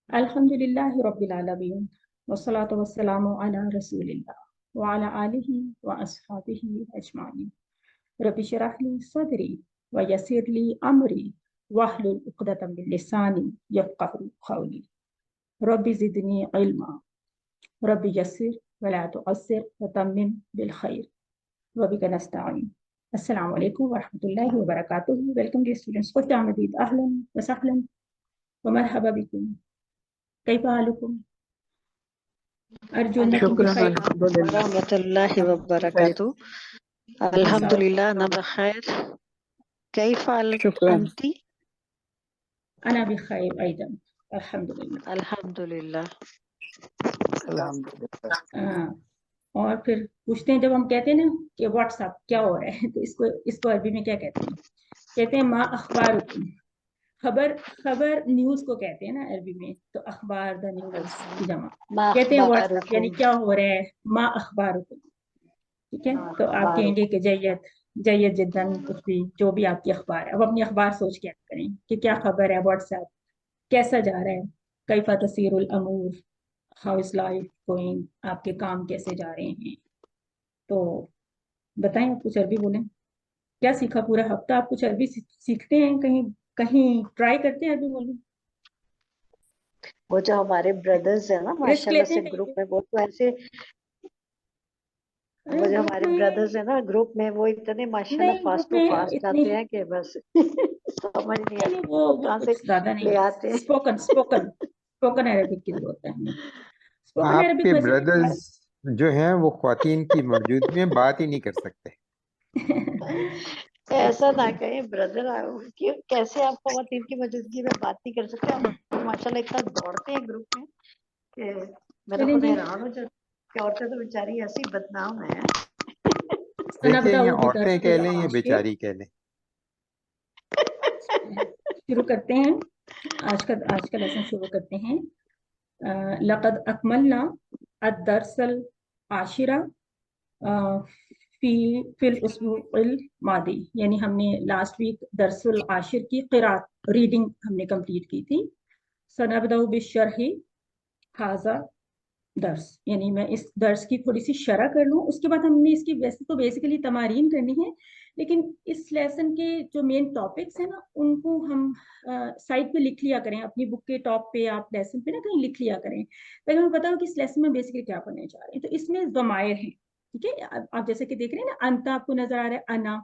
अल्हम्दुलिल्लाहि रब्बिल आलमीन वस्सलातु वस्सलामु अला रसूलिल्लाह व अला आलिहि व अस्हाबिहि अजमाइन। रब्बि इश्रह ली सदरी व यस्सिर ली अमरी वहलुल उक़दतम मिन लिसानी यफ़क़हू क़ौली। रब्बि ज़िदनी इल्मा रब्बि यस्सिर व ला तुअस्सिर व तम्मिम बिल खैर व बिका नस्तईन। अस्सलामु अलैकुम व रहमतुल्लाहि व बरकातुहू। वेलकम डियर स्टूडेंट्स, खुश आमदीद, अहलन व सहलन व मरहबा बिकुम। कैफ़ हालुकुम? अर्जू अन्नकुम शुक्रान बिखैर। अल्हम्दुलिल्लाह। वरहमतुल्लाहि खैर, वबरकातुहू। अल्हम्दुलिल्लाह अना बखैर। कैफ शुक्रान। अंती? अना बिखैर अयदन, अल्हम्दुलिल्लाह। अल्हम्दुलिल्लाह। अल्हम्दुलिल्लाह। और फिर पूछते हैं, जब हम कहते हैं ना कि व्हाट्सअप क्या हो रहा है, तो इसको अरबी में क्या कहते हैं? कहते हैं मा अखबारुकुम। खबर खबर न्यूज को कहते हैं ना अरबी में, तो अखबार द न्यूज की जमा। मा कहते हैं व्हाट्सअप यानी अखबारुकुम। क्या हो रहा है, मा अखबारुकुम। ठीक है, मा तो आप कहेंगे अखबारुकुम। कि जयद जयद जिद्दन, कुछ भी जो भी आपकी अखबार है। अब अपनी अखबार सोच के याद करें कि क्या खबर है, व्हाट्सएप कैसा जा रहा है, कैफा तसीरुल अमूर, हाउ इज लाइफ गोइंग, आपके काम कैसे जा रहे हैं। तो बताएं, आप कुछ अरबी बोलें। क्या सीखा पूरा हफ्ता? आप कुछ अरबी सीखते हैं? कहीं कहीं ट्राई करते हैं अरबी बोलने? वो जो हमारे ब्रदर्स है ना रिस्क माशाल्लाह लेते से हैं कहीं ग्रुप पे? में, वो तो ऐसे, वो जो ग्रुप हमारे ब्रदर्स में है ना ग्रुप में, वो इतने माशाल्लाह नहीं, ग्रुप फास्ट टू में फास्ट इतनी जाते हैं कि बस समझ नहीं नहीं, आती वो वो कहाँ से कुछ ज्यादा ले नहीं। आते हैं। स्पोकन स्पोकन स्पोकन अरबिक की जरूरत है हमें। स्पोकन अरबिक आपके वैसे भी ब्रदर्स जो हैं वो ख्वातीन की मौजूदगी में बात ही नहीं कर सकते। ऐसा ना अच्छा, कहें ब्रदर, क्यों कैसे आप खवातीन की मौजूदगी में बात नहीं कर सकते? हम माशाल्लाह इतना दौड़ते हैं ग्रुप में कि मैं तो चलें खुद जी। हैरान हूँ। जो कि औरतें तो बेचारी ऐसी बदनाम है। देखिए, ये सनबदअ औरतें कह बिदर्सिल लें या आशिर। बेचारी कह लें। शुरू करते हैं, आज का लेसन शुरू करते हैं। लक़द अकमलना अद-दर्सल आशिरा फी फिल उसबुअल मादी, यानी हमने लास्ट वीक दरसुल आशिर की क़िरात रीडिंग हमने कंप्लीट की थी। सनबदअ बिश्शरही हाज़ा दर्स, यानी मैं इस दर्स की थोड़ी सी शरह कर लूँ, उसके बाद हमने इसकी वैसे तो बेसिकली तमारीन करनी है, लेकिन इस लेसन के जो मेन टॉपिक्स हैं ना, उनको हम साइड पे लिख लिया करें, अपनी बुक के टॉप पे, आप लेसन पे ना कहीं लिख लिया करें, ताकि हमें पता हो कि इस लेसन में बेसिकली क्या पढ़ने जा रहे हैं। तो इसमें ज़मायर हैं, ठीक है। आप जैसे कि देख रहे हैं ना, अंता आपको नजर आ रहा है, अना।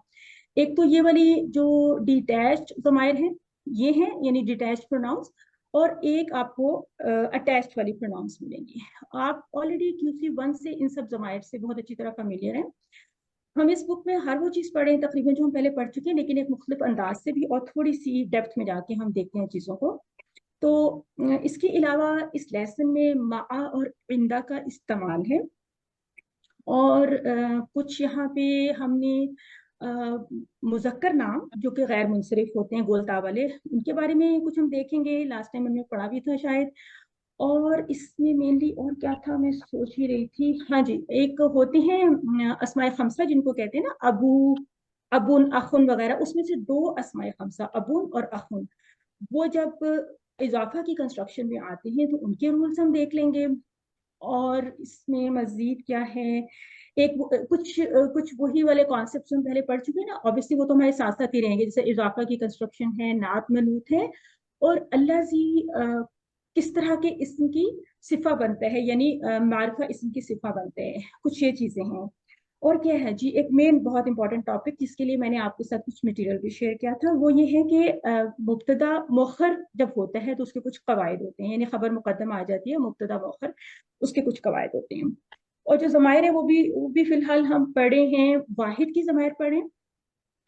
एक तो ये वाली जो डिटैच्ड ज़मायर हैं, ये हैं यानी डिटैच्ड प्रोनाउंस, और एक आपको अटैच्ड वाली प्रोनाउंस मिलेंगी। आप ऑलरेडी QC1 से इन सब जमायर से बहुत अच्छी तरह फैमिलियर हैं। हम इस बुक में हर वो चीज़ पढ़े हैं तकरीबन जो हम पहले पढ़ चुके हैं, लेकिन एक मुख्तलिफ अंदाज से भी, और थोड़ी सी डेप्थ में जाके हम देखते हैं चीज़ों को। तो इसके अलावा इस लेसन में मा और इंदा का इस्तेमाल है, और कुछ यहाँ पे हमने मुज़क्कर नाम जो कि गैर मुनसरिफ होते हैं, गोलता वाले, उनके बारे में कुछ हम देखेंगे। लास्ट टाइम हमने पढ़ा भी था शायद। और इसमें मेनली और क्या था, मैं सोच ही रही थी। हाँ जी, एक होते हैं अस्माए खमसा जिनको कहते हैं ना, अबू, अबुन, अखुन वगैरह। उसमें से दो अस्माए खमसा, अबुन और अखुन, वो जब इजाफा की कंस्ट्रक्शन में आते हैं तो उनके रूल्स हम देख लेंगे। और इसमें मजीद क्या है, एक कुछ वही वाले कॉन्सेप्ट हम पहले पढ़ चुके हैं ना, ऑब्वियसली वो तो हमारे साथ साथ ही रहेंगे, जैसे इजाफा की कंस्ट्रक्शन है, नात मनूत है, और अल्लाह जी किस तरह के इस्म की सिफा बनता है, यानी मारिफा इस्म की सिफा बनते हैं, कुछ ये चीजें हैं। और क्या है जी, एक मेन बहुत इंपॉर्टेंट टॉपिक जिसके लिए मैंने आपके साथ कुछ मटेरियल भी शेयर किया था, वो ये है कि मुब्तदा मुअख्खर जब होता है तो उसके कुछ कवायद होते हैं, यानी खबर मुकद्दम आ जाती है, मुब्तदा मुअख्खर, उसके कुछ कवायद होते हैं। और जो ज़मायर है वो भी फिलहाल हम पढ़े हैं, वाहिद की ज़मायर पढ़े,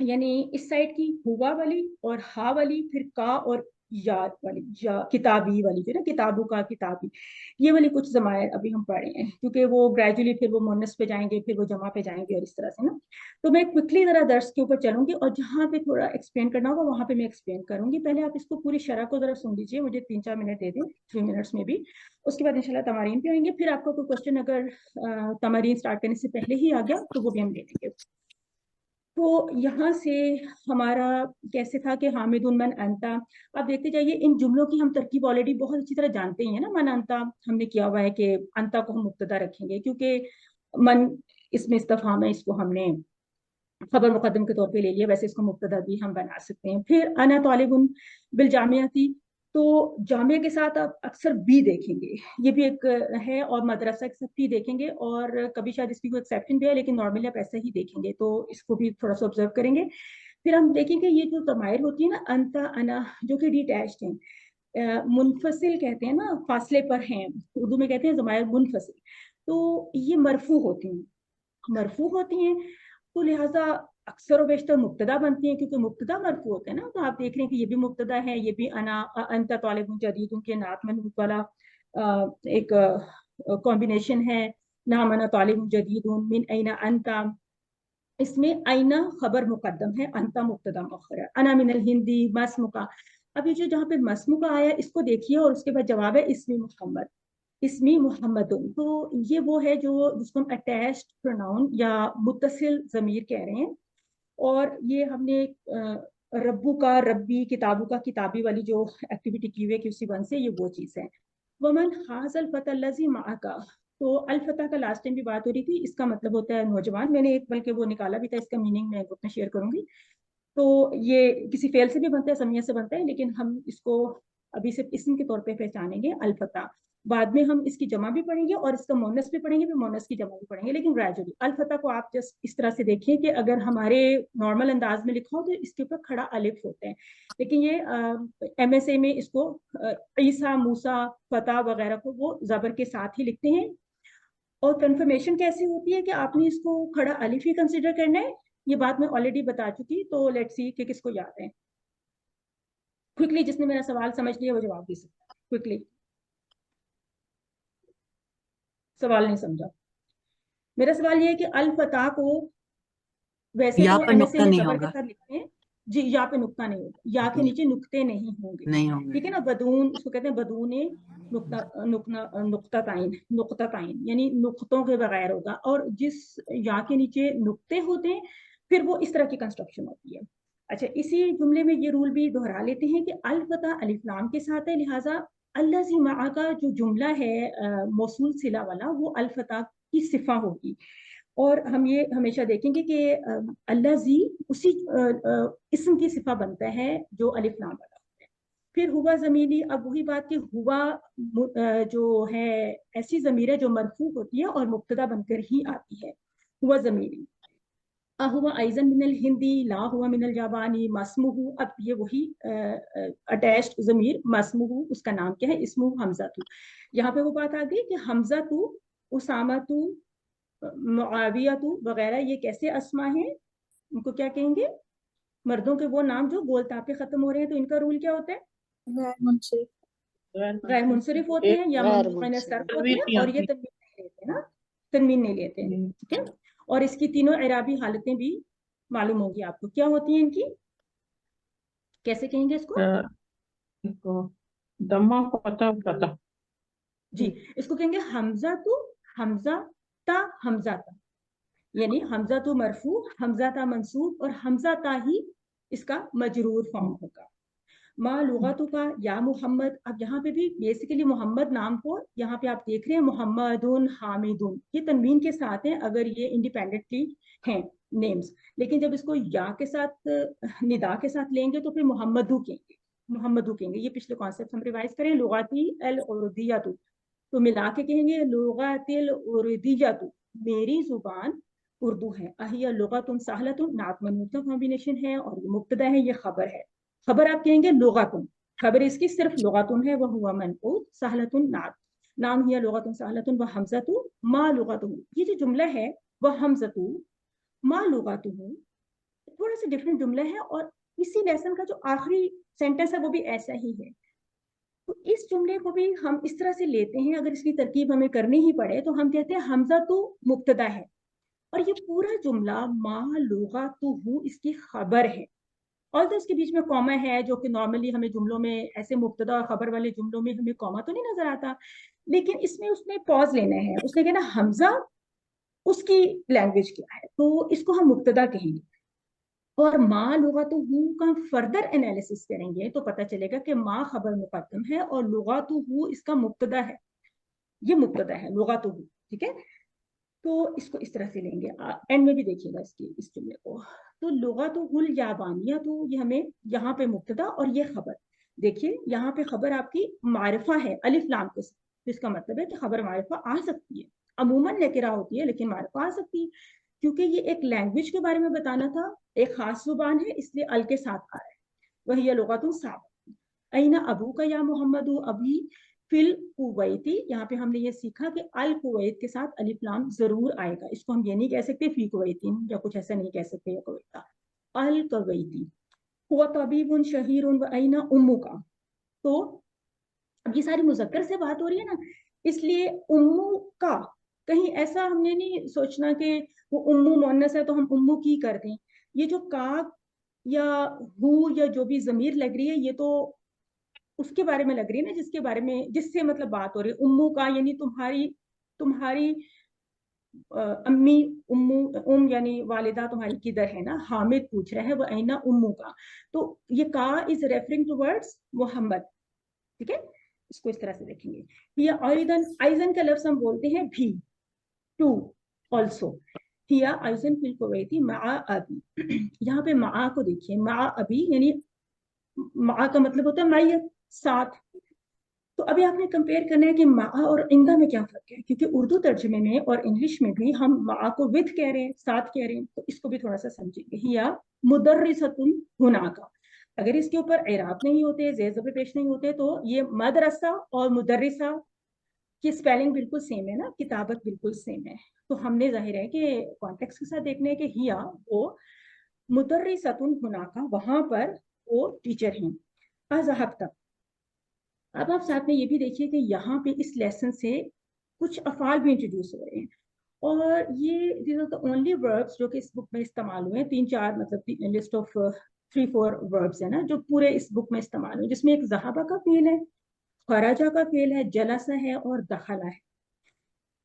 यानी इस साइड की हुआ वाली और हा वाली, फिर का और या वाली, या किताबी वाली, जो ना किताबू का किताबी, ये वाली कुछ जमायर अभी हम पढ़े हैं, क्योंकि वो ग्रेजुअली फिर वो मुन्नस पे जाएंगे, फिर वो जमा पे जाएंगे, और इस तरह से ना। तो मैं क्विकली जरा दर्स के ऊपर चलूंगी, और जहाँ पे थोड़ा एक्सप्लेन करना होगा वहां पे मैं एक्सप्लेन करूंगी। पहले आप इसको पूरी शरह को जरा सुन लीजिए, मुझे 3-4 मिनट दे दें, 3 मिनट्स में भी। उसके बाद इंशाल्लाह तमारीन पे आएंगे। फिर आपका कोई क्वेश्चन अगर तमारीन स्टार्ट करने से पहले ही आ गया तो वो भी हम ले लेंगे। تو یہاں سے ہمارا کیسے تھا کہ حامدن من انتا. آپ دیکھتے جائیے ان جملوں کی ہم ترکیب آلریڈی بہت اچھی طرح جانتے ہی ہیں نا. من انتا ہم نے کیا ہوا ہے کہ انتا کو ہم مبتدا رکھیں گے کیونکہ من اس میں استفہام ہے, اس کو ہم نے خبر مقدم کے طور پہ لے لیا. ویسے اس کو مبتدا بھی ہم بنا سکتے ہیں. پھر انا طالب بالجامعتی, تو جامعہ کے ساتھ آپ اکثر بی دیکھیں گے, یہ بھی ایک ہے, اور مدرسہ کے ساتھ بھی دیکھیں گے, اور کبھی شاید اس کی کوئی ایکسیپشن بھی ہے لیکن نارملی آپ ایسا ہی دیکھیں گے, تو اس کو بھی تھوڑا سا آبزرو کریں گے. پھر ہم دیکھیں گے یہ جو ضمائر ہوتی ہے نا انتا انا, جو کہ ڈیٹیچڈ ہیں, منفصل کہتے ہیں نا, فاصلے پر ہیں, اردو میں کہتے ہیں ضمائر منفصل, تو یہ مرفوع ہوتی ہیں. مرفوع ہوتی ہیں تو لہٰذا اکثر و بیشتر مبتدا بنتی ہیں, کیونکہ مبتدا مرفوع ہوتے ہیں نا. تو آپ دیکھ رہے ہیں کہ یہ بھی مبتدا ہے, یہ بھی انا انت طالب جدید کے نعت منعوت والا ایک کمبینیشن ہے. نام انا طالب جدید من این انت, اس میں اینا خبر مقدم ہے, انتا مبتدا مؤخر ہے. انا من الہندی مسمکا, اب یہ جو جہاں پہ مسمکا آیا اس کو دیکھیے, اور اس کے بعد جواب ہے اسمی محمد, اسمی محمد. تو یہ وہ ہے جو جس کو ہم اٹیچڈ پروناؤن یا متصل ضمیر کہہ رہے ہیں. اور یہ ہم نے ربو کا ربی, کتابوں کا کتابی والی جو ایکٹیویٹی کی ہوئی ہے کہ اسی ون سے, یہ وہ چیز ہے. ومن حاصل الفتى الذي معك, تو الفتح کا لاسٹ ٹائم بھی بات ہو رہی تھی, اس کا مطلب ہوتا ہے نوجوان. میں نے ایک بلکہ وہ نکالا بھی تھا, اس کا میننگ میں گروپ میں شیئر کروں گی. تو یہ کسی فعل سے بھی بنتا ہے, سمیہ سے بنتا ہے, لیکن ہم اس کو ابھی صرف اسم کے طور پہ پہچانیں گے الفتح. بعد میں ہم اس کی جمع بھی پڑھیں گے اور اس کا مونس بھی پڑھیں گے, پھر مونس کی جمع بھی پڑھیں گے, لیکن گریجولی. الفتح کو آپ جسٹ اس طرح سے دیکھیں کہ اگر ہمارے نارمل انداز میں لکھا ہو تو اس کے اوپر کھڑا الف ہوتے ہیں, لیکن یہ ایم ایس اے میں اس کو عیسیٰ, موسیٰ, فتح وغیرہ کو وہ زبر کے ساتھ ہی لکھتے ہیں. اور کنفرمیشن کیسی ہوتی ہے کہ آپ نے اس کو کھڑا الف ہی کنسیڈر کرنا ہے. یہ بات میں آلریڈی بتا چکی, تو لیٹس سی کہ کس کو یاد ہے. کوئکلی جس نے میرا سوال سمجھ لیا وہ جواب دے سکتا ہے. کوئکلی سوال نہیں سمجھا. میرا سوال یہ ہے کہ الفتح کو ویسے یا تو پر ایم ایس اے نقطہ میں نہیں زبر کے ہوگا, ساتھ لکھتے ہیں جی, یا پہ نقطہ نہیں ہوگا, یا کے جی نیچے نقطے نہیں ہوں گے, نہیں ہوں ٹھیک ہے گے. نا. بدون, اس کو کہتے ہیں بدون نقطہ تعین, یعنی نقطوں کے بغیر ہوگا. اور جس یا کے نیچے نقطے ہوتے ہیں پھر وہ اس طرح کی کنسٹرکشن ہوتی ہے. اچھا, اسی جملے میں یہ رول بھی دہرا لیتے ہیں کہ الفتح الف لام کے ساتھ ہے, لہٰذا الذی معک کا جو جملہ ہے موصول صلہ والا, وہ الفتح کی صفہ ہوگی. اور ہم یہ ہمیشہ دیکھیں گے کہ الذی اسی اسم کی صفہ بنتا ہے جو الف لام والا ہوتا ہے. پھر ہوا ضمیری, اب وہی بات کہ ہوا جو ہے ایسی ضمیر ہے جو مرفوع ہوتی ہے اور مبتدا بن کر ہی آتی ہے. ہوا ضمیری. ہوا ایزن من الہندی, لا ہوا من الجابانی, مسمہ, اب یہ وہی اٹیچڈ ضمیر مسمہ, اس کا نام کیا ہے, اسمہ حمزہ تو. یہاں پہ وہ بات آ گئی کہ حمزہ تو, اسامہ تو, معاویہ تو وغیرہ یہ کیسے اسما ہیں, ان کو کیا کہیں گے, مردوں کے وہ نام جو گولتا پہ ختم ہو رہے ہیں, تو ان کا رول کیا ہوتا ہے, غیر منصرف ہوتے ہیں یا غیر ممنوع صرف منصرف. ہوتے ہیں, اور یہ تنوین نہیں لیتے نا, تنوین نہیں لیتے ہیں, ٹھیک ہے. اور اس کی تینوں اعرابی حالتیں بھی معلوم ہوگی آپ کو, کیا ہوتی ہیں ان کی, کیسے کہیں گے اس کو, دمہ فتح. جی اس کو کہیں گے حمزہ تو, حمزہ تا, حمزہ تا, یعنی حمزہ تو مرفوع, حمزہ تا منصوب, اور حمزہ تا ہی اس کا مجرور فارم ہوگا. ما لغتوں کا یا محمد, اب یہاں پہ بھی بیسیکلی محمد نام کو یہاں پہ آپ دیکھ رہے ہیں محمدن, حامدن, یہ تنوین کے ساتھ ہیں اگر یہ انڈیپینڈنٹلی ہیں نیمز, لیکن جب اس کو یا کے ساتھ ندا کے ساتھ لیں گے تو پھر محمدو کہیں گے, محمدو کہیں گے. یہ پچھلے کانسیپٹ ہم ریوائز کریں. لغاتی العربیۃ, تو ملا کے کہیں گے لغات العربیۃ, میری زبان اردو ہے. اہیا لغت سہلۃ, نعت منعوت کا کمبینیشن ہے, اور یہ مبتدا ہے, یہ خبر ہے. خبر آپ کہیں گے لغتن, خبر اس کی صرف لغتن ہے, وہ ہوا منقوط, سہلۃ نعت, نام ہی لغتن سہلۃ و حمزۃ ما لغتہ. یہ جو جملہ ہے وہ حمزۃ ما لغتہ تھوڑا سا ڈفرینٹ جملہ ہے, اور اسی لیسن کا جو آخری سینٹنس ہے وہ بھی ایسا ہی ہے. تو اس جملے کو بھی ہم اس طرح سے لیتے ہیں, اگر اس کی ترکیب ہمیں کرنی ہی پڑے تو ہم کہتے ہیں حمزہ تو مبتدا ہے, اور یہ پورا جملہ ما لغتہ اس کی خبر ہے. اور تو اس کے بیچ میں کوما ہے, جو کہ نارملی ہمیں جملوں میں ایسے مبتدا اور خبر والے جملوں میں ہمیں کوما تو نہیں نظر آتا, لیکن اس میں پاز لینا ہے. اس نے کہنا حمزہ اس کی لینگویج کیا ہے, تو اس کو ہم مبتدا کہیں گے. اور ما लुगातुहु का फर्दर एनालिसिस करेंगे तो पता चलेगा कि मा खबर मुकद्दम है और लुगातुहु इसका मुब्तदा है, ये मुब्तदा है लुगातुहु, ठीक है। तो इसको इस तरह से लेंगे, एंड में भी देखिएगा इस जुमले को। तो लुगातुहुल याबानिया, तो ये हमें यहाँ पे मुब्तदा और ये खबर, देखिए यहाँ पे खबर आपकी मारिफा है अलिफ लाम के साथ, तो इसका मतलब है कि खबर मारिफा आ सकती है, अमूमन नकिरा होती है लेकिन मारिफा आ सकती है, क्योंकि ये एक लैंग्वेज के बारे में बताना था, एक खास जुबान है, इसलिए अल के साथ आ रहा है। वही लुगातुन साबित। ऐना अबू का या मोहम्मद, अभी फिल कुवैती, यहाँ पे हमने ये सीखा कि अल कुवैत के साथ अलिफ लाम जरूर आएगा, इसको हम ये नहीं कह सकते फी कुवैतीन या कुछ ऐसा नहीं कह सकते या कुवैता, अल कुवैती। हुआ तबीबुन शहीरुन व ऐना उम्मू का, तो अब ये सारी मुजक्कर से बात हो रही है ना, इसलिए उम्मू का, कहीं ऐसा हमने नहीं सोचना कि वो उम्मू मुअन्नस है तो हम उम्मू की कर दें। ये जो का या हु या जो भी जमीर लग रही है, ये तो उसके बारे में लग रही है ना, जिसके बारे में, जिससे मतलब बात हो रही है। उम्मू का यानी तुम्हारी अम्मी, उम यानी वालिदा तुम्हारी किधर है ना, हामिद पूछ रहा है वो ऐना उम्मू का, तो ये का इज रेफरिंग टुवर्ड्स मोहम्मद, ठीक है। इसको इस तरह से देखेंगे। ये आइजन, आइजन का लफ्ज हम बोलते हैं भी, टू, ऑल्सो। हिया आइजन फिल कुवैती मा अबी, यहाँ पे मा को देखिए, मा अबी यानी मा का मतलब होता है मैयत, साथ। तो अभी आपने कंपेयर करना है कि मा और इंदा में क्या फर्क है, क्योंकि उर्दू तर्जुमे में और इंग्लिश में भी हम मा को विद कह रहे हैं, साथ कह रहे हैं, तो इसको भी थोड़ा सा समझेंगे। हिया मुदर्रिसतुन हुनाका, अगर इसके ऊपर एराब नहीं होते, ज़ेर ज़बर पेश नहीं होते, तो ये मदरसा और मुदर्रिसा की स्पेलिंग बिल्कुल सेम है ना, किताबत बिल्कुल सेम है। तो हमने जाहिर है कि कॉन्टेक्स्ट के साथ देखने है कि हिया वो मुदर्रिसतुन हुनाका, वहां पर वो टीचर हैं। अज़हबता, अब आप साथ में ये भी देखिए कि यहाँ पे इस लेसन से कुछ अफाल भी इंट्रोड्यूस हो रहे हैं, और ये these are the only verbs जो कि इस बुक में इस्तेमाल हुए हैं, 3-4 मतलब लिस्ट ऑफ 3-4 वर्ब्स है ना जो पूरे इस बुक में इस्तेमाल हुए, जिसमें एक ज़हाबा का फेल है, खराजा का फेल है, जलसा है और दखला है।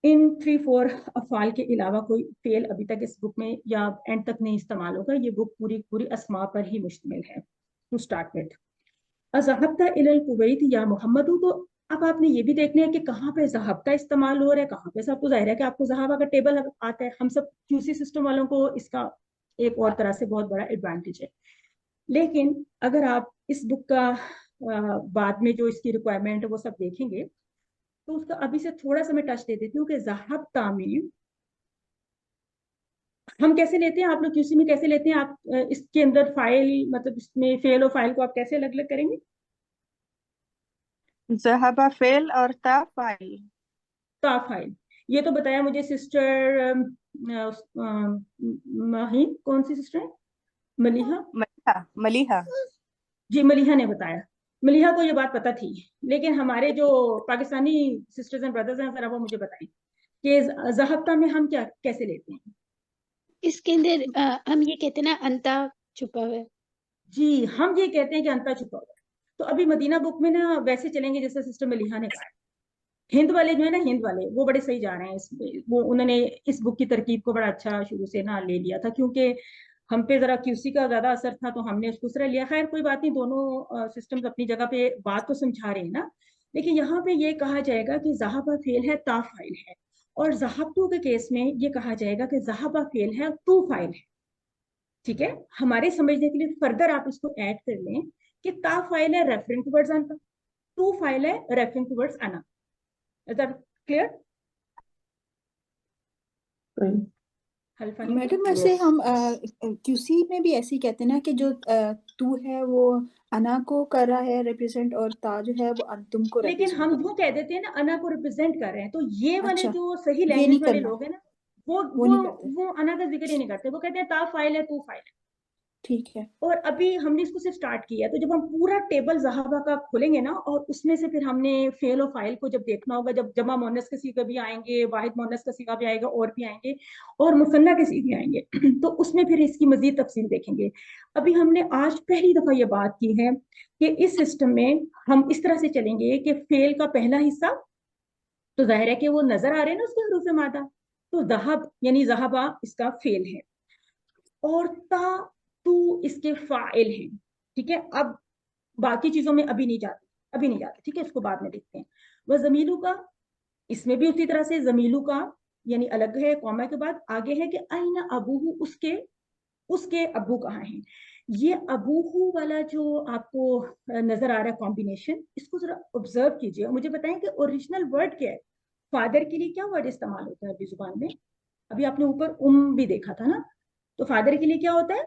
इन 3-4 अफाल के अलावा कोई फेल अभी तक इस बुक में या एंड तक नहीं इस्तेमाल होगा, ये बुक पूरी पूरी अस्मा पर ही मुश्तमिल है। टू स्टार्ट विद अज़हबता इलल कुवैत या मोहम्मदू, तो अब आपने ये भी देखना है कि कहाँ पे ज़हाबता इस्तेमाल हो रहा है, कहाँ पे। आपको जाहिर है कि आपको ज़हाबा का टेबल आता है, हम सब क्यूसी सिस्टम वालों को इसका एक और तरह से बहुत बड़ा एडवांटेज है। लेकिन अगर आप इस बुक का बाद में जो इसकी रिक्वायरमेंट है वो सब देखेंगे, तो उसका अभी से थोड़ा सा मैं टच दे देती हूँ कि ज़हाबता में हम कैसे लेते हैं, आप लोग क्यूसी में कैसे लेते हैं, आप इसके अंदर फाइल, मतलब इसमें फेल और फाइल को आप कैसे अलग अलग करेंगे? ज़हाबा फेल और ता फाइल। ता फाइल, ये तो बताया मुझे सिस्टर माही, कौन सी सिस्टर है, मलिहा, मलिहा, मलिहा। जी मलिहा ने बताया, मलिहा को ये बात पता थी, लेकिन हमारे जो पाकिस्तानी सिस्टर्स एंड ब्रदर्स हैं जरा वो मुझे बताएं कि ज़हाबता में हम क्या कैसे लेते हैं। इसके अंदर हम ये कहते हैं ना अंता छुपा हुआ है। जी हम ये कहते हैं कि अंता छुपा हुआ है। तो अभी मदीना बुक में ना वैसे चलेंगे जैसे सिस्टर मलिहा ने कहा। हिंद वाले जो है ना, हिंद वाले वो बड़े सही जा रहे हैं इसमें, वो उन्होंने इस बुक की तरकीब को बड़ा अच्छा शुरू से ना ले लिया था, क्योंकि हम पे जरा क्यूसी का ज्यादा असर था तो हमने उसको तरह लिया। खैर कोई बात नहीं, दोनों सिस्टम्स अपनी जगह पे बात तो समझा रहे हैं ना। लेकिन यहाँ पे ये कहा जाएगा कि ज़हाबा फेल है, ता फाइल है, और ज़हाबतू के केस में ये कहा जाएगा कि ज़हाबा फेल है, तू फाइल है। ठीक है, हमारे समझने के लिए फर्दर आप इसको ऐड कर लें कि ता फाइल है रेफरिंग टुवर्ड्स अना, टू फाइल है रेफरिंग टुवर्ड्स अना। Is that clear? मैडम वैसे हम क्यूसी में भी ऐसे ही कहते हैं ना कि जो तू है वो अना को कर रहा है रिप्रेजेंट, और ता जो है वो अंतुम को लेकिन रिप्रेजेंट हम कर वो कह देते हैं ना अना को रिप्रेजेंट कर रहे हैं, तो ये वाले अच्छा, जो सही ये लैंग्वेज नहीं वाले करना, लोग हैं ना, वो वो नहीं करते। वो अना का जिक्र ही नहीं करते, वो कहते हैं ता फाइल है, तू फाइल है। ठीक है। और अभी हमने इसको सिर्फ स्टार्ट किया है, तो जब हम पूरा टेबल ज़हाबा का खोलेंगे ना, और उसमें से फिर हमने फेल और फाइल को जब देखना होगा, जब जमा मोनस का सीगा भी आएंगे, वाहिद मोनस का सीगा भी आएगा, और भी आएंगे, और मुसन्ना के सीगे आएंगे, तो उसमें फिर इसकी मजीद तफसील देखेंगे। अभी हमने आज पहली दफा ये बात की है कि इस सिस्टम में हम इस तरह से चलेंगे कि फेल का पहला हिस्सा तो जाहिर है कि वो नजर आ रहे हैं ना उसके हरूफ मादा, तो ज़हाब यानी ज़हाबा इसका फेल है, और ता تو اس کے فاعل ہیں. ٹھیک ہے, اب باقی چیزوں میں ابھی نہیں جاتے, ٹھیک ہے, اس کو بعد میں دیکھتے ہیں. وہ زمیلو کا, اس میں بھی اسی طرح سے زمیلو کا یعنی الگ ہے, کوما کے بعد آگے ہے کہ این ابوہ, اس کے ابو کہاں ہیں. یہ ابوہ والا جو آپ کو نظر آ رہا ہے کمبینیشن, اس کو ذرا آبزرو کیجیے اور مجھے بتائیں کہ اوریجنل ورڈ کیا ہے. فادر کے لیے کیا ورڈ استعمال ہوتا ہے عربی زبان میں؟ ابھی آپ نے اوپر بھی دیکھا تھا نا, تو فادر کے لیے کیا ہوتا ہے؟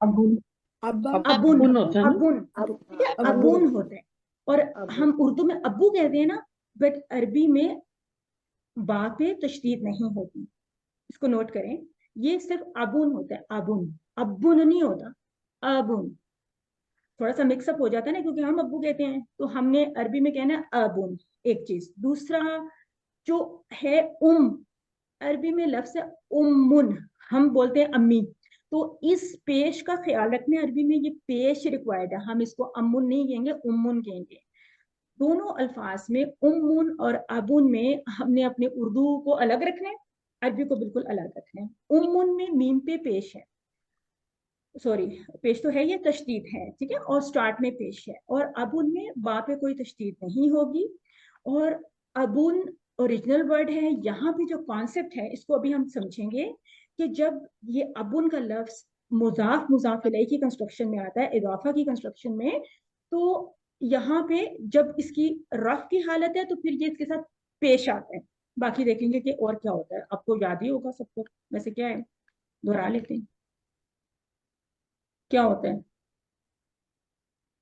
ابون ابا ابون. ابون ہوتا ہے نا. ابون, ٹھیک ہے, ابون ہوتا ہے. اور ہم اردو میں ابو کہتے ہیں نا, بٹ عربی میں با پہ تشدید نہیں ہوتی. اس کو نوٹ کریں, یہ صرف ابون ہوتا ہے, ابون, ابون نہیں ہوتا, ابون. تھوڑا سا مکس اپ ہو جاتا ہے نا, کیونکہ ہم ابو کہتے ہیں تو ہم نے عربی میں کہنا ہے ابون, ایک چیز. دوسرا جو ہے عربی میں لفظ ہے امن, ہم بولتے ہیں امی, تو اس پیش کا خیال رکھنے, عربی میں یہ پیش ریکوائرڈ ہے, ہم اس کو امن نہیں کہیں گے, امن کہیں گے. دونوں الفاظ میں امن اور ابون میں ہم نے اپنے اردو کو الگ رکھنا ہے, عربی کو بالکل الگ رکھنا ہے. امن میں میم پہ پیش ہے, سوری پیش تو ہے, یہ تشدید ہے, ٹھیک ہے, اور سٹارٹ میں پیش ہے. اور ابون میں با پہ کوئی تشدید نہیں ہوگی. اور ابون اوریجنل ورڈ ہے. یہاں پہ جو کانسیپٹ ہے اس کو ابھی ہم سمجھیں گے کہ جب یہ ابون کا لفظ مضاف الیہ کی کنسٹرکشن میں آتا ہے, اضافہ کی کنسٹرکشن میں, تو یہاں پہ جب اس کی رفع کی حالت ہے تو پھر یہ اس کے ساتھ پیش آتا ہے. باقی دیکھیں گے کہ اور کیا ہوتا ہے, آپ کو یاد ہی ہوگا سب کو, ویسے کیا ہے, دہرا لیتے ہیں. کیا ہوتا ہے؟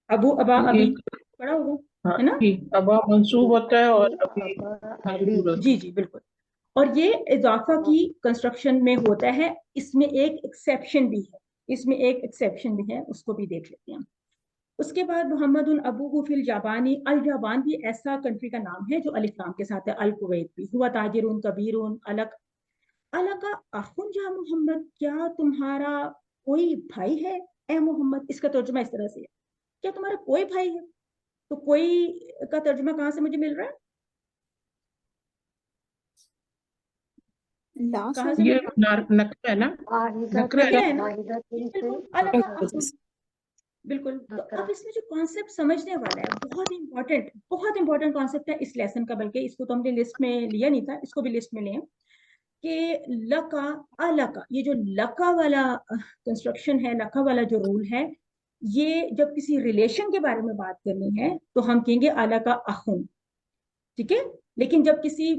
ابو, ابا, ابھی پڑھا ہوگا ہاں ہے نا. جی, ابا منصوب ہوتا ہے اور ابھی ابھی مجرور ہوتا جی جی بالکل. اور یہ اضافہ کی کنسٹرکشن میں ہوتا ہے. اس میں ایک ایکسیپشن بھی ہے, اس کو بھی دیکھ لیتے ہیں. اس کے بعد محمد ابوہ فی الجابانی, الجابان بھی ایسا کنٹری کا نام ہے جو الف لام کے ساتھ ہے, الکویت بھی. ہوا تاجر کبیر الک, الک اخن یا محمد, کیا تمہارا کوئی بھائی ہے اے محمد. اس کا ترجمہ اس طرح سے ہے, کیا تمہارا کوئی بھائی ہے. تو کوئی کا ترجمہ کہاں سے مجھے مل رہا ہے, لاسٹ کہاں ہے. سے مل یہ رہا ہے؟ نکرہ ہے نا, نکرہ یہ ہے نا, واحدۃ سے بالکل الک اخن, بالکل. تو اب اس میں جو کانسیپٹ سمجھنے والا ہے, بہت امپورٹنٹ کانسیپٹ ہے اس لیسن کا, بلکہ اس کو تو ہم نے لسٹ میں لیا نہیں تھا, اس کو بھی لسٹ میں لیں, کہ لکا الکا, یہ جو لکا والا کنسٹرکشن ہے, لکا والا جو رول ہے, یہ جب کسی ریلیشن کے بارے میں بات کرنی ہے تو ہم کہیں گے الکا اخن, ٹھیک ہے. لیکن جب کسی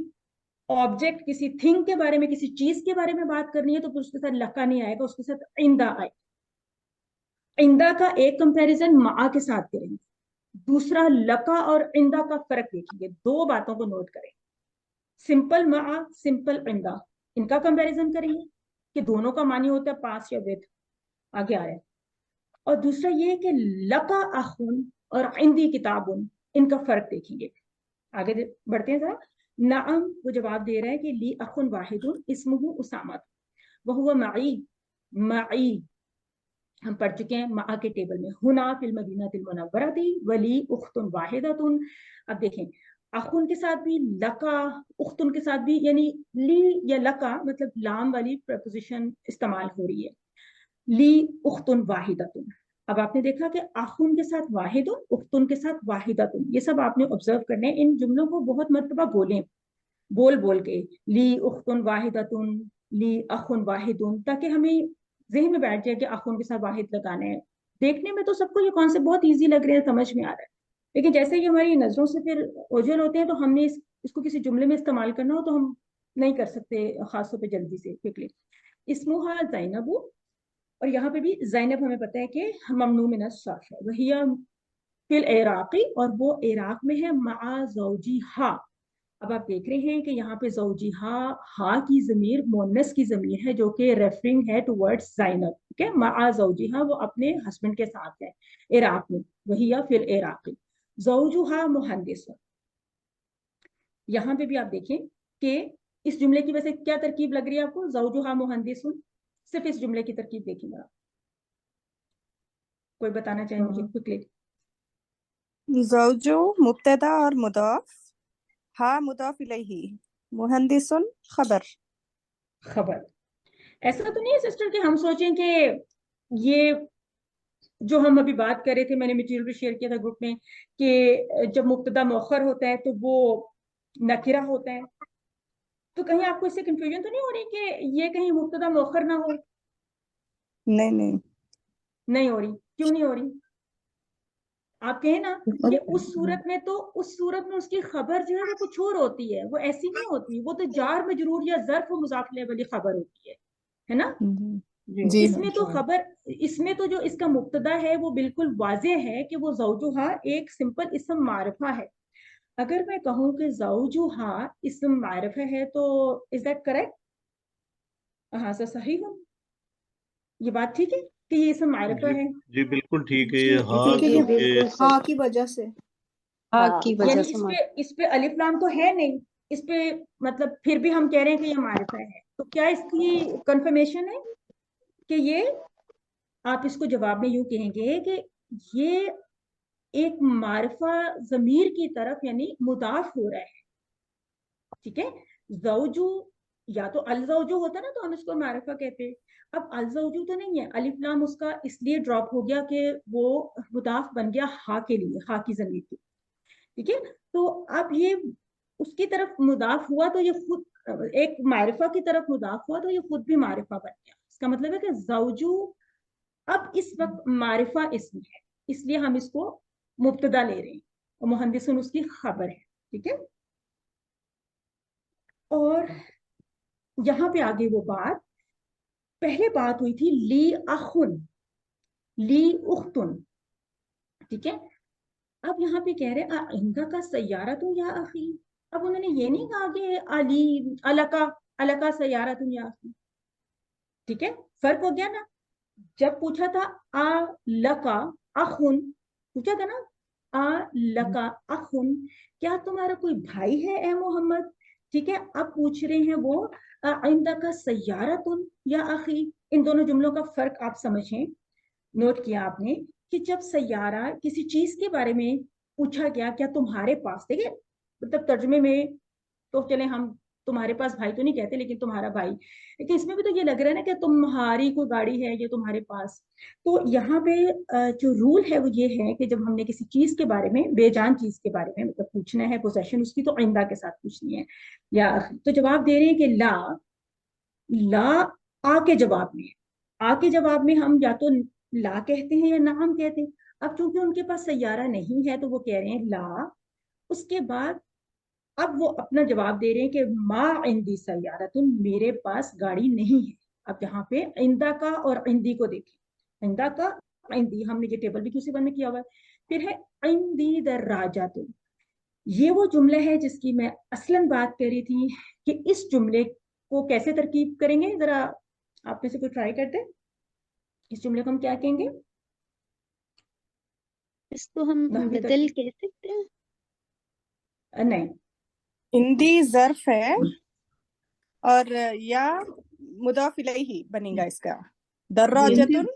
آبجیکٹ, کسی تھنگ کے بارے میں, کسی چیز کے بارے میں بات کرنی ہے تو پھر اس کے ساتھ لکا نہیں آئے گا, اس کے ساتھ عندہ آئے. عندہ کا ایک کمپیریزن مع کے ساتھ کریں گے, دوسرا لکا اور عندہ کا فرق دیکھیں گے. دو باتوں کو نوٹ کریں, سمپل مع, سمپل عندہ, ان کا کمپیریزن کریں گے کہ دونوں کا معنی ہوتا ہے پاس یا ود, آگے آ رہے ہیں. اور دوسرا یہ کہ لکا اخن اور عندی کتابن, ان کا فرق دیکھیں گے. آگے بڑھتے ہیں ذرا. نعم, وہ جواب دے رہا ہے کہ لی اخن واحد اسمہ اسامہ وہو معی, معی ہم پڑھ چکے ہیں مع کے ٹیبل میں. ہنا فی المدینہ المنورۃ ولی اخت واحدۃ. اب دیکھیں, اخن کے ساتھ بھی لکا, اختن کے ساتھ بھی, یعنی لی یا لکا مطلب لام والی پریپوزیشن استعمال ہو رہی ہے, لی اختن واحدۃ. اب آپ نے دیکھا کہ اخن کے ساتھ واحد, اختن کے ساتھ واحدۃ, یہ سب آپ نے آبزرو کرنے. ان جملوں کو بہت مرتبہ بولیں, بول کے, لی اختن واحدۃ, لی اخن واحد, تاکہ ہمیں ذہن میں بیٹھ جائے کہ اخن کے ساتھ واحد لگانا ہے. دیکھنے میں تو سب کو یہ کانسیپٹ بہت ایزی لگ رہے ہیں, سمجھ میں آ رہا ہے, لیکن جیسے ہی ہماری نظروں سے پھر اوجھل ہوتے ہیں تو ہم نے اس کو کسی جملے میں استعمال کرنا ہو تو ہم نہیں کر سکتے خاص طور پہ جلدی سے, کوئکلی. اسمہا زینب, اور یہاں پہ بھی زینب ہمیں پتہ ہے کہ ممنوع من الصرف ہے. وہی فی العراقی, اور وہ عراق میں ہے, مع زوجہا. اب آپ دیکھ رہے ہیں کہ یہاں پہ زوجہا, ہا کی ضمیر مؤنث کی ضمیر ہے جو کہ ریفرنگ ہے ٹورڈز زینب, ٹھیک ہے. مع زوجہا, وہ اپنے ہسبینڈ کے ساتھ ہے عراق میں. وہی فی العراقی. زوجہا مہندس, یہاں پہ بھی آپ دیکھیں کہ اس جملے کی وجہ سے کیا ترکیب لگ رہی ہے آپ کو, زوجہا مہندس. صرف اس جملے کی ترکیب دیکھیں گا, کوئی بتانا چاہیں مجھے کوئکلی. زوجو مبتدا اور مضاف, ہا مضاف الیہ, مہندسن خبر. خبر. ایسا تو نہیں ہے سسٹر کہ ہم سوچیں کہ یہ جو ہم ابھی بات کر رہے تھے، میں نے مٹیریل بھی شیئر کیا تھا گروپ میں، کہ جب مبتدا مؤخر ہوتا ہے تو وہ نکرہ ہوتا ہے. تو کہیں آپ کو اس سے کنفیوژن تو نہیں ہو رہی کہ یہ کہیں مبتدا مؤخر نہ ہو؟ نہیں نہیں ہو رہی. کیوں نہیں ہو رہی؟ آپ کہیں نا کہ اس صورت میں اس کی خبر جو ہے وہ کچھ اور ہوتی ہے، وہ ایسی نہیں ہوتی، وہ تو جار مجرور یا ظرف و مضاف الیہ والی خبر ہوتی ہے نا. جی اس میں تو خبر، اس میں تو جو اس کا مبتدا ہے وہ بالکل واضح ہے کہ وہ زوجہا ایک سمپل اسم معرفہ ہے. اگر میں کہوں کہ زوجہا اسم معرفہ ہے تو از دیٹ کریکٹ؟ ہاں سر، صحیح ہو؟ یہ بات ٹھیک ہے کہ یہ اسم معرفہ جی ہے؟ جی بالکل ٹھیک ہے. جی یہ ہاں جی کیونکہ بالکل ہاں صحیح. کی وجہ سے. ہاں ہاں کی وجہ یعنی سے اس پہ الف لام تو ہے نہیں، اس پہ مطلب پھر بھی ہم کہہ رہے ہیں کہ یہ معرفہ ہے. تو کیا اس کی کنفرمیشن ہے کہ یہ، آپ اس کو جواب میں یوں کہیں گے کہ یہ ایک معرفہ ضمیر کی طرف یعنی مضاف ہو رہا ہے. ٹھیک ہے. زوجو یا تو الزوجو ہوتا نا تو ہم اس کو معرفہ کہتے ہیں. اب الزوجو تو نہیں ہے، الف لام اس کا اس لیے ڈراپ ہو گیا کہ وہ مضاف بن گیا ہا کے لیے، ہا کی ضمیر کی. ٹھیک ہے. تو اب یہ اس کی طرف مضاف ہوا تو یہ خود ایک معرفہ کی طرف مضاف ہوا تو یہ خود بھی معرفہ بن گیا. اس کا مطلب ہے کہ زوجو اب اس وقت معرفہ اسم ہے، اس لیے ہم اس کو مبتدا لے رہے ہیں اور مہندسن اس کی خبر ہے. ٹھیک ہے. اور یہاں پہ آگے وہ بات، پہلے بات ہوئی تھی لی اخن، لی اختن. ٹھیک ہے. اب یہاں پہ کہہ رہے آئندہ کا سیارہ تو یا اخی. اب انہوں نے یہ نہیں کہا کہ علی الکا سیارہ تم یا اخی. ٹھیک ہے. فرق ہو گیا نا. جب پوچھا تھا آ لکا اخن، پوچھا تھا نا آ لکا اخن، کیا تمہارا کوئی بھائی ہے اے محمد. ٹھیک ہے. اب پوچھ رہے ہیں وہ آئندہ کا سیارہ تم یا اخی. ان دونوں جملوں کا فرق آپ سمجھیں. نوٹ کیا آپ نے کہ جب سیارہ کسی چیز کے بارے میں پوچھا گیا کیا تمہارے پاس، دیکھیں مطلب ترجمے میں تو چلیں ہم تمہارے پاس بھائی تو نہیں کہتے لیکن تمہارا بھائی، لیکن اس میں بھی تو یہ لگ رہا ہے نا کہ تمہاری کوئی گاڑی ہے یہ تمہارے پاس. تو یہاں پہ جو رول ہے وہ یہ ہے کہ جب ہم نے کسی چیز کے بارے میں، بے جان چیز کے بارے میں مطلب پوچھنا ہے پوزیشن اس کی، تو آئندہ کے ساتھ پوچھنی ہے. یا تو جواب دے رہے ہیں کہ لا آ کے جواب میں، آ کے جواب میں ہم یا تو لا کہتے ہیں یا نہ ہم کہتے ہیں. اب چونکہ ان کے پاس سیارہ نہیں ہے تو وہ کہہ رہے ہیں لا. اس کے بعد اب وہ اپنا جواب دے رہے ہیں کہ ما عندی سیارتن، میرے پاس گاڑی نہیں ہے. اب یہاں پہ عندہ کا اور عندی کو دیکھیں. عندہ کا عندی، ہم نے یہ ٹیبل بھی کسی بند میں کیا ہوا ہے. پھر ہے عندی دراجاتن. یہ وہ جملہ ہے جس کی میں اصلاً بات کر رہی تھی کہ اس جملے کو کیسے ترکیب کریں گے. ذرا آپ میں سے کوئی ٹرائی کرتے ہیں. اس جملے کو ہم کیا کہیں گے؟ اس کو ہم نحوی بدل ترکیب؟ کہہ سکتے ہیں. نہیں. ہندی ظرف ہے اور یا مضاف الیہ بنے گا اس کا. دراجتن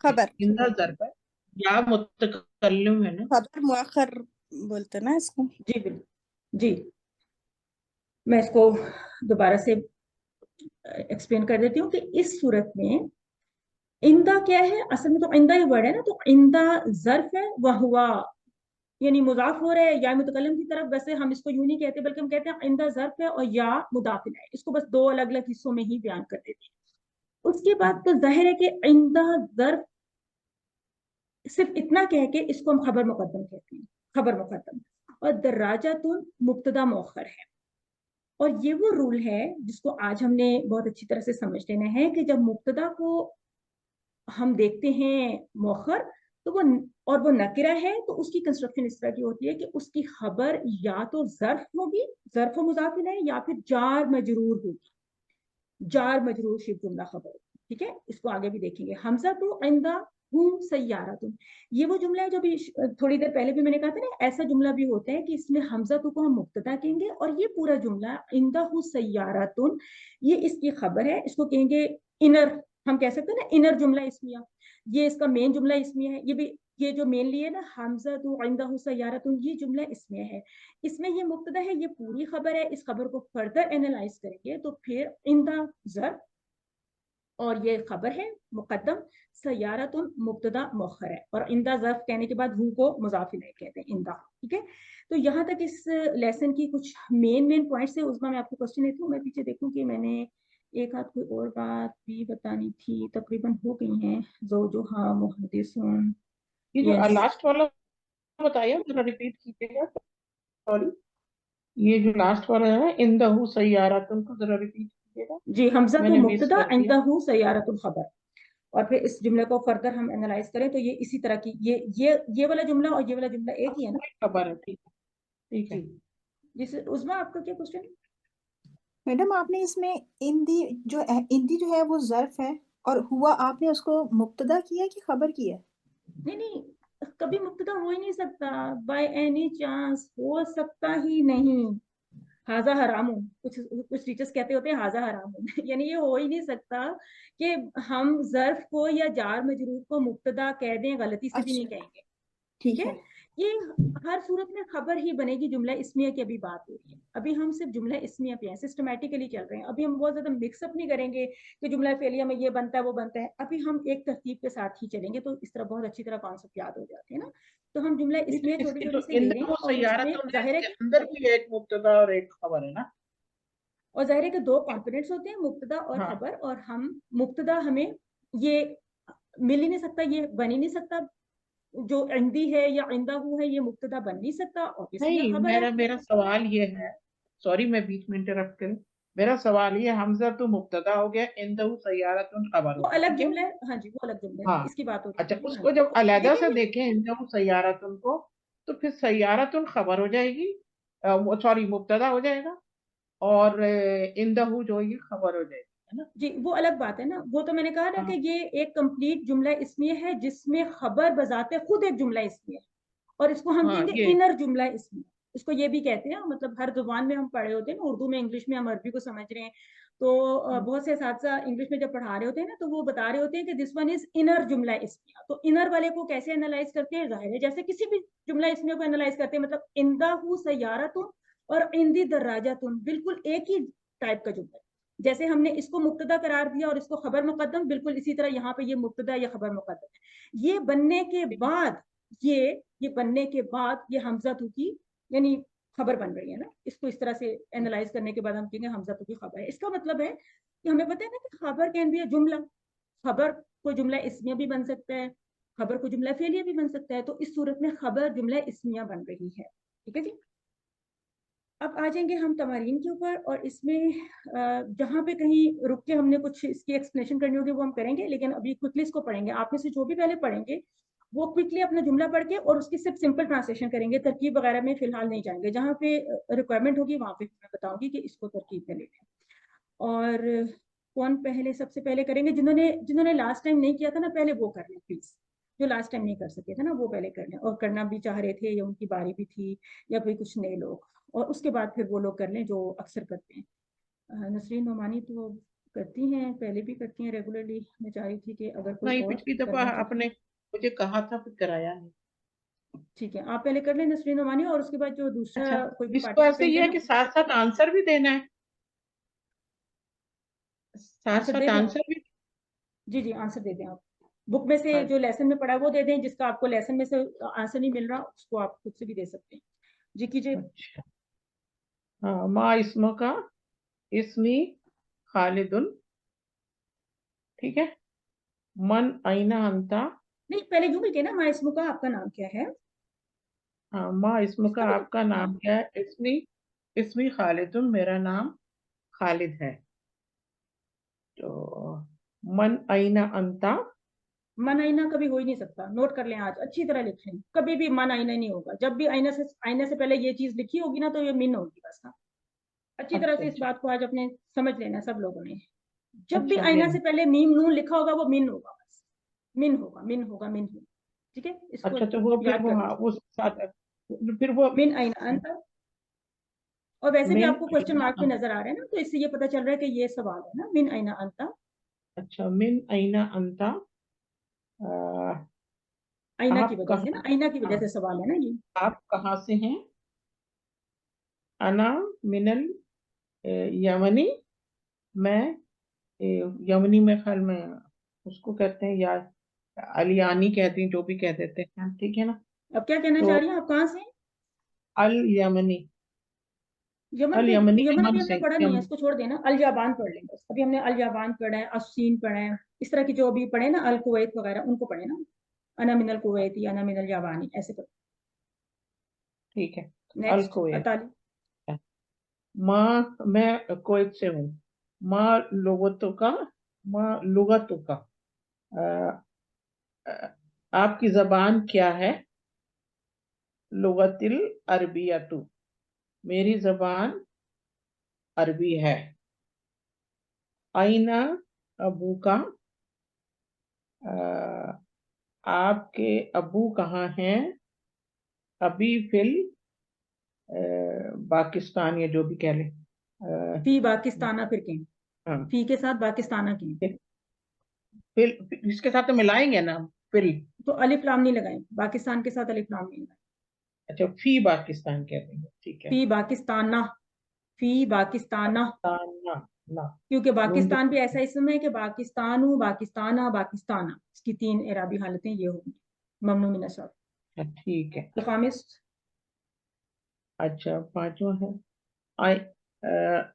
خبر، زندہ ضرب ہے یا متکلم ہے نا. خبر مؤخر بولتے نا اس کو. جی بالکل. جی میں اس کو دوبارہ سے ایکسپلین کر دیتی ہوں کہ اس صورت میں عندہ کیا ہے. اصل میں تو عندہ ہی ورڈ ہے نا، تو عندہ ظرف ہے، وہوا یعنی مضاف ہو رہا ہے یا متکلم کی طرف. ویسے ہم اس کو یوں نہیں کہتے بلکہ ہم کہتے ہیں عندہ ظرف ہے اور یا مضاف ہے. اس کو بس دو الگ الگ حصوں میں ہی بیان کر دیتے ہیں. اس کے بعد تو ظاہر ہے کہ عندہ ظرف صرف اتنا کہہ کے اس کو ہم خبر مقدم کہتے ہیں، خبر مقدم. اور دراجاتن مبتدا مؤخر ہے. اور یہ وہ رول ہے جس کو آج ہم نے بہت اچھی طرح سے سمجھ لینا ہے کہ جب مبتدا کو ہم دیکھتے ہیں مؤخر تو وہ نکرہ ہے تو اس کی کنسٹرکشن اس طرح کی ہوتی ہے کہ اس کی خبر یا تو ظرف ہوگی، ظرف و مضاف الیہ، یا پھر جار مجرور ہوگی. جار مجرور شبہ جملہ خبر. ٹھیک ہے. اس کو آگے بھی دیکھیں گے. حمزہ تو عندہ ہوں سیارتن، یہ وہ جملہ ہے جو بھی تھوڑی دیر پہلے بھی میں نے کہا تھا نا، ایسا جملہ بھی ہوتا ہے کہ اس میں حمزہ تو کو ہم مبتدا کہیں گے اور یہ پورا جملہ عندہ سیارتن یہ اس کی خبر ہے. اس کو کہیں گے انر، ہم کہہ سکتے ہیں نا انر جملہ اسمیہ. یہ اس کا مین جملہ اسمیہ ہے. یہ بھی یہ جو مین لیے نا حمزہ تو عندہ سیارتن، یہ جملہ اسمیہ ہے. اس میں یہ مبتدا ہے، یہ پوری خبر ہے. اس خبر کو فردر اینالائز کریں گے تو پھر عندہ ظرف اور یہ خبر ہے مقدم، سیارتن مبتدا مؤخر ہے، اور اندہ ظرف کہنے کے بعد ہو کو مضاف الیہ کہتے ہیں اندہ. ٹھیک ہے، تو یہاں تک اس لیسن کی کچھ مین پوائنٹس ہیں. عظمیٰ میں آپ کو کوشچن دیتی ہوں، میں پیچھے دیکھوں کہ میں نے ایک آدھ کوئی اور بات بھی بتانی تھی، تقریباً ہو گئی ہیں. زوجہا محدثون، یہ جو یس لاسٹ والا بتایا ذرا ریپیٹ کیجیے گا. سوری، یہ جو لاسٹ والا ہے اندہ سیارتن کو ذرا ریپیٹ کیجیے گا. جی، حمزہ میں تو نے مس مبتدا، کر دیا. عندہ سیارۃ الخبر. اور پھر اس جملے کو فردر ہم انالائز کریں تو یہ اسی طرح کی یہ والا جملہ اور یہ والا جملہ ایک ہی ہے نا. وہی خبر ہے. ٹھیک ہے، ٹھیک ہے. جی جس عظمیٰ آپ کا کیا کوشچن ہے؟ میڈم آپ نے اس میں اندی جو ہے وہ ظرف ہے، اور ہوا آپ نے اس کو مبتدا کیا کہ خبر کیا؟ نہیں، کبھی مبتدا ہو ہی نہیں سکتا، بائی اینی چانس ہو سکتا ہی نہیں. ہاذا حرام، کچھ ٹیچرز کہتے ہوتے ہیں ہاذا حرام یعنی یہ ہو ہی نہیں سکتا کہ ہم ظرف کو یا جار مجرور کو مبتدا کہہ دیں، غلطی سے بھی نہیں اچھا، کہیں گے. ٹھیک ٹھیک ہے، ہے. یہ ہر صورت میں خبر ہی بنے گی. جملہ اسمیہ کی ابھی بات ہو رہی ہے، ابھی ہم صرف جملہ اسمیہ پہ ہیں، سسٹمیٹیکلی چل رہے ہیں. ابھی ہم بہت زیادہ مکس اپ نہیں کریں گے کہ جملہ فعلیہ میں یہ بنتا ہے وہ بنتا ہے. ابھی ہم ایک ترتیب کے ساتھ ہی چلیں گے، تو اس طرح بہت اچھی طرح کانسیپٹ یاد ہو جاتے ہیں نا. تو ہم جملہ نہیں تو اسمیہ اس چھوٹی کی چھوٹی تو سے لے رہے اندہ ہیں، اور اس میں سیارتن ہے، ظاہر اس ہے کے اندر بھی ایک مبتدا اور ایک خبر ہے نا. اور ظاہر ہے کہ دو کمپوننٹس ہوتے ہیں، مبتدا اور ہاں خبر. اور ہم مبتدا ہمیں یہ مل ہی نہیں سکتا، یہ بن ہی نہیں سکتا. جو عندی ہے یا عندہ ہے یہ مبتدا بن نہیں سکتا، obviously یہ نہیں، خبر ہے. میرا سوال یہ ہے، سوری میں بیچ میں انٹرپٹ کروں. میرا سوال یہ حمزہ تو مبتدا ہو گیا، اندہ سیارتن خبر ہو وہ گیا. الگ ٹھیک ہے. جملہ ہے، ہاں جی وہ الگ جملہ ہاں ہے، اس کی بات ہو اچھا، رہی ہے. اس ہاں کو جی، جب علیحدہ سے لیکن دیکھیں اندہ سیارتن کو، تو پھر سیارتن خبر ہو جائے گی، سوری مبتدا ہو جائے گا، اور اندہ جو یہ خبر ہو جائے گی، ہے نا. جی وہ الگ بات ہے نا. وہ تو میں نے کہا نا ہاں کہ یہ ایک کمپلیٹ جملہ اسمیہ ہے جس میں خبر بذات خود ایک جملہ اسمیہ ہے، اور اس کو ہم ہاں کہیں گے یہ انر جملہ اسمیہ. اس کو یہ بھی کہتے ہیں، مطلب ہر زبان میں ہم پڑھے ہوتے ہیں نا، اردو میں، انگلش میں، ہم عربی کو سمجھ رہے ہیں تو بہت سے اساتذہ انگلش میں جب پڑھا رہے ہوتے ہیں نا تو وہ بتا رہے ہوتے ہیں کہ دس ون از انر جملہ اسمیہ. تو انر والے کو کیسے انالائز کرتے ہیں؟ ظاہر ہے جیسے کسی بھی جملہ اسمیہ کو انالائز کرتے ہیں، مطلب اندہ سیارتن اور اندی دراجتن بالکل ایک ہی ٹائپ کا جملہ ہے. جیسے ہم نے اس کو مبتدا قرار دیا اور اس کو خبر مقدم، بالکل اسی طرح یہاں پہ یہ مبتدا یا خبر مقدم ہے. یہ بننے کے بعد یہ بننے کے بعد یہ حمزہ تو کی یعنی خبر بن رہی ہے نا. اس کو اس طرح سے انالائز کرنے کے بعد ہم کہیں گے حمزہ تو کی خبر ہے. اس کا مطلب ہے کہ ہمیں پتہ ہے نا کہ خبر کین بھی جملہ، خبر کو جملہ اسمیہ بھی بن سکتا ہے، خبر کو جملہ فعلیہ بھی بن سکتا ہے. تو اس صورت میں خبر جملہ اسمیہ بن رہی ہے. ٹھیک ہے جی. اب آ جائیں گے ہم تمارین کے اوپر، اور اس میں جہاں پہ کہیں رک کے ہم نے کچھ اس کی ایکسپلینیشن کرنی ہوگی وہ ہم کریں گے، لیکن ابھی کوئکلی اس کو پڑھیں گے. آپ میں سے جو بھی پہلے پڑھیں گے وہ کوئکلی اپنا جملہ پڑھ کے اور اس کی صرف سمپل ٹرانسلیشن کریں گے، ترکیب وغیرہ میں فی الحال نہیں جائیں گے. جہاں پہ ریکوائرمنٹ ہوگی وہاں پہ میں بتاؤں گی کہ اس کو ترکیب میں لے لیں. اور کون پہلے سب سے پہلے کریں گے؟ جنہوں نے لاسٹ ٹائم نہیں کیا تھا نا پہلے وہ کر لیں پلیز. جو لاسٹ ٹائم نہیں کر سکے تھے نا وہ پہلے کر لیں، اور کرنا بھی چاہ رہے تھے یا ان کی باری بھی تھی یا کوئی کچھ نئے لوگ، اور اس کے بعد پھر وہ لوگ کر لیں جو اکثر کرتے ہیں. نسرین نعمانی تو کرتی ہیں، پہلے بھی کرتی ہیں ریگولرلی. میں چاہ رہی تھی کہ اگر کوئی نہیں، اور پچھلی دفعہ کرنا آپ چاہے. نے مجھے کہا تھا پھر کرایا نہیں. ٹھیک ہے، آپ پہلے کر لیں نسرین نعمانی، اور اس کے بعد جو دوسرا اچھا، کوئی بھی اس کو ایسے پارٹیسپینٹ ہی ہے ہے نا کہ ساتھ ساتھ آنسر بھی دینا ہے، ساتھ آنسر ساتھ دے دیں آپ. آنسر بھی. جی آنسر دے دیں آپ. بک میں سے ہاں جو لیسن میں پڑھا وہ دے دیں، جس کا آپ کو لیسن میں سے آنسر نہیں مل رہا اس کو آپ خود سے بھی دے سکتے ہیں. جی کیجیے. اچھا. ہاں، ما اسم کا، اسمی خالد. ٹھیک ہے. من اینا انتا. نہیں پہلے یوں بھی کہنا ما اسمو کا، آپ کا نام کیا ہے. ہاں، ما اسم اس کا، کا بھی آپ کا نام کیا ہے. اسمی خالد، میرا نام خالد ہے. تو من اینا انتا. من آئینہ کبھی ہو ہی نہیں سکتا. نوٹ کر لیں، آج اچھی طرح لکھ لیں. کبھی بھی من آئینہ نہیں ہوگا. جب بھی آئینہ سے پہلے یہ چیز لکھی ہوگی نا تو یہ من ہوگی بس. ہاں اچھی طرح اچھا سے اس اچھا بات کو آج اپنے سمجھ لینا سب لوگوں نے. جب بھی اچھا. آئینہ من، سے پہلے میم نون لکھا ہوگا وہ من ہوگا بس. من ہوگا من ہوگا من ہوگا. ٹھیک ہے، اس کو اچھا تو وہ پھر یاد وہ کر ہاں لیں. وہ ساتھ پھر وہ من آئینہ انت. اور ویسے بھی من آپ کو کوشچن اینا مارک بھی نظر آ رہا ہے نا، تو اس سے یہ پتا چل رہا ہے کہ یہ سوال ہے نا، من آئینہ انت. اچھا، من اینا انتا. آئینہ کی آپ وجہ سے نا، کہاں، آئینہ کی وجہ ہاں، سے سوال ہے نا یہ. آپ کہاں سے ہیں. انا من الیمنی، میں यमनी में ख्याल में उसको कहते हैं, या अलियानी कहते हैं, जो भी कह देते हैं, ठीक है ना। अब क्या कहना तो चाह रही हैं आप, कहाँ से? अल यमनी, यमन अल पे, यमनी, यमन अभी यमन हमने से, पढ़ा नहीं है, इसको छोड़ देना, अल जाबान पढ़ लें बस। अभी हमने अल जाबान पढ़ा है, असीन पढ़ा है, इस तरह की जो अभी पढ़े ना, अल कुवैत वगैरह, उनको पढ़े ना, अना मिनल कुवैती, अना मिनल जाबानी, ऐसे पढ़े। ठीक है। अल नेक्स्ट कुवैत। अताली। माँ, मैं कुवैत से हूँ। माँ लुगतों का, माँ लुगतों का, आपकी जबान क्या है? लुगतिल अरबियतु, मेरी जबान अरबी है। आइना अबू का, आपके अबू कहाँ हैं? अभी फिल पाकिस्तान, या जो भी कह ले। फी पाकिस्ताना फिर के, हाँ, फी के साथ पाकिस्ताना के, फिल इसके साथ तो मिलाएंगे ना, फिल। तो अलिफ लाम नहीं लगाए, पाकिस्तान के साथ अलिफ लाम नहीं लगाए। अच्छा, फी पाकिस्तान कह देंगे, ठीक है। फी पाकिस्ताना, फी पाकिस्ताना, पाकिस्तान ना, क्योंकि नून पाकिस्तान भी ऐसा इसम है कि पाकिस्तानू, पाकिस्ताना, पाकिस्ताना, इसकी 3 एराबी हालतें ये होंगी, ममनू मिन सर्फ। ठीक है। खामिस, अच्छा, पांचवा है आई,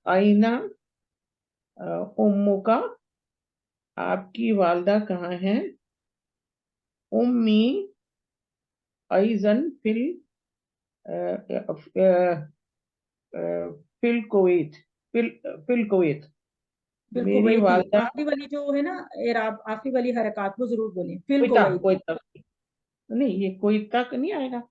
आईना उम्मू का, आपकी वालदा कहाँ है? उम्मी अइजन फिल फिल कुवैत, फिल कुवैत, फिल मेरी कुवैती, वालदा आखिरी वाली जो है ना एराब, आखिरी वाली हरकत वो जरूर बोलें, फिल कोयता, कुवैती। कोयता नहीं, ये कोयता का नहीं आएगा।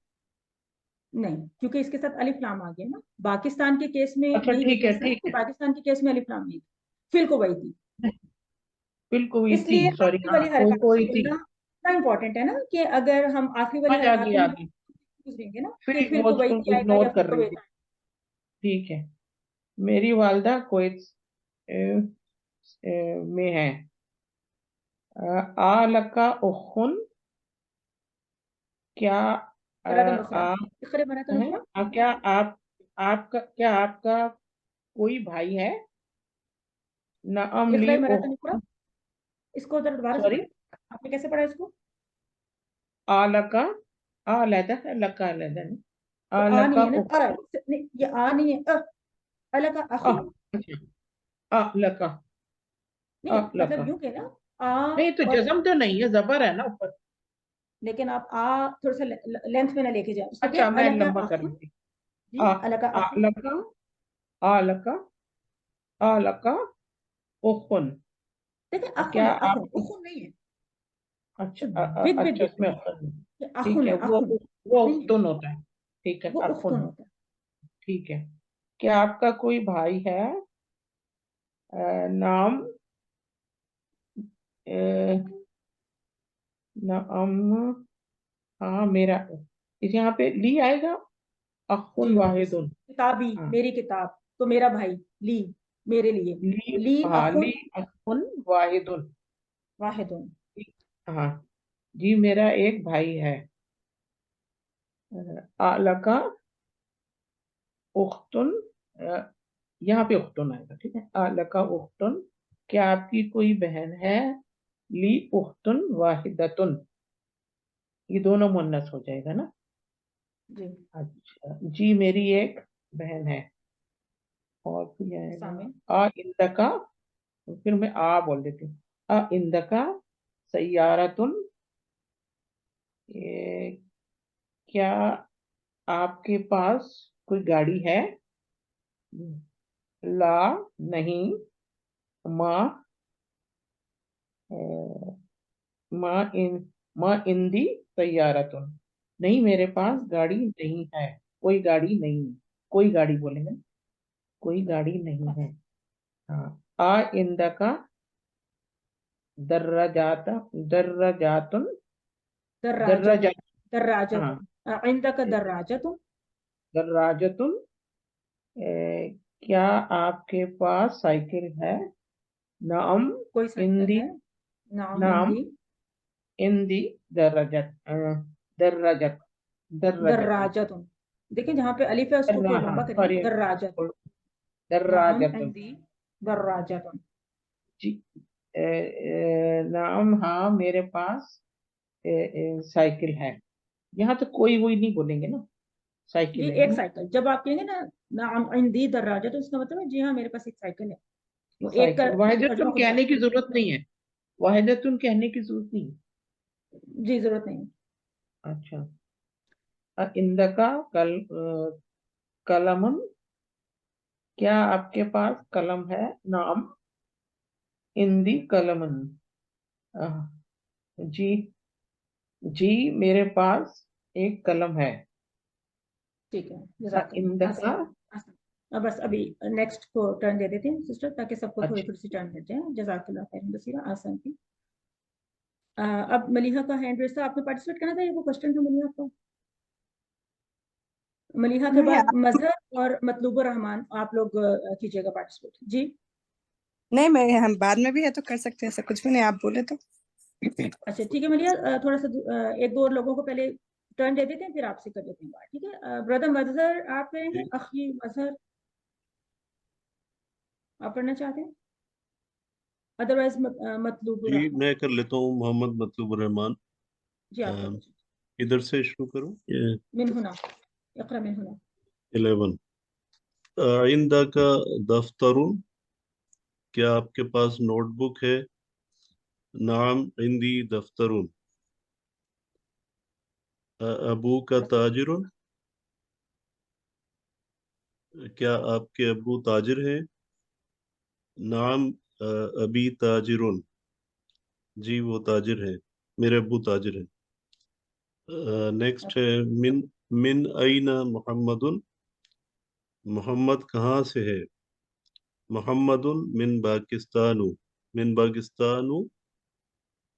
नहीं, क्योंकि इसके साथ अलिफ लाम आ गया ना, पाकिस्तान के केस में अच्छा, यही ठीक है, डिफरेंस है ठीक कि है। पाकिस्तान के केस में अलिफ लाम नहीं, फिल कुवैती, फिल कुवैती, इसलिए सॉरी, आखिरी हाँ, वाली हरकत को कुवैती। बोलना इतना इंपॉर्टेंट है ना, कि अगर हम आखिरी वाली समझ आ हरकत गई, को आ नहीं गई। पूछ देंगे ना फिर कि फिल वो कुवैती आएगा या इग्नोर फिल कर रही कुवैत थी, आएगा। ठीक है। मेरी वालदा कुवैत में है। लका उखुन, क्या मरातन उखरा, आप इखरे मरातन हैं? उखरा, क्या आप, आपका, क्या आपका कोई भाई है? नअम ली इखरे मरातन उखरा, उख्तुन, इसको जरा दोबारा से सॉरी, पढ़े, आपने कैसे पढ़ा इसको? आलका, अलैदा है, लका अलैदा नहीं, तो आ नहीं आलका है ना, नहीं, ये आ नहीं है, अला का अखुन, लका, नहीं लका, मतलब यूं के ना, आ, नहीं तो और जज्म तो नहीं है, जबर है ना ऊपर। लेकिन आप आ थोड़ा सा लेंथ में ना लेके जाए, उसको क्या, अच्छा, मैं अला का लंबा कर अखुन, लूंगी। जी, अला का अखुन, आलका, आलका, आलका उखुन, देखिए अखुन क्या है, अखुन आपको, उखुन नहीं है, अच्छा, विद अच्छा, विद इसमें नहीं, अख्तन नहीं। ये ठीक अखुन है, है, अखुन वो नहीं है, उख्तुन होता है, ठीक है, वो उख्तुन अखुन, होता है। ठीक है। क्या आपका कोई भाई है? नाम, नाम, हाँ, मेरा, इस यहाँ पे ली आएगा, अखुन जी वाहिदुन। किताबी, हाँ, मेरी किताब, तो मेरा भाई, ली, मेरे लिए, ली, ली हाँ, ली अखुन अखुन वाहिदुन, वाहिदुन, हाँ जी, मेरा एक भाई है। लका उख्तुन, यहाँ पे उख्तुन आएगा, ठीक है। लका उख्तुन, क्या आपकी कोई बहन है? ली उख्तुन वाहिदतुन, ये दोनों मुन्नस हो जाएगा ना। जी अच्छा जी, मेरी एक बहन है। और फिर सामने, आएगा इंदका, फिर मैं आ बोल देती हूँ। इंदका सैयारतुन, ये, क्या आपके पास कोई गाड़ी है? ला, नहीं। माँ, माँ इन, माँ इंदी तैयारतुन, नहीं, मेरे पास गाड़ी नहीं है, कोई गाड़ी नहीं, कोई गाड़ी बोलेंगे ना, कोई गाड़ी नहीं है। हाँ, इंदका दर्राजाता, दर्राजातुन, दर्राजतुन, दर्राजात, हाँ, दर्राजतुन, इंदका दर्राजतुन, दर्राजतुन, क्या आपके पास साइकिल है? नाम कोई साइकिल इंदी, है, नाम नाम इंदी, इंदी दर्राजत, दर्राजत, दर्राजतुन, दर्राजतुन, देखिए जहाँ पे अलिफ है उसको थोड़ा हाँ, लंबा करिए, सॉरी, दर्राजत, नाम दर्राजतुन, इंदी दर्राजतुन, जी नाम हाँ मेरे पास साइकिल है। यहाँ तो कोई वही नहीं बोलेंगे ना, साइकिल जी है एक साइकिल, जब आप कहेंगे ना नाम इंदी दर्राजा, तो इसका मतलब है जी हाँ मेरे पास एक साइकिल है। वो एक का साइकिल। वाहिदतुन तर्जुमा खुद कहने की जरूरत नहीं है, वाहिदतुन कहने की जरूरत नहीं है। जी जरूरत नहीं। अच्छा इंदका कलमन, क्या आपके पास कलम है? नाम इंदी कलमन, जी जी मेरे पास एक कलम है। ठीक है, जज़ाकल्लाह, इंदका आसान आसान। अब बस अभी नेक्स्ट को टर्न दे देते हैं सिस्टर, ताकि सबको थोड़ी अच्छा थोड़ी सी टर्न मिल जाए। जज़ाकल्लाह खैरन बसीरा, आसान थी। अब मलिहा का हैंड रेस था, आपने पार्टिसिपेट करना था, ये वो क्वेश्चन था मलिहा को। मलिहा के नहीं बाद आप मजहर और मतलूबुर रहमान, आप लोग कीजिएगा पार्टिसिपेट जी। नहीं, मैं हम बाद में भी है तो कर सकते हैं, ऐसा कुछ भी नहीं, आप बोले तो। अच्छा ठीक है मलिहा, थोड़ा सा एक दो और लोगों को पहले टर्न दे देते हैं, फिर आपसे कर देते हैं बात, ठीक है। ब्रदर मजहर आप करेंगे, अखी मजहर आप पढ़ना चाहते हैं, अदरवाइज मतलूबुर जी रहमान। मैं कर लेता हूँ, मोहम्मद मतलूब रहमान। जी आप कर अ, लीजिए। इधर से शुरू करूँ? मिन हुना, इक़रा मिन हुना। 11 आइंदा का दफ्तरुन, क्या आपके पास नोटबुक है? नाम इंदी दफ्तरुन। अबू का ताजिरुन, क्या आपके अबू ताजिर हैं? नाम अबी ताजिरुन, जी वो ताजिर हैं, मेरे अबू ताजिर हैं। नेक्स्ट है मिन मिन अईना मोहम्मदुन, मोहम्मद कहाँ से है? मोहम्मदुन मिन पाकिस्तानु, मिन पाकिस्तानु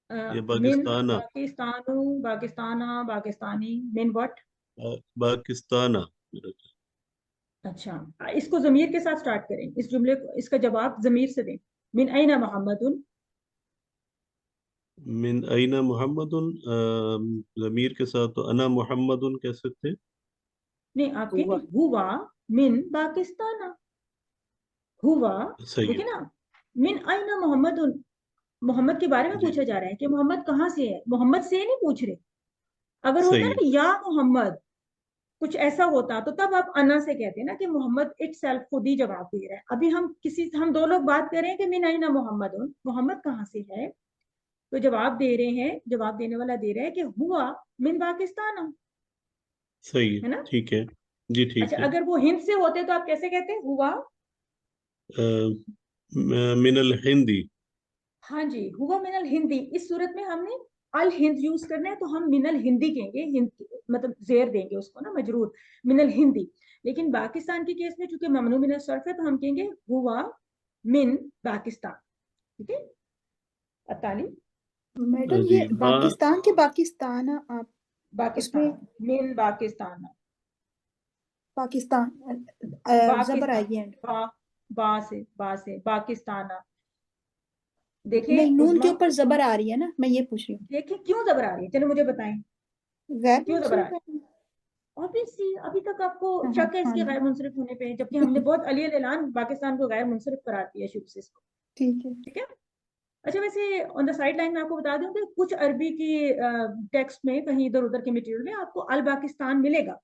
ये मिन पाकिस्ताना, पाकिस्तानु, पाकिस्ताना, पाकिस्तानी, मिन व्हाट। पाकिस्ताना। अच्छा, इसको जमीर के साथ स्टार्ट करें, इस जुमले को, इसका जवाब जमीर से दें। मिन अईना मोहम्मदुन, मिन अईना मोहम्मदुन, जमीर के साथ तो अना मोहम्मदुन कह सकते हैं। नहीं आप हुआ कहेंगे हुआ मिन पाकिस्ताना, हुआ, सही देखिए है। ना, मिन अईना मोहम्मदुन, मोहम्मद के बारे में जी पूछा जा रहा है कि मोहम्मद कहाँ से है, मोहम्मद से नहीं पूछ रहे। अगर होता सही है। ना या मोहम्मद, कुछ ऐसा होता तो तब आप अना से कहते ना कि मोहम्मद इट सेल्फ खुद ही जवाब दे रहा है। अभी हम दो लोग बात कर रहे हैं कि मिन अईना मोहम्मद, मोहम्मद कहाँ से है, तो जवाब दे रहे हैं, जवाब देने वाला दे रहा है कि हुआ मिन पाकिस्तान, सही है, है ना। ठीक है। जी अच्छा ठीक है। अगर वो हिंद से होते तो आप कैसे कहते हुआ। मिनल हिंदी। हाँ जी, हुआ मिनल हिंदी, इस सूरत में हमने अल हिंद यूज करना है, तो हम मिनल हिंदी कहेंगे, हिंद मतलब जेर देंगे उसको ना, मजरूर, मिनल हिंदी। लेकिन पाकिस्तान के केस में चूंकि ममनू मिनल सर्फ है, तो हम कहेंगे हुआ मिन पाकिस्तान, ठीक है। अताली मैडम जी ये माँ, पाकिस्तान के पाकिस्तान आप उसमें पाकिस्तान, मिन पाकिस्तान, पाकिस्तान जबर पाकिस्तान, आएगी एंड बा बा से पाकिस्तान। देखिए नहीं, नून उजमा, के ऊपर जबर आ रही है ना, मैं ये पूछ रही देखिए क्यों जबर आ रही है, चलो मुझे बताएं हूँ। गैर क्यों जबर आ मुंसरिफ रही है। है। ऑब्वियसली अभी तक आपको हाँ हाँ शक है हाँ इसके जी। गैर मुनसरिफ होने पे, जबकि हमने बहुत अली ऐलान पाकिस्तान को गैर मुनसरिफ करार दिया शुरू से इसको, ठीक है। ठीक है। अच्छा वैसे ऑन द साइड लाइन में आपको बता दूं कि कुछ अरबी की टेक्स्ट में कहीं इधर उधर के मटेरियल में आपको अल पाकिस्तान मिलेगा।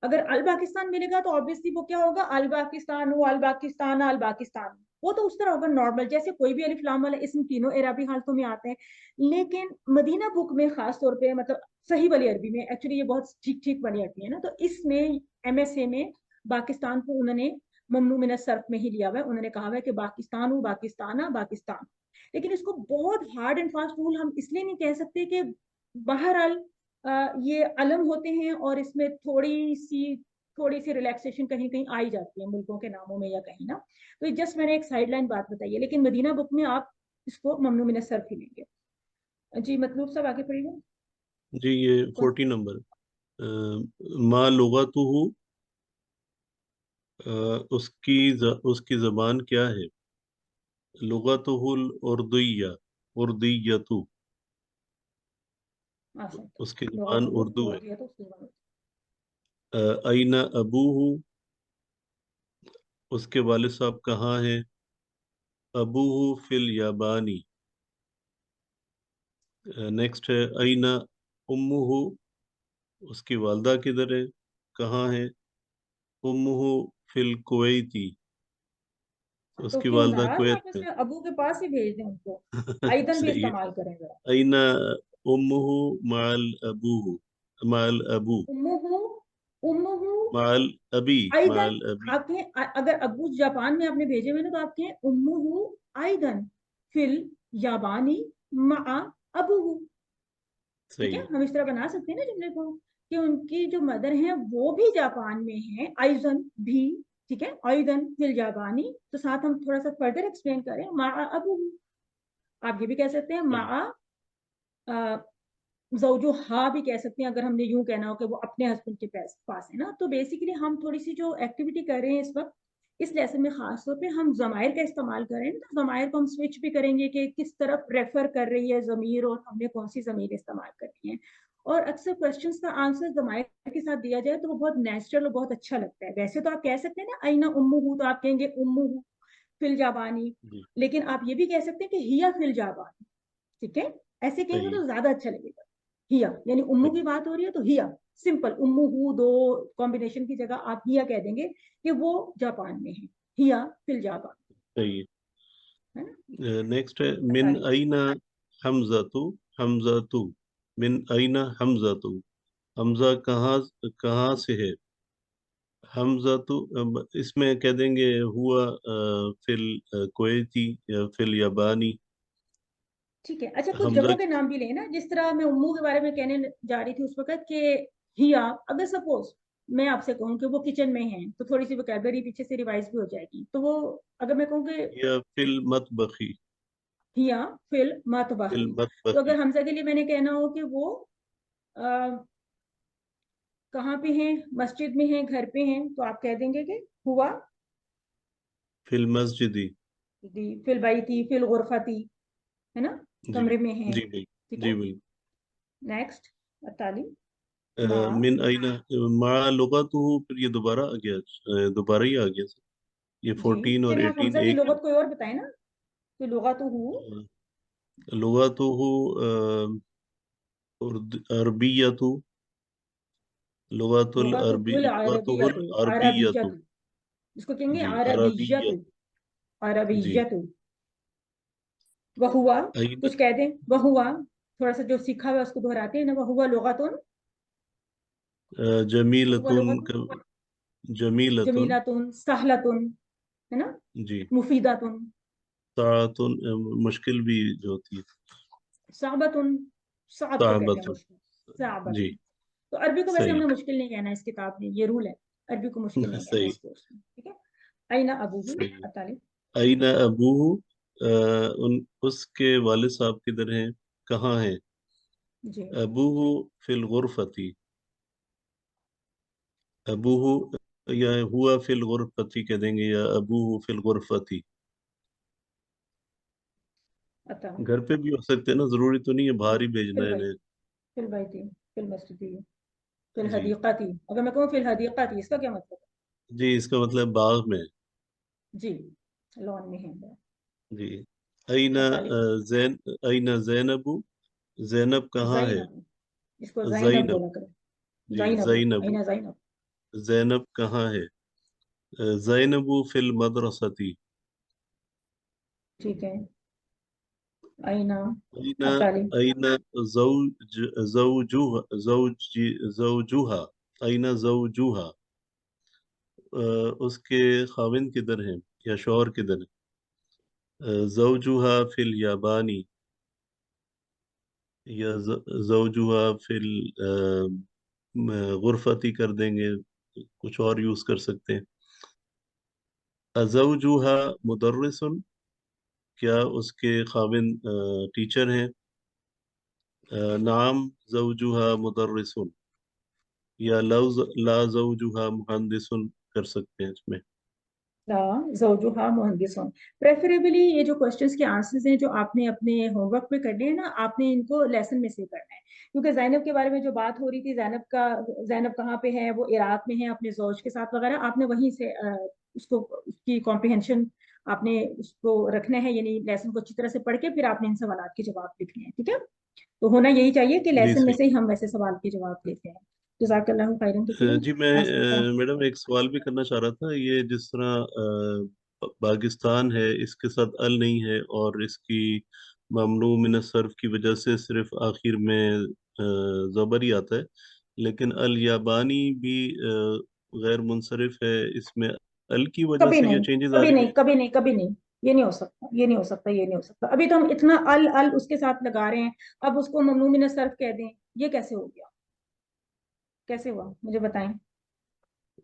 अगर अल पाकिस्तान मिलेगा तो ऑब्वियसली वो क्या होगा, अल पाकिस्तान, अल पाकिस्तान, अल पाकिस्तान, वो तो उस तरह होगा नॉर्मल, जैसे कोई भी अलिफ लाम वाला इसम तीनों इराबी हालतों में आते हैं। लेकिन मदीना बुक में खास तौर पे, मतलब सही वाली अरबी में, एक्चुअली ये बहुत ठीक ठीक वाली अरबी है ना, तो इसमें एमएसए में पाकिस्तान को उन्होंने ममनू मिन सर्फ में ही लिया हुआ है। उन्होंने कहा हुआ है कि पाकिस्तान, पाकिस्ताना, पाकिस्तान। लेकिन इसको बहुत हार्ड एंड फास्ट रूल हम इसलिए नहीं कह सकते कि बहरहाल ये अलम होते हैं और इसमें थोड़ी सी रिलैक्सेशन कहीं कहीं आई जाती है मुल्कों के नामों में या कहीं ना, तो ये जस्ट मैंने एक साइड लाइन बात बताई है। लेकिन मदीना बुक में आप इसको ममनू मिन सर्फ ही लेंगे जी। मतलब सब आगे पढ़िएगा। जी ये 40 नंबर। माँ लुगतुहु, उसकी जबान क्या है? लुगतुहुल उर्दुय्या, उर्दुय्यतु, उसकी जबान उर्दू है। अईना अबूहु, उसके वालिद साहब कहाँ हैं? अबूहु फिल याबानी। नेक्स्ट है अइना उम्मुहु, उसकी वालदा किधर है, कहाँ है। उम्मुहु फिल कुवैती, तो उसकी क्यों वालदा नाराज कुवैत आप में। इसमें अबू के पास ही भेज दें उनको, आइदन भी सही है। इस्तेमाल करें जरा। अइना उम्मुहु माल अबूहु, माल अबू, उम्मुहु, उम्मुहु माल अबी, आइदन। माल अबी। आप कहें अगर अबू जापान में आपने भेजे हुए ना, तो आप कहें उम्मुहु आइदन फिल याबानी मा अबूहु। ठीक सही है, है। हम इस तरह बना सकते हैं ना जुमले को, कि उनकी जो मदर हैं वो भी जापान में हैं, आइजन भी। ठीक है, आइदन फिल याबानी, तो साथ हम थोड़ा सा फर्दर एक्सप्लेन करें मा अबूहु। आप ये भी कह सकते हैं मा ज़ौजो हा भी कह सकते हैं, अगर हमने यूं कहना हो कि वो अपने हस्बैंड के पास है ना। तो बेसिकली हम थोड़ी सी जो एक्टिविटी कर रहे हैं इस वक्त इस लेसन में, खास तौर पे हम ज़मायर का इस्तेमाल कर रहे हैं, तो ज़मायर को हम स्विच भी करेंगे कि किस तरफ रेफर कर रही है ज़मीर, और हमने कौन सी ज़मीर इस्तेमाल करनी है। और अक्सर क्वेश्चंस का आंसर ज़मायर के साथ दिया जाए तो वो बहुत नेचुरल और बहुत अच्छा लगता है। वैसे तो आप कह सकते हैं ना अइना उम्मुहु, तो आप कहेंगे उम्मुहु फिल जाबानी, जी, लेकिन आप ये भी कह सकते हैं कि हिया फिल जाबानी। ठीक है, ऐसे कहेंगे सही तो ज्यादा अच्छा लगेगा। हिया यानी उम्मू है। की बात हो रही है तो हिया, सिंपल उम्मू हु, दो कॉम्बिनेशन की जगह आप हिया कह देंगे कि वो जापान में है, हिया फिल जापान, सही है। है ना। नेक्स्ट है मिन बताइए। अइना हमज़तु, हमज़तु, मिन अइना हमज़तु, हमज़ा कहाँ कहाँ से है। हमज़तु इसमें कह देंगे हुआ फिल कुवैती या फिल याबानी। ठीक है, अच्छा कुछ हमज़ा जगहों के नाम भी लेना, जिस तरह मैं उम्मू के बारे में कहने जा रही थी उस वक्त कि हिया, अगर सपोज मैं आपसे कहूँ कि वो किचन में है, तो थोड़ी सी वोकैबलरी पीछे से रिवाइज भी हो जाएगी। तो वो अगर मैं कहूँ कि या फिल मतबखी, हिया फिल फिल मतबखी, तो मतबखी, अगर हमजा के लिए मैंने कहना हो कि वो कहाँ पे हैं, मस्जिद में हैं, घर पे हैं, तो आप कह देंगे कि हुआ फिल मस्जिदी। फिल बैती फिल गुरफती, है ना, जी, कमरे में हैं। जी भाई, ठीक जी है, भाई। नेक्स्ट ताली मा। मिन अइना मा लुगतुहु, फिर ये दोबारा आ गया, दोबारा ही आ गया। ये जी, 14 और फिर आप 18 हमजा की एक है। लुगत कोई और बताए ना, तो लुगा तो हूँ लुगतुहु अरबियतु, लुगतुल लुगा तो अरबी, हुल लुगतुहुल अरबियतु, अरबियतु। अरबियतु, इसको कहेंगे जी, अरबियतु, अरबियत। जी। अरबियतु। वह हुआ, अइन कुछ कह दें वह हुआ, थोड़ा सा जो सीखा हुआ है उसको दोहराते हैं ना, वह हुआ लुगातुन, वह हुआ जमीलतुन लुगातुन, जमीलतुन। जमीलातुन, सहलतुन, है ना, जी। मुफीदातुन, तातुन मुश्किल भी जो होती है। साबतुन, साब को कहते हैं ताबतुन। मुश्किल, साबतुन। जी, तो अरबी को वैसे सही। हमने मुश्किल नहीं कहना है इस किताब में, ये रूल है, अरबी को मुश्किल नहीं कहना सही, इस कोर्स में। ठीक है, अइना अबूहु सही। अताली। अइना अबूहु, उन उसके वालिद साहब किधर हैं, कहाँ हैं। जी, अबूहु फिल गुरफती, अबूहु या हुआ फिल गुरफती कह देंगे, या अबूहु फिल गुरफती। अता घर पे भी हो सकते हैं ना, जरूरी तो नहीं है बाहर ही भेजना फिल है बैत, इन्हें। फिल बैती, फिल मस्जिदी, फिल जी, हदीक़ती, अगर मैं कहूँ फिल हदीक़ती, इसका क्या मतलब जी, इसका मतलब बाग में। है। जी, लॉन में है। जी। अइना अताली जैन, अइना जैनबू, जैनब कहाँ है। ज़ैनब, इसको ज़ैनब जैनब। बोला करें, जी, ज़ैनब, जैनबू, अइना ज़ैनब। जैनब कहाँ है। जैनबू फिल मदरसती। ठीक है, अइना अइना अताली अइना जौज जौजुहा जौजुहा, अइना जौजुहा, उसके खाविंद किधर हैं या शौहर किधर है। जौजुहा फिल याबानी, या जौजुहा फिल गुरफती कर देंगे, कुछ और यूज कर सकते हैं। अजौजुहा मुदर्रिसुन, क्या उसके खाविंद टीचर हैं। नाम जौजुहा मुदर्रिसुन, या लव ला जौजुहा मुहंदिसुन कर सकते हैं इसमें। ज़ौजुहा मुहंदिसुन। प्रेफरेबली ये जो क्वेश्चंस के आंसर्स हैं जो आपने अपने होमवर्क में करने हैं ना, आपने इनको लेसन में से करना है, क्योंकि ज़ैनब के बारे में जो बात हो रही थी, ज़ैनब कहाँ पे है, वो इराक में है अपने ज़ौज के साथ वगैरह, आपने वहीं से उसको उसकी कॉम्प्रिहेंशन آپ نے اس کو رکھنا ہے، یعنی لیسن کو اچھی طرح سے پڑھ کے پھر آپ نے ان سوالات کے جواب لکھنے ہیں. ٹھیک ہے، تو ہونا یہی چاہیے کہ جی لیسن میں صحیح. سے ہی ہم ویسے سوال کے جواب لیتے ہیں. جزاک اللہ خیرن. تو چلیں جی میں آج کا میڈم ایک سوال بھی کرنا چاہ رہا تھا. یہ جس طرح پاکستان ہے، اس کے ساتھ ال نہیں ہے اور اس کی ممنوع من الصرف کی وجہ سے صرف آخر میں زبر ہی آتا ہے، لیکن الیابانی بھی غیر منصرف ہے، اس میں ال کی وجہ کبھی سے یہ نہیں، چینجز آ کبھی رہی نہیں، ہیں. کبھی نہیں، کبھی نہیں. یہ نہیں ہو سکتا، یہ نہیں ہو سکتا، یہ نہیں ہو سکتا. ابھی تو ہم اتنا ال ال اس کے ساتھ لگا رہے ہیں، اب اس کو ممنوع من الصرف کہہ دیں، یہ کیسے ہو گیا؟ کیسے ہوا مجھے بتائیں.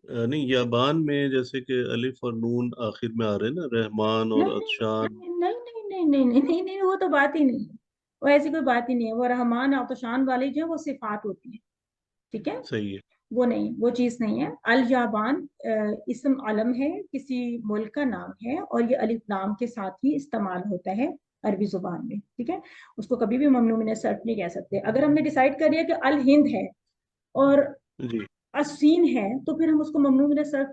نہیں، یابان میں جیسے کہ الف اور نون آخر میں آ رہے ہیں نا، رحمان اور نہیں عطشان. نہیں نہیں نہیں نہیں نہیں نہیں نہیں نہیں، وہ تو بات ہی نہیں ہے، وہ ایسی کوئی بات ہی نہیں ہے. وہ رحمان عطشان والی جو ہے وہ صفات ہوتی ہیں. ٹھیک ہے، صحیح ہے. وہ نہیں، وہ چیز نہیں ہے. الیابان اسم علم ہے، کسی ملک کا نام ہے، اور یہ الف لام کے ساتھ ہی استعمال ہوتا ہے عربی زبان میں. ٹھیک ہے، اس کو کبھی بھی ممنوع من الصرف نہیں کہہ سکتے. اگر ہم نے ڈیسائیڈ کر لیا کہ الہند ہے اور جی الصین ہے تو پھر ہم اس کو ممنوع من الصرف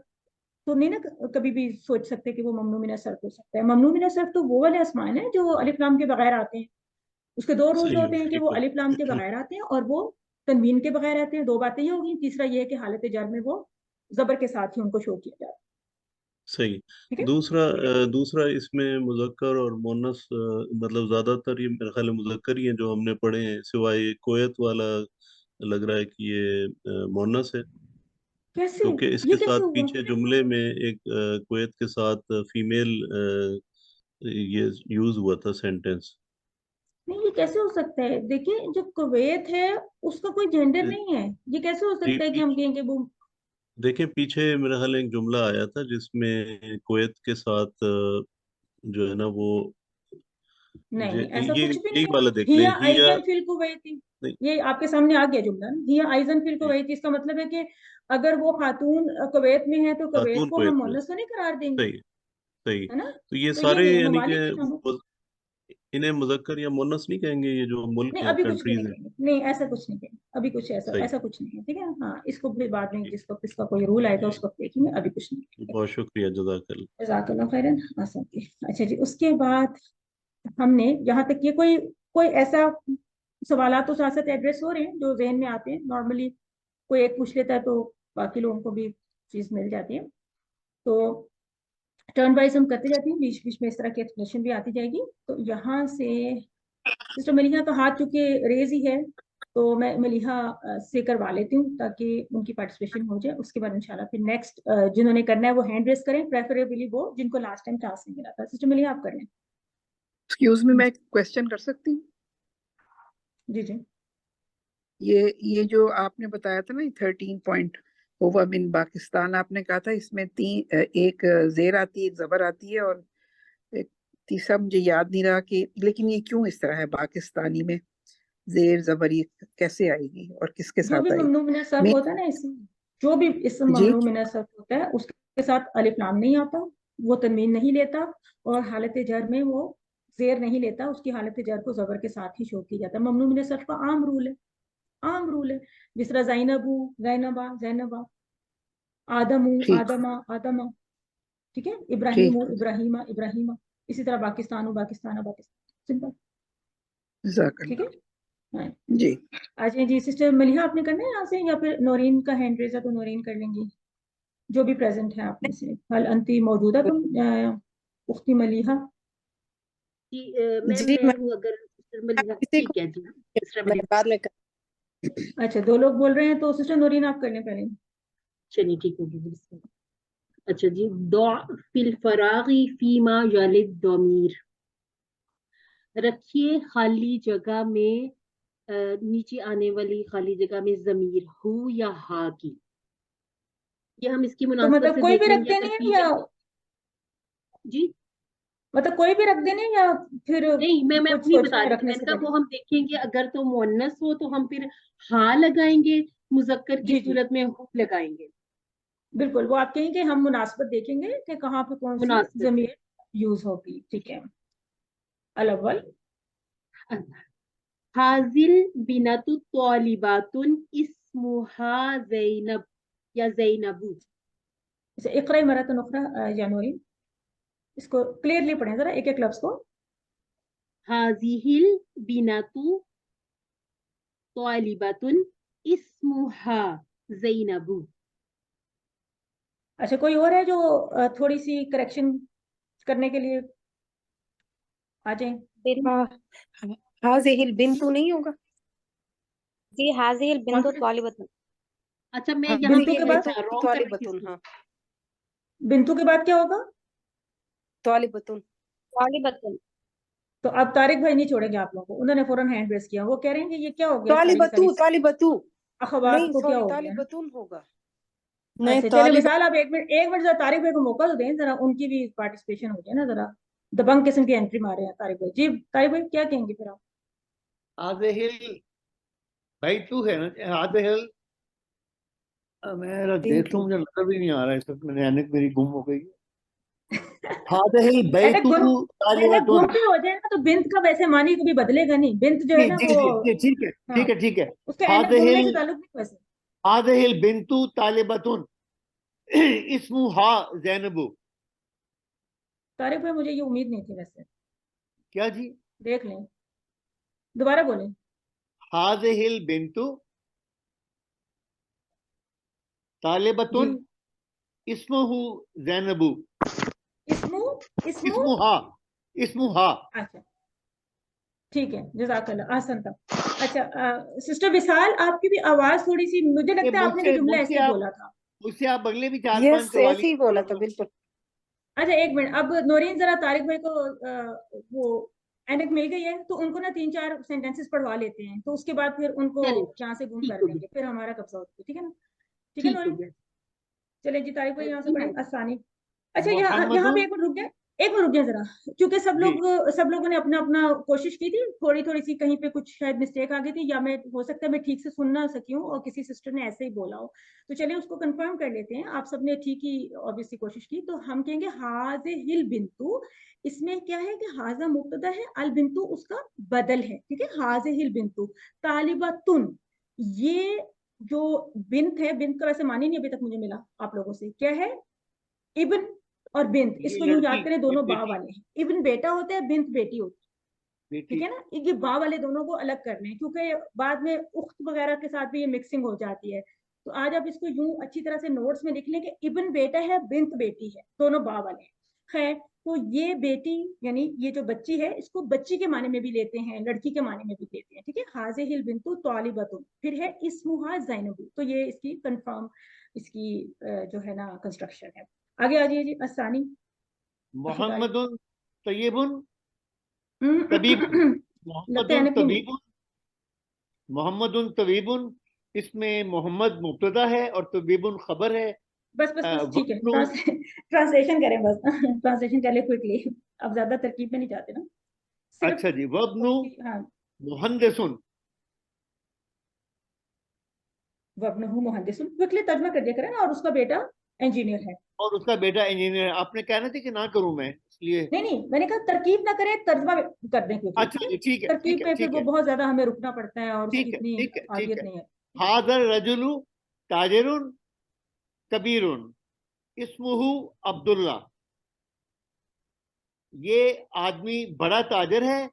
تو نہیں نا کبھی بھی سوچ سکتے کہ وہ ممنوع من الصرف ہو سکتا ہے. ممنوع من الصرف تو وہ والے اسمان ہیں جو الف لام کے بغیر آتے ہیں. اس کے دو رولز صحیح ہوتے ہیں کہ وہ بالکل. الف لام کے بغیر آتے ہیں اور وہ تنوین کے بغیر آتے ہیں. دو باتیں یہ ہوگی. تیسرا یہ ہے کہ حالت جر میں وہ زبر کے ساتھ ہی ان کو شو کیا جاتا ہے. صحیح. ٹھیک ہے، دوسرا اس میں مذکر اور مونس، مطلب زیادہ تر یہ میرے خیال ہے مذکر ہی ہیں جو ہم نے پڑھے ہیں، سوائے کویت والا لگ رہا ہے کہ یہ مونس ہے، کیسے کیونکہ اس یہ کے کیسے ساتھ ہوا؟ پیچھے جملے میں ایک کویت کے ساتھ فیمیل یہ یوز ہوا تھا سینٹینس. نہیں، یہ کیسے ہو سکتا ہے؟ دیکھیں جو کویت ہے اس کا کوئی جینڈر نہیں ہے. یہ کیسے ہو جی سکتا ہے کہ ہم کہیں کہ وہ دیکھیں پیچھے میرا خیال ہے ایک جملہ آیا تھا جس میں کویت کے ساتھ جو ہے نا وہ نہیں، ایسا یہ کچھ بھی یہی نہیں والا ہے. دیکھ لیں ہیا ہیا. ایزن فی الکویتی، نہیں. یہ آپ کے سامنے آ گیا جملہ نا، ہیا ایزن فی جی الکویتی. اس کا مطلب ہے کہ اگر وہ خاتون کویت میں ہے تو کویت خاتون کو کویت ہم میں. مؤنث تو نہیں قرار دیں گے، صحیح صحیح. ہے نا. تو یہ تو یہ سارے نہیں، یعنی کہ ممالک کے نام. انہیں مذکر یا مونس نہیں کہیں گے، یہ جو ملک نہیں، ہیں ابھی کچھ بھی نہیں کنٹریز ہیں. کہیں گے. نہیں، ایسا کچھ نہیں کہیں گے. ابھی کچھ ایسا صحیح. ایسا کچھ نہیں ہے. ٹھیک ہے، ہاں اس کو بھی بعد میں جی جس وقت اس کا کوئی رول آئے گا جی اس وقت دیکھیں گے. ابھی کچھ نہیں کہیں گے. بہت شکریہ، جزاک اللہ. جزاک اللہ خیرن. اچھا جی، اس کے بعد ہم نے یہاں تک یہ کوئی ایسا سوالات تو ساتھ ساتھ ایڈریس ہو رہے ہیں جو ذہن میں آتے ہیں. نارملی کوئی ایک پوچھ لیتا ہے تو باقی لوگوں کو بھی چیز مل جاتی ہے. تو ٹرن وائز ہم کرتے جاتے ہیں، بیچ بیچ میں اس طرح کی ایکسپریشن بھی آتی جائے گی. تو یہاں سے سسٹر ملیحہ کا ہاتھ چونکہ ریز ہی ہے تو میں ملیحہ سے کروا لیتی ہوں تاکہ ان کی پارٹیسپیشن ہو جائے. اس کے بعد انشاءاللہ پھر نیکسٹ جنہوں نے کرنا ہے وہ ہینڈ ریز کریں، پریفریبلی وہ جن کو لاسٹ ٹائم ٹاسک نہیں ملا تھا. سسٹر ملیحہ آپ کر لیں. ایکسکیوز می، میں ایک کوشچن کر سکتی ہوں؟ جی جی. یہ جو آپ نے بتایا تھا نا 13 پوائنٹ ہوا من پاکستان، آپ نے کہا تھا اس میں ایک زیر آتی ہے، ایک زبر آتی ہے، اور ایک تیسرا مجھے یاد نہیں رہا کہ، لیکن یہ کیوں اس طرح ہے پاکستانی میں زیر زبر، یہ کیسے آئے گی اور کس کے جو بھی ساتھ آئے ممنوع من الصرف گی؟ ہوتا ہے نا اسم، جو بھی اسم جی ممنوع من الصرف ہوتا ہے اس کے ساتھ الف لام نہیں آتا، وہ تنوین نہیں لیتا، اور حالت جر میں وہ زیر نہیں لیتا. اس کی حالت جر کو زبر کے ساتھ ہی شو کیا جاتا ہے. ممنوع من الصرف کا عام رول ہے، عام رول ہے. جس طرح زینبو زینبا زینبا، آدمو ٹھیک آدما آدما. ٹھیک ہے، ابراہیم ٹھیک، ابراہیمہ ابراہیمہ. اسی طرح پاکستان پاکستان پاکستان. سمپل. جزاک ٹھیک ہے. اللہ. ہاں. جی اچھا جی، سسٹر ملیحہ آپ نے کرنا ہے یہاں سے، یا پھر نورین کا ہینڈ ریز ہے تو نورین کر لیں گی، جو بھی پریزنٹ ہے آپ میں سے. حل انتی موجودہ تم اختی ملیحہ. جی میم جی، میں ہوں اگر سسٹر ملیحہ کسی کو ٹھیک ہے. جی سسٹر میں ملیحہ بعد میں اچھا، دو لوگ بول رہے ہیں تو سسٹر نورین آپ کر لیں پہلے. چلیے ٹھیک ہوگی. اچھا جی، ضع فی الفراغ فیما یلد ضمیر، رکھیے خالی جگہ میں نیچے آنے والی خالی جگہ میں ضمیر ہو یا ہا کی. یہ ہم اس کی تو مناسبت مطلب سے کوئی دیکھ بھی لیں رکھ گے دینے اگر ہیں یا فیمیل. جی مطلب کوئی بھی رکھ دینے ہیں یا پھر نہیں، میں کچھ وہی سوچنا بتا ہے رہی تھی. رکھنے میں نے سے کہا پہلے؟ وہ ہم دیکھیں گے اگر تو مؤنث ہو تو ہم پھر ہا لگائیں گے، مذکر کی جی جی صورت میں ہو لگائیں گے. بالکل، وہ آپ کہیں کہ ہم مناسبت دیکھیں گے کہ کہاں پہ کون سی مناسبت ضمیر یوز ہوگی. ٹھیک ہے. الاول حاضل بنت طالبات اسمها زینب یا زینبو. اقرأ مرة أخرى یا نورین. इसको क्लियरली पढ़ें जरा एक एक लफ्ज को. हाजिहिल बिनातु तालिबातुन इस्मुहा ज़ैनबु. अच्छा, कोई और है जो थोड़ी सी करेक्शन करने के लिए आ जाए? हाज़िहिल बिन्तु नहीं होगा? जी हाज़िहिल बिन्तु Confidence? तालिबतुन। अच्छा मैं हाँ, यहाँ बिंतु पे के बाद wrong कर रही थी तालिबतुन, इसको. हाँ बिंतु के बाद क्या होगा? तालिबतुन। तालिबतुन। तो अब तारिक भाई नहीं छोड़ेंगे आप लोगों को, उन्होंने फौरन हैंड रेस किया. वो कह रहे हैं कि ये क्या हो गया, सारी की तालिबतु, सारी तालिबतु अखबार नहीं, को क्या सॉरी, हो गया? तालिबतुन होगा. नहीं, अच्छा चलिए, तालिब मिसाल आप एक मिनट जरा तारिक भाई को मौका तो दें, जरा उनकी भी पार्टिसिपेशन हो जाए ना, जरा दबंग किस्म की एंट्री मारे हैं तारिक भाई. जी तारिक भाई क्या कहेंगे फिर आप? हाज़िहिल बैतु है ना, हाज़िहिल मैं देख बिन्तु. लूं, मुझे नजर भी नहीं आ रहा है इस वक्त, मैंने ऐनक मेरी गुम हो गई. हाज़िहिल ऐनक बैतु गुम ऐनक तालिबतुन. गुम भी हो जाए ना तो बिंत का वैसे मानी कभी बदलेगा नहीं. बिंत जो है जी ना जी वो, जी जी, ठीक है हाँ, ठीक है ठीक है. उसका ऐनक गुमने से हाज़िहिल ताल्लुक नहीं वैसे. हाज़िहिल बिन्तु तालिबतुन इस्मुहा ज़ैनबु. तारिक भाई मुझे ये उम्मीद नहीं थी वैसे. क्या जी? देख लें, दोबारा बोलें. हाज़िहिल बिन्तु जी, तालिबतुन इस्मुहु ज़ैनबु. इस्मू इस्मू इस्मुहा इस्मुहा. अच्छा ठीक है, जज़ाकल्लाह, आसन था. अच्छा सिस्टर विशाल, आपकी भी आवाज थोड़ी सी, मुझे ये लगता है आपने भी मुझसे जुमला मुझसे ऐसे ही आप बोला था. मुझसे आप अगले भी 4-5 यस, ऐसे सवाल ही बोला था, बिल्कुल. अच्छा एक मिनट, अब नौरीन जरा तारिक भाई को वो एनक मिल गई है तो उनको ना 3-4 सेंटेंसेस पढ़वा लेते हैं, तो उसके बाद फिर उनको चलिए यहाँ से गुम ठीक कर हो देंगे, गया, फिर हमारा कब्जा होता है. ठीक है ना? ठीक है ठीक हो नौरीन, गया. चले जी तारिक भाई यहाँ से जी पढ़े हाँ. आसानी. अच्छा यहाँ यहाँ पे मोहम्मदुन. एक मिनट रुक जाए जरा, क्योंकि जी सब लोगों ने अपना अपना कोशिश की थी. थोड़ी सी कहीं पे कुछ शायद मिस्टेक आ गई थी, या मैं हो सकता है मैं ठीक से सुन ना सकी हूँ और किसी सिस्टर ने ऐसे ही बोला हो. तो चलिए उसको कंफर्म कर लेते हैं. आप सबने ठीक ही ऑब्वियसली कोशिश की. तो हम कहेंगे हाज़े हिल बिंतु. इसमें क्या है कि हाजा मुब्तदा है, अल बिंतु उसका बदल है. ठीक है, हाज़े हिल बिंतु तालिबतुन. ये जो बिंत है, बिंत का वैसे मानी नहीं अभी तक मुझे मिला आप लोगों से, क्या है? इब्न और बिंत, ये इसको यूं लड़की, याद करें, ये दोनों बा बेटी वाले हैं. इब्न बेटा होता है, बिंत बेटी होती है. ठीक बेटी. है ना? ये बा वाले दोनों को अलग करने हैं, क्योंकि बाद में उख्त वगैरह के साथ भी ये मिक्सिंग हो जाती है. तो आज आप इसको यूं अच्छी तरह से नोट्स में लिख लें कि इब्न बेटा है, बिंत बेटी है, दोनों बा वाले हैं. खैर, तो ये बेटी यानी ये जो बच्ची है, इसको बच्ची के माने में भी लेते हैं, लड़की के माने में भी लेते हैं. ठीक है, हाज़े हिल बिंतु तालिबतुन. फिर है इस्मुहा ज़ैनबु. तो ये इसकी कंफर्म, इसकी जो है ना कंस्ट्रक्शन है. आगे आ जाइए जी, आसानी. मोहम्मदुन तय्यबुन लगता तबीबुन. है मोहम्मदुन एनक नहीं मिली. तबीबुन. मोहम्मदुन तबीबुन. इसमें मोहम्मद मुब्तदा है और तबीबुन खबर है. बस बस बस ठीक है, वब्नु. ट्रांसलेशन करें बस. ट्रांसलेशन कर ले क्विकली, अब ज्यादा तरकीब में नहीं जाते ना, सिर्फ अच्छा जी. वब्नु हाँ. मुहंदिसुन. वब्नहु मुहद्दिसुन, क्विकली तर्जमा कर दिया करें ना. और उसका बेटा इंजीनियर है. और उसका बेटा इंजीनियर. आपने कहना था कि ना करूं मैं, इसलिए. नहीं मैंने कहा तरकीब ना करें, तर्जमा कर दें क्विकली. अच्छा ठीक है, जी, ठीक है ठीक तरकीब है पे फिर ठीक वो है बहुत ज्यादा हमें रुकना पड़ता है और उसकी ठीक है इतनी ठीक है ठीक आदियत है. नहीं है. हादर रजुलु ताजिरुन कबीरुन इस्मुहु अब्दुल्ला. ये आदमी बड़ा ताजर है,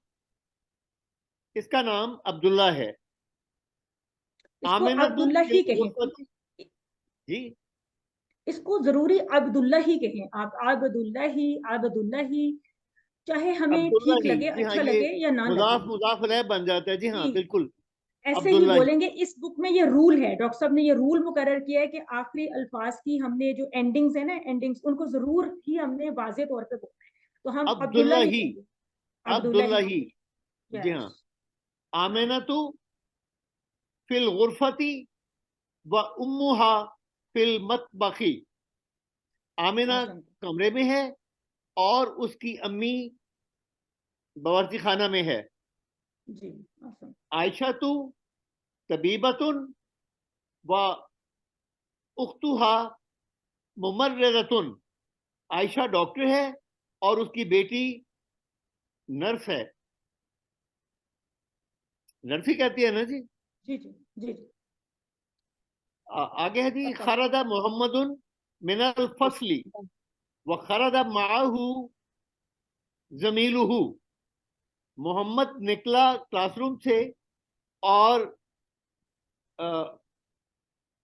इसका नाम अब्दुल्ला है. इसको आमिनतुन अब्दुल्ला ही कहें, गुरफती. जी इसको जरूरी अब्दुल्ला ही कहें आप. आबदुल्ला ही, चाहे हमें अब्दुल्ला ठीक ही. लगे, जी हाँ, अच्छा ये लगे या ना मुजाफ लगे. मुजाफ अलैह बन जाता है. जी हाँ जी, बिल्कुल. ऐसे ही अब्दुल्ला ही. बोलेंगे. इस बुक में ये रूल है, डॉक्टर साहब ने ये रूल मुकर्रर किया है कि आखिरी अल्फाज की हमने जो एंडिंग्स है ना, एंडिंग्स उनको जरूर ही हमने वाज़े तौर पे बोलना है. तो हम अब्दुल्ला अब्दुल्ला ही ही. कहेंगे. अब्दुल्ला अब्दुल्ला ही. ही. जी हाँ. यस. आमिनतु फिल गुरफती व उम्मुहा फिल मतबखी. आमिना आसन. कमरे में है और उसकी अम्मी बावर्ची खाना में है. जी, आसन. आयशा तु तबीबतुन व उख्तुहा मुमर्रिदतुन. आयशा डॉक्टर है और उसकी बेटी नर्स है. नर्स ही कहती है ना जी. जी जी जी जी. आगे है जी. अच्छा. खरदा मोहम्मदुन मिनल फसली व खरदा माहू ज़मीलुहु, मोहम्मद निकला क्लासरूम से और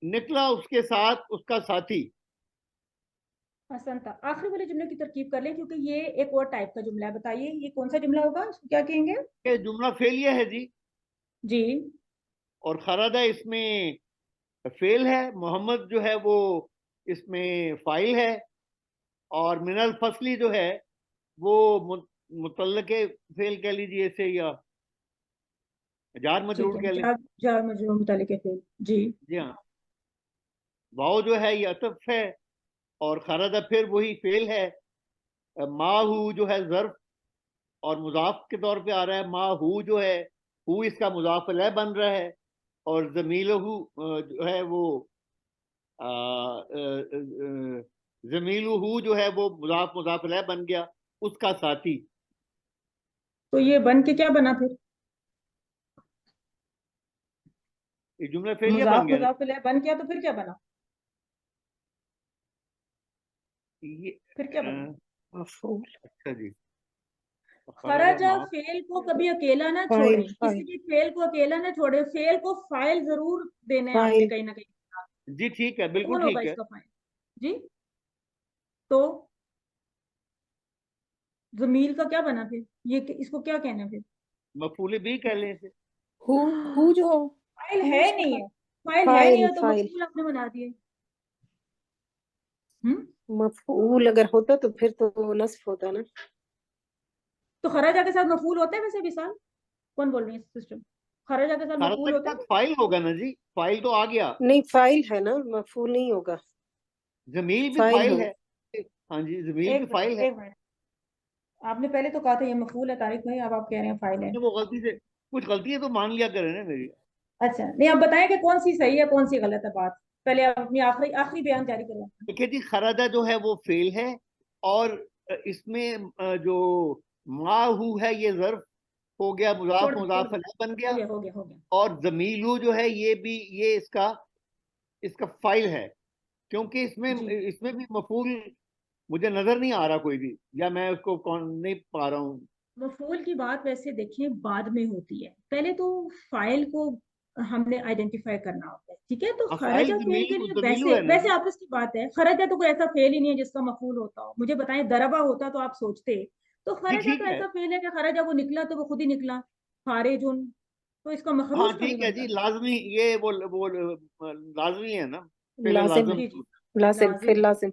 निकला उसके साथ उसका साथी। हसन था। आखिरी वाले जुमले की तरकीब कर लें क्योंकि ये एक और टाइप का जुमला है। बताइए ये कौन सा जुमला होगा, इसको क्या कहेंगे? ये जुमला फेलिया है जी, जी और खरादा इसमें फेल है, मोहम्मद जो है वो इसमें फाइल है, और मिनल फसली जो है वो मुतल्लके फेल कह लीजिए इसे, या जार ठीक मजरूर है, कह लें। जार मजरूर मुतालिक है फेल। जी जी हाँ, वाओ जो है ये अतफ है, और खरादा फिर वही फेल है। माहू जो है ज़र्फ और मुजाफ के तौर पे आ रहा है, माहू जो है हु इसका मुजाफ अलैह बन रहा है, और ज़मीलहू जो है वो ज़मीलहू जो है वो मुजाफ अलैह बन गया, उसका साथी। तो ये बन के क्या बना फिर? ये जुमला फेलिया मुजाफ बन गया ना मुजाफ इलैह बन गया, तो फिर क्या बना? ये। फिर क्या बना? मफूल अच्छा जी, खराजा फेल को कभी अकेला ना फाइल छोड़ें, किसी फाइल भी फेल को अकेला ना छोड़े, फेल को फाइल जरूर देना है आपने फाइल कहीं ना कहीं। जी ठीक है, बिल्कुल कौन होगा ठीक है। इसका फाइल? जी तो जमील का क्या बना फिर? ये इसको क्या कहना फिर? मफूल भी कह लें इसे। हु जो हो फाइल हु है इसका नहीं फाइल है, फाइल है नहीं है तो फाइल मफूल आपने बना दिए। मफूल अगर होता तो फिर तो नस्ब होता ना। तो खराजा के साथ मफूल होता है वैसे विशाल? कौन बोल रही है सिस्टम? खराजा के साथ खरादा मफूल के होता साथ है? फाइल होगा ना जी, फाइल तो आ गया, नहीं फाइल है ना, मफूल नहीं होगा, जमील भी फाइल फाइल हो। है। हाँ जी, जमील भी एक फाइल मिनट है। एक मिनट, आपने पहले तो कहा था ये मफूल है तारिक भाई, अब आप कह रहे हैं फाइल है। वो गलती से कुछ गलतियां तो मान लिया करें ना मेरी। अच्छा नहीं, आप बताएं कि कौन सी सही है कौन सी गलत है बात। पहले आप अपनी आखिरी आखिरी बयान जारी करें। देखिए जी, खरादा जो है वो फेल है, और इसमें जो माहू है ये ज़र्फ हो गया, छोड़ मुजाफ दो, मुजाफ अलैह बन हो गया, गया हो गया हो गया। और जमीलू जो है ये भी ये इसका फाइल है, क्योंकि इसमें जी इसमें भी मफूल मुझे नजर नहीं आ रहा कोई भी, या मैं उसको कौन नहीं पा रहा हूँ। मफूल की बात वैसे देखें बाद में होती है, पहले तो फाइल को हमने आइडेंटिफाई करना होता है। ठीक है, तो फाइल खराजा फेल के लिए जमीलू वैसे है ना वैसे जी। आपस की बात है, खराजा तो कोई ऐसा फेल ही नहीं है जिसका मफूल होता हो। मुझे बताएं दरबा होता तो आप सोचते, तो जी खराजा ठीक तो है, ऐसा फेल है कि खराजा वो निकला तो वो खुद ही निकला, खारिजुन, तो इसका हाँ मखरूज क्यों नहीं ठीक है जी, बनता? लाजमी ये वो लाजमी है ना, फेल लाजिम लाजम। जी जी लाजिम लाजिम फिर है। लाजिम।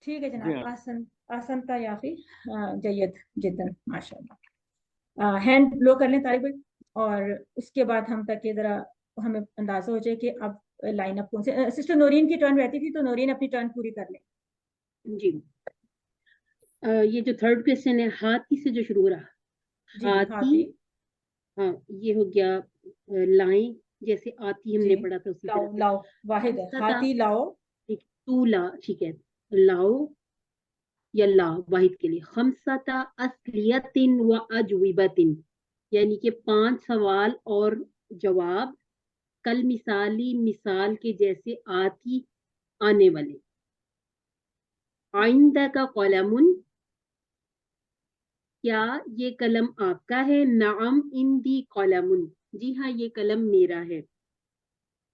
ठीक है जी जनाब, हाँ। आसन आसनता याफी जयद जिद्दन माशाल्लाह। हैंड ब्लो कर लें तारिक भाई, और उसके बाद हम तक जरा हमें अंदाजा हो जाए कि अब लाइन अप कौन से। सिस्टर नोरीन की टर्न रहती थी तो नोरीन अपनी टर्न पूरी कर ले। जी ये जो थर्ड क्वेश्चन है हाथी से जो शुरू हो रहा, जी हाथी, हाथी। हाँ ये हो गया लाएं, जैसे आती हमने जी पढ़ा था उसी लाओ तरह से। लाओ वाहिद है, खमसा था, हाथी लाओ। ठीक, तू ला, ठीक है, लाओ या ला वाहिद के लिए। खमसता असलियतिन व अजविबतिन, यानी कि 5 सवाल और जवाब, कल मिसाली मिसाल के जैसे आती आने वाले। आइंदा का कलमुन, क्या ये कलम आपका है? नाम इंदी कलमुन, जी हाँ ये कलम मेरा है।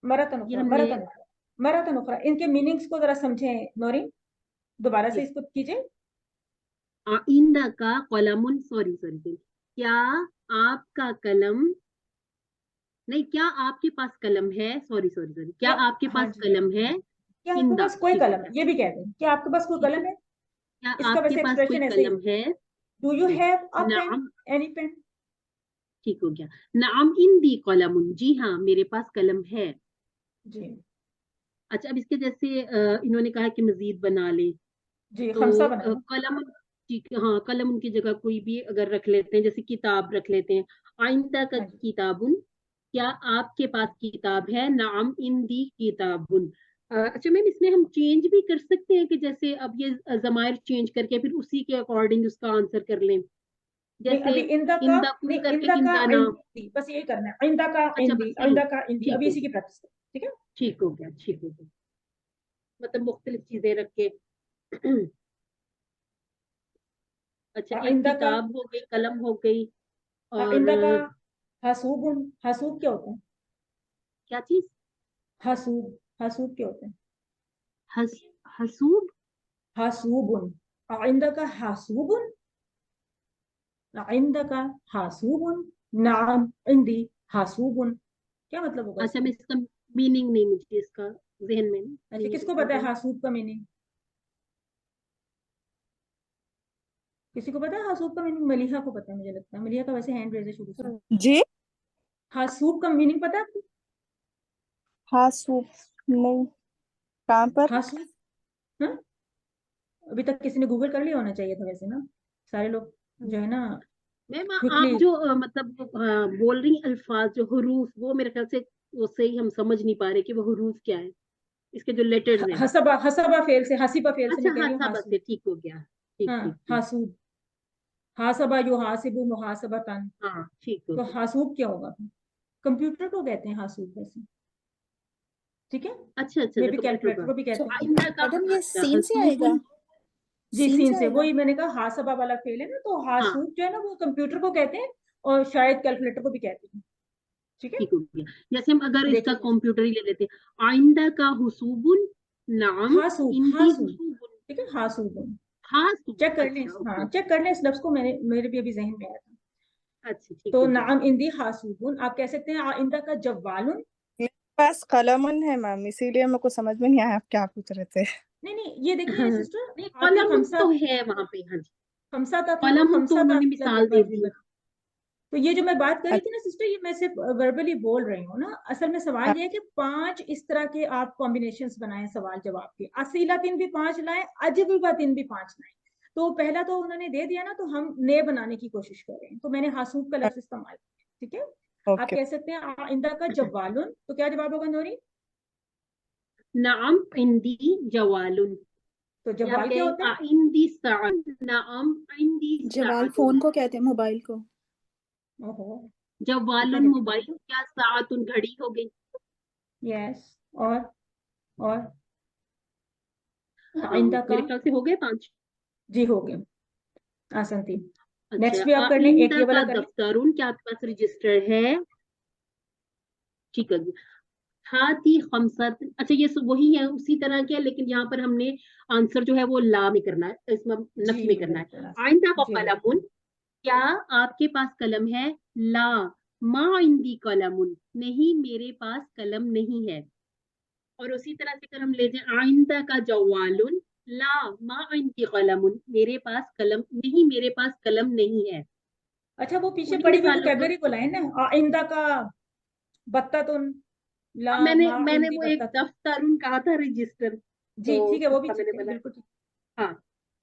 मरतन ये उखरा हमने मरतन उखरा मरतन उखरा, इनके मीनिंग्स को जरा समझें नोरीन, दोबारा से इसको कीजिए। आइंदा का कलमुन, सॉरी सॉरी सॉरी, क्या आपका कलम, नहीं क्या आपके पास कलम है, सॉरी सॉरी सॉरी, क्या क्या? आपके हाँ पास जी, कलम है? क्या आपके इंदा, पास कोई ठीक हो कलम है, गया, ये भी कहते हैं क्या आपके पास कोई ठीक है, कलम है? क्या इसका आपके वैसे पास कोई एक्सप्रेशन ऐसे ही कलम होता है? है, डू यू ठीक, हैव अ पेन, नाम, एनी पेन। ठीक हो गया। नाम इंदी कलमुन, जी हाँ मेरे पास कलम है। जी अच्छा अब इसके जैसे इन्होंने कहा कि मजीद बना ले, जी तो खमसा बनाना। कलम, ठीक हाँ कलम उनकी जगह कोई भी अगर रख लेते हैं, जैसे किताब रख लेते हैं, आइंदा का हाँ जी किताबुन, क्या आपके पास किताब है? नाम इंदी किताबुन। अच्छा मैम इसमें हम चेंज भी कर सकते हैं कि जैसे अब ये जमायर चेंज करके फिर उसी के अकॉर्डिंग उसका आंसर कर लें, नहीं, जैसे अभी इंदा का इंदा कुन नहीं, करके इंदा का इंदाना। इंदी, बस यही करना है, इंदा का अच्छा इंदी, बस यही, इंदा का इंदी, ठीक अभी हो इसी की गया, प्रैक्टिस करें। ठीक है। ठीक हो गया, ठीक हो गया, मतलब मुख्तलिफ चीजें रख के अच्छा, एक आइंदा का किताब हो गई, कलम हो गई, और आइंदा का हसूबुन, हसूब क्या होता है? क्या चीज? हसूब, हसूब क्या होता है? हस हसूब। हसूबुन, आइंदा का हसूबुन, आइंदा का हसूबुन, नाम इंदी हसूबुन, क्या मतलब होगा अच्छा, इसका? मैं इसका मीनिंग नहीं, मुझे इसका जहन में अच्छा, नहीं किसको है। पता है हसूब का मीनिंग? किसी को पता है हसूब का मीनिंग? मलिहा को पता है, मुझे लगता है मलिहा का वैसे हैंड रेज है शुरू से। जी हसूब का मीनिंग पता है आपको? हाँ सूप नहीं, कहाँ पर? हसूब, हाँ, अभी तक किसी ने गूगल कर लिया होना चाहिए था वैसे ना, सारे लोग जो है ना मैम, आप क्विकली। जो मतलब बोल रही अल्फाज, जो हरूफ, वो मेरे ख्याल से वो सही हम समझ नहीं पा रहे कि वो हरूफ क्या है, इसके जो लेटर्स हैं। हसबा, हसबा फेल से, हसीबा फेल से अच्छा मैं कह हाँ, रही हूँ सब हासूब। से ठीक हो गया। ठीक हाँ, ठीक ठीक। हासूब, हासबा यू हासिबु मुहासबतन, हाँ, ठीक हो तो गया। हासूब क्या होगा? कंप्यूटर को कहते हैं हासूब वैसे, ठीक है? अच्छा अच्छा, मे भी कंप्यूटर कैलकुलेटर का। को भी तो कहते हैं। आइंदा का मैडम ये अच्छा, सीन से आएगा? हसूबुन। जी, सीन सीन से से, आएगा? वही मैंने कहा हासबा वाला फेल है ना, तो हाँ, हासूब जो है ना वो कंप्यूटर को कहते हैं और शायद कैलकुलेटर को भी कहते हैं, ठीक है? ठीक हो गया। जैसे हम अगर इसका देखिए, कंप्यूटर ही ले लेते हैं, आइंदा का हुसूबुन, नाम हासूब, इंदी हासूब, हुसूबुन, ठीक है, हासूब। हासूब। चेक कर लें, अच्छा, ओके हाँ ओके। चेक कर लें, इस लफ्ज को मेरे भी अभी जहन में आया था। अच्छा, ठीक तो हो गया। नाम इंदी हासूबुन, आप कह सकते हैं आइंदा का जवालुन। मेरे पास कलमन है मैम, इसीलिए मेरे को समझ में नहीं आया आप क्या पूछ रहे थे। नहीं नहीं, ये हाँ, देखिए सिस्टर, नहीं, आपके कलम खमसा, तो है वहां पे। हाँ जी, खमसा था ना, कलम तो खमसा था उन्होंने मिसाल दे दी। तो ये जो मैं बात करी अच्छा, थी ना सिस्टर, ये मैं सिर्फ वर्बली बोल रही हूँ ना, असल में सवाल ये है कि 5 इस तरह के आप कॉम्बिनेशंस बनाएं सवाल जवाब के, असीलातिन भी 5 लाएं, अजविबातिन भी 5 लाएं। तो पहला तो उन्होंने दे दिया ना, तो हम नए बनाने की कोशिश कर रहे हैं, तो मैंने हासूब का लफ्ज इस्तेमाल किया, ठीक है? आप ओके। कह सकते हैं आइंदा का जवालुन, तो क्या जवाब होगा नूरी? नाम इंदी जवालुन, तो या आप जवाल क्या होता है? कहें इंदी साअत, नाम इंदी जवाल साअतुन। फोन को कहते हैं, मोबाइल को। ओहो, कितना जवालुन जल्दी मोबाइल, पता। क्या साअतुन घड़ी हो गई। यस, और आइंदा का, मेरे ख्याल से हो गए 5। जी हो गए, आसान थी। नेक्स्ट अच्छा, भी आप कर लें, एक आइंदा ये वाला का कर लें। दफ्तरुन, क्या आपके पास रजिस्टर है? ठीक है जी। हाथी खमसत, अच्छा ये सब वही है, उसी तरह के है, लेकिन यहाँ पर हमने आंसर जो है वो ला में करना है, इसमें नफ जी में करना है। बिल्कुल, आइंदा का जी कलमुन, क्या आपके पास कलम है? ला मा इंदी कलमुन, नहीं मेरे पास कलम नहीं है। और उसी तरह से अगर हम ले जाए, आइंदा का जवालुन, ला मा इंदी कलमुन, मेरे पास कलम नहीं, मेरे पास कलम नहीं है। अच्छा, वो पीछे उन पड़ी हुई मिसालों को, वोकेबलरी को लाए ना, आइंदा का बत्तातुन, ला अब मैंने मा मैंने इंदी वो एक बत्तातुन। दफ्तरुन कहा था रजिस्टर, जी तो ठीक है, वो भी उसका मैंने ठीक है, बनाया। बिल्कुल ठीक। हाँ,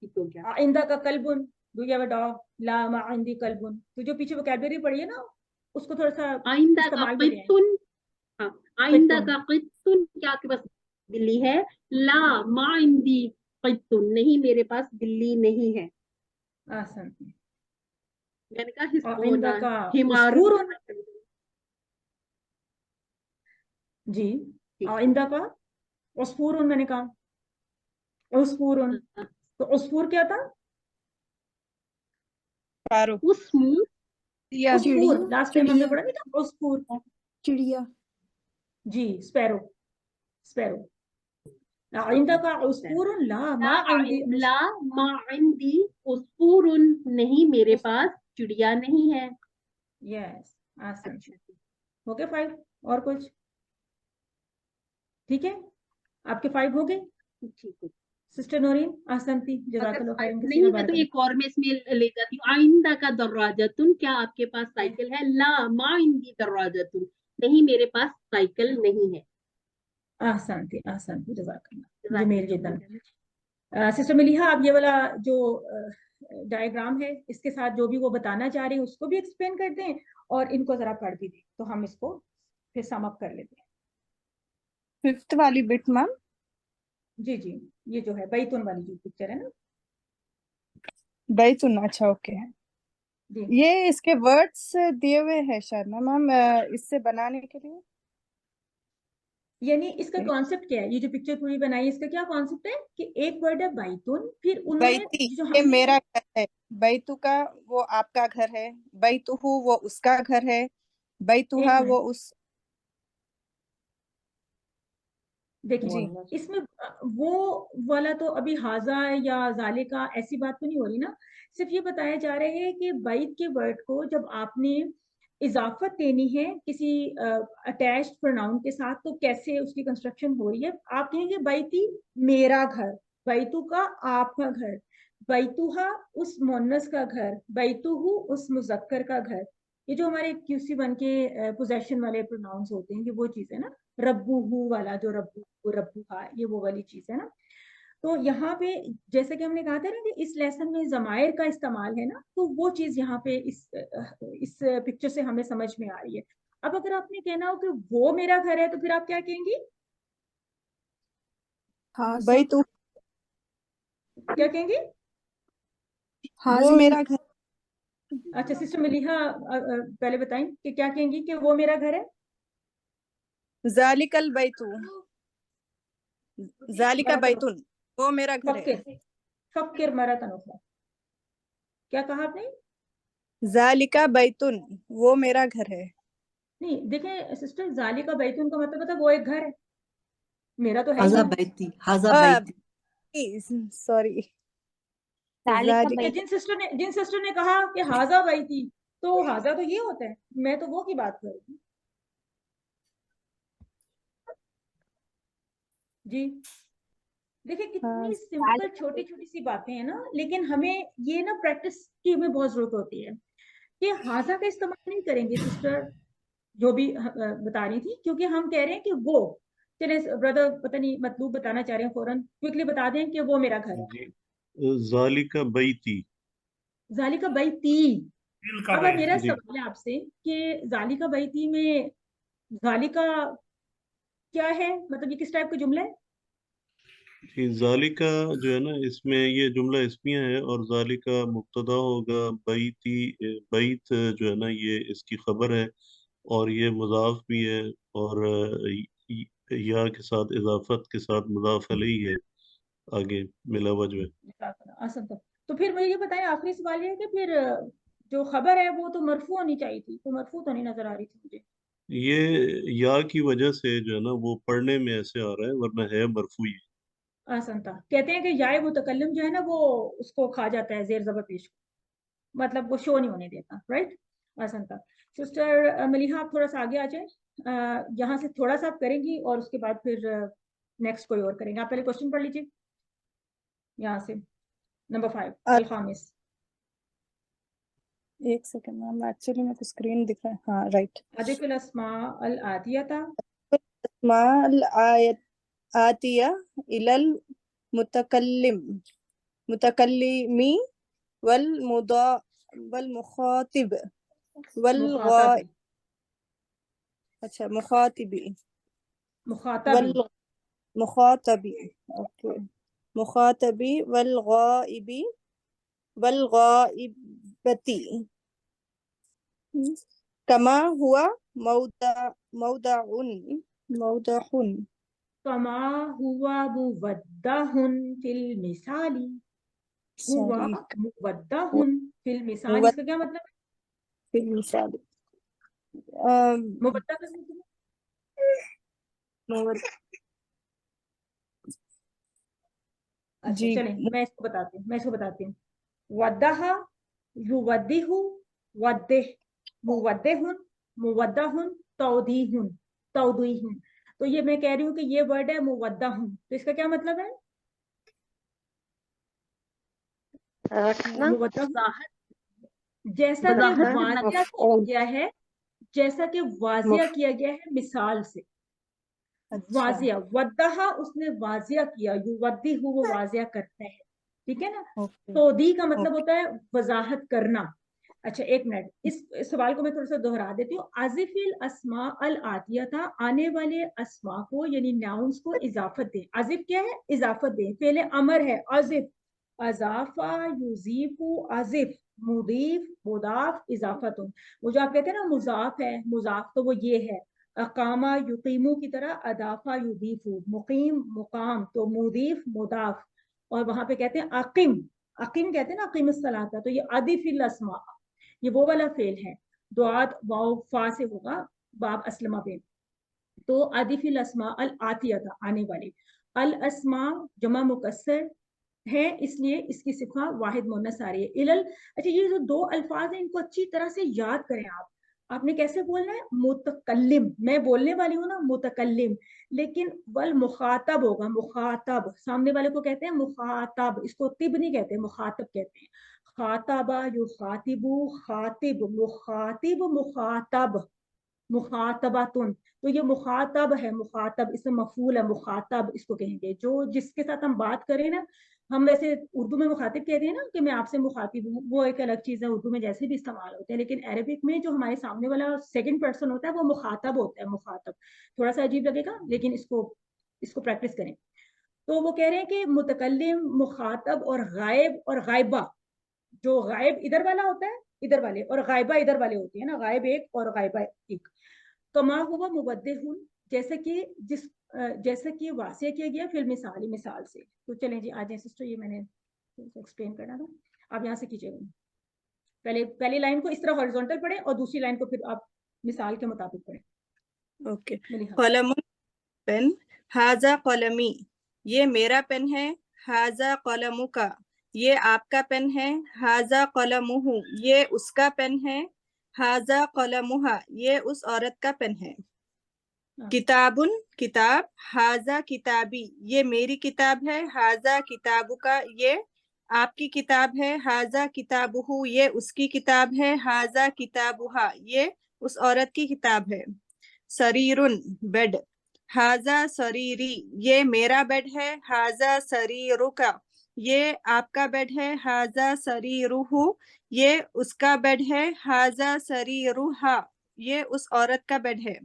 ठीक हो गया। आइंदा का कल्बुन, do you have a dog, ला मा इंदी कल्बुन, तो जो पीछे वोकेबलरी पड़ी है ना, उसको थोड़ा सा आइंदा का इस्तेमाल में ले आए। क़ित्तुन, हाँ, आइंदा कित्तुन, का क़ित्तुन, क्या आपके पास बिल्ली है? ला मा इंदी क़ित्तुन, नहीं मेरे पास बिल्ली नहीं है। आसान। मैंने कहा हिस वो आइंदा ना, का हिमारुन। उस्फूरुन, जी, ठीक है। आइंदा का उस्फूरुन, मैंने कहा उस्फूरुन, तो उस्फूर क्या था? पारो, उस्मू, या उस्फूर, लास्ट टाइम हमने चिड़िया, पढ़ा नहीं था उस्फूर? चिड़िया। जी, स्पैरो, स्पैरो। आइंदा का उस्फूरुन, ला मा इंदी ला मा इंदी उस्फूरुन, नहीं मेरे पास चिड़िया नहीं है। यस, आसान। अच्छा, हो गए 5? और कुछ? ठीक है, आपके 5 हो गए ठीक है। सिस्टर नौरीन, आसान थी, अगर जज़ाकल्लाह खैरन नहीं, कसीरा, मैं तो बारक एक और में इसमें ले जाती हूँ। आइंदा का दर्राजतुन, क्या आपके पास साइकिल है? ला मा इंदी दर्राजतुन, नहीं मेरे पास साइकिल नहीं है। आसान थी, जज़ाकल्लाह, जमील जिद्दन। जज़ाकल्लाह। सिस्टर मिलिहा, आप ये वाला जो डायग्राम है, इसके साथ जो भी वो बताना चाह रही है उसको भी एक्सप्लेन कर दें, और इनको जरा पढ़ भी दें, तो हम इसको फिर सम अप कर लेते हैं। 5th वाली बिट मैम। जी जी, ये जो है बैतुन वाली जो पिक्चर है ना, बैतुन, अच्छा ओके है। जी ये इसके वर्ड्स दिए हुए हैं शायद ना मैम, इससे बनाने के लिए। یعنی اس کا کانسیپٹ کیا ہے؟ یہ جو پکچر پوری بنائی ہے اس کا کیا کانسیپٹ ہے کہ ایک ورڈ ہے بیتن، پھر انہوں نے بیتی جو یہ ہم نے میرا گھر ہے، بیتو کا وہ آپ کا گھر ہے، بیتو وہ اس کا گھر ہے، بیتوہا ایک وہ منٹ اس دیکھیں جی اس میں وہ والا تو ابھی حاضہ یا ذالکا ایسی بات تو نہیں ہو رہی نا، صرف یہ بتایا جا رہا ہے کہ بیت کے ورڈ کو جب آپ نے اضافت دینی ہے کسی اٹیچڈ پروناؤن کے ساتھ تو کیسے اس کی کنسٹرکشن ہو رہی ہے. آپ کہیں گے بیتی میرا گھر، بیتو کا آپ کا گھر، بیتوہا اس مونس کا گھر، بیتوہو اس مذکر کا گھر. یہ جو ہمارے QC1 کے پوزیشن والے پروناؤنس ہوتے ہیں کہ وہ چیز ہے نا، ربو ہو والا جو ربو ربو کا یہ وہ والی چیز ہے نا. تو یہاں پہ جیسے کہ ہم نے کہا تھا نا کہ اس لیسن میں ضمائر کا استعمال ہے نا، تو وہ چیز یہاں پہ اس پکچر سے ہمیں سمجھ میں آ رہی ہے. اب اگر آپ نے کہنا ہو کہ وہ میرا گھر ہے تو پھر آپ کیا کہیں گی؟ ہاں بیتو کیا کہیں گی؟ وہ میرا گھر اچھا سسٹر ملیحہ پہلے بتائیں کہ کیا کہیں گی کہ وہ میرا گھر ہے. ذالک البیتو ذالک بیتن وہ میرا گھر ہے، فکر مرتن اخرى. کیا کہا آپ نے؟ ذالک بیتن وہ میرا گھر ہے. نہیں دیکھیں سسٹر، ذالک بیتن کا مطلب ہے وہ ایک گھر ہے، میرا تو ہے ہی هذا نہیں. بيتي هذا بيتي سوری کہ جن سسٹر نے کہا کہ حاضہ بیتی تو حاضہ تو یہ ہوتا ہے، میں تو وہ کی بات کر رہی ہوں. جی دیکھیں کتنی سمپل چھوٹی چھوٹی سی باتیں ہیں نا، لیکن ہمیں یہ نا پریکٹس کی ہمیں بہت ضرورت ہوتی ہے کہ حاضہ کا استعمال نہیں کریں گے سسٹر جو بھی بتا رہی تھی، کیونکہ ہم کہہ رہے ہیں کہ وہ چلے بردر پتہ نہیں مطلوب بتانا چاہ رہے ہیں، فوراً کوئکلی بتا دیں کہ وہ میرا گھر ہے. جی ذالک بیتی، ذالک بیتی. اب میرا جی سوال ہے آپ سے کہ ذالک بیتی میں ذالک کیا ہے، مطلب یہ کس ٹائپ کا جملہ ہے؟ جی ذالکا جو ہے نا اس میں یہ جملہ اسمیہ ہے اور ذالکا مبتدا ہوگا، بیتی بیت جو ہے نا یہ اس کی خبر ہے اور یہ مضاف بھی ہے اور یا کے ساتھ اضافت کے ساتھ مضاف علیہ ہے آگے ملا وجہ. تو پھر مجھے یہ بتائیں آخری سوال یہ ہے کہ پھر جو خبر ہے وہ تو مرفوع ہونی چاہیے تھی، تو مرفوع تو نہیں نظر آ رہی تھی مجھے. یہ یا کی وجہ سے جو ہے نا وہ پڑھنے میں ایسے آ رہا ہے ورنہ ہے مرفوع. آسنتا کہتے ہیں کہ یائے متکلم جو ہے نا وہ اس کو کھا جاتا ہے زیر زبر پیش کو، مطلب وہ شو نہیں ہونے دیتا. رائٹ آسنتا. سسٹر ملیحہ آپ تھوڑا سا آگے آ جائیں، یہاں سے تھوڑا سا آپ کریں گی اور اس کے بعد پھر نیکسٹ کوئی اور کریں گے. آپ پہلے کوشچن پڑھ لیجیے یہاں سے نمبر 5 الخامس. ایک سیکنڈ میم ایکچولی میں اسکرین دکھ رہا ہے. ہاں رائٹ. عدف الاسماء الآتیہ اسماء الآتیہ الی المتکلم متکلمی والمخاطب والغائب اچھا مخاطبی مخاطبی اوکے مخاطبی والغائبی والغائبتی کما ہوا موضع کما ہوا مودع فی المثال، ہوا مودع فی المثال، اس کا کیا مطلب ہے؟ فی المثال مودع کا جی چلیں میں اس کو بتاتی ہوں. ودہ یودہ ودہ مودہ مودہ توضیح. تو یہ میں کہہ رہی ہوں کہ یہ ورڈ ہے مودہ، تو اس کا کیا مطلب ہے؟ مودہ جیسا کہ واضح کیا گیا ہے، جیسا کہ واضح کیا گیا ہے مثال سے. واضح ودہ اس نے واضح کیا، یودہ وہ واضح کرتا ہے، ٹھیک ہے نا. توضیح کا مطلب ہوتا ہے وضاحت کرنا. اچھا ایک منٹ، اس سوال کو میں تھوڑا سا دہرا دیتی ہوں. عزف الاسماء الآتیہ تھا، آنے والے اسماء کو یعنی ناؤنس کو اضافت دیں. عزف کیا ہے؟ اضافت دیں. فعل امر ہے عزف، اضافہ یضیف عزف، مضیف مضاف اضافت. وہ جو آپ کہتے ہیں نا مضاف ہے، مضاف تو وہ یہ ہے، अकामा युकीमू की तरह अदाफा युदीफू, मुकीम मुकाम, तो मुदीफ मुदाफ, और वहां पे कहते हैं अकिम, अकिम कहते हैं ना अकीम सलाता, तो ये अदिफिल अस्मा, ये वो वाला फेल है, दुआत वाव फा से होगा बाब अस्लमा पे, तो अदिफिल अस्मा अल आतिया था आने वाली, अल अस्मा जमा मुकस्सर है इसलिए इसकी सिफा वाहिद मुन्नस आ रही है, इलल। अच्छा ये जो दो अल्फाज हैं इनको अच्छी तरह से याद करें आप, आपने कैसे बोलना है, मुतकल्लिम, मैं बोलने वाली हूँ ना मुतकल्लिम, लेकिन वल मुखातब होगा, मुखातब सामने वाले को कहते हैं मुखातब, इसको तिब नहीं कहते, मुखातब कहते हैं, खातबा युखातिबु खातिब मुखातिब मुखातब मुखातबातुन, तो ये मुखातब है, मुखातब इसमें मफूल है, मुखातब इसको कहेंगे, जो जिसके साथ हम बात करें ना, हम वैसे उर्दू में मुखातिब कहते हैं ना कि मैं आपसे मुखातिब हूँ, वो एक अलग चीज है, उर्दू में जैसे भी इस्तेमाल होते हैं, लेकिन अरबिक में जो हमारे सामने वाला सेकंड पर्सन होता है वो मुखातब होता है, मुखातब थोड़ा सा अजीब लगेगा लेकिन इसको इसको प्रैक्टिस करें। तो वो कह रहे हैं कि मुतकल्लिम मुखातब और गायब और गायबा, जो गायब इधर वाला होता है इधर वाले, और गायबा इधर वाले होते हैं ना, गायब एक और गायबा एक, कमा हुआ मुबद्दिहुन, जैसे कि जैसे कि वासिया किया गया फिल्म मिसाल से। तो चलें जी आज सिस्टर, ये मैंने एक्सप्लेन करना था, आप यहाँ से कीजिएगा, पहली लाइन को इस तरह हॉरिजॉन्टल पढ़ें और दूसरी लाइन को फिर आप मिसाल के मुताबिक पढ़ें। ओके, मलिहा। कलम पेन, हाजा कलमी, ये मेरा पेन है, हाजा कलमु का, ये आपका पेन है, हाजा कलमुहु, ये उसका पेन है, हाजा कलमुहा, ये उस औरत का पेन है। किताबुन किताब, हाजा किताबी, ये मेरी किताब है, हाजा किताबु का, ये आपकी किताब है, हाजा किताबुहु, ये उसकी किताब है, हाजा किताबुहा, ये उस औरत की किताब है। सरीरुन बेड, हाजा सरीरी, ये मेरा बेड है, हाजा सरीरुका, ये आपका बेड है, हाजा सरीरुहु, ये उसका बेड है, हाजा सरीरुहा, ये उस औरत का बेड है।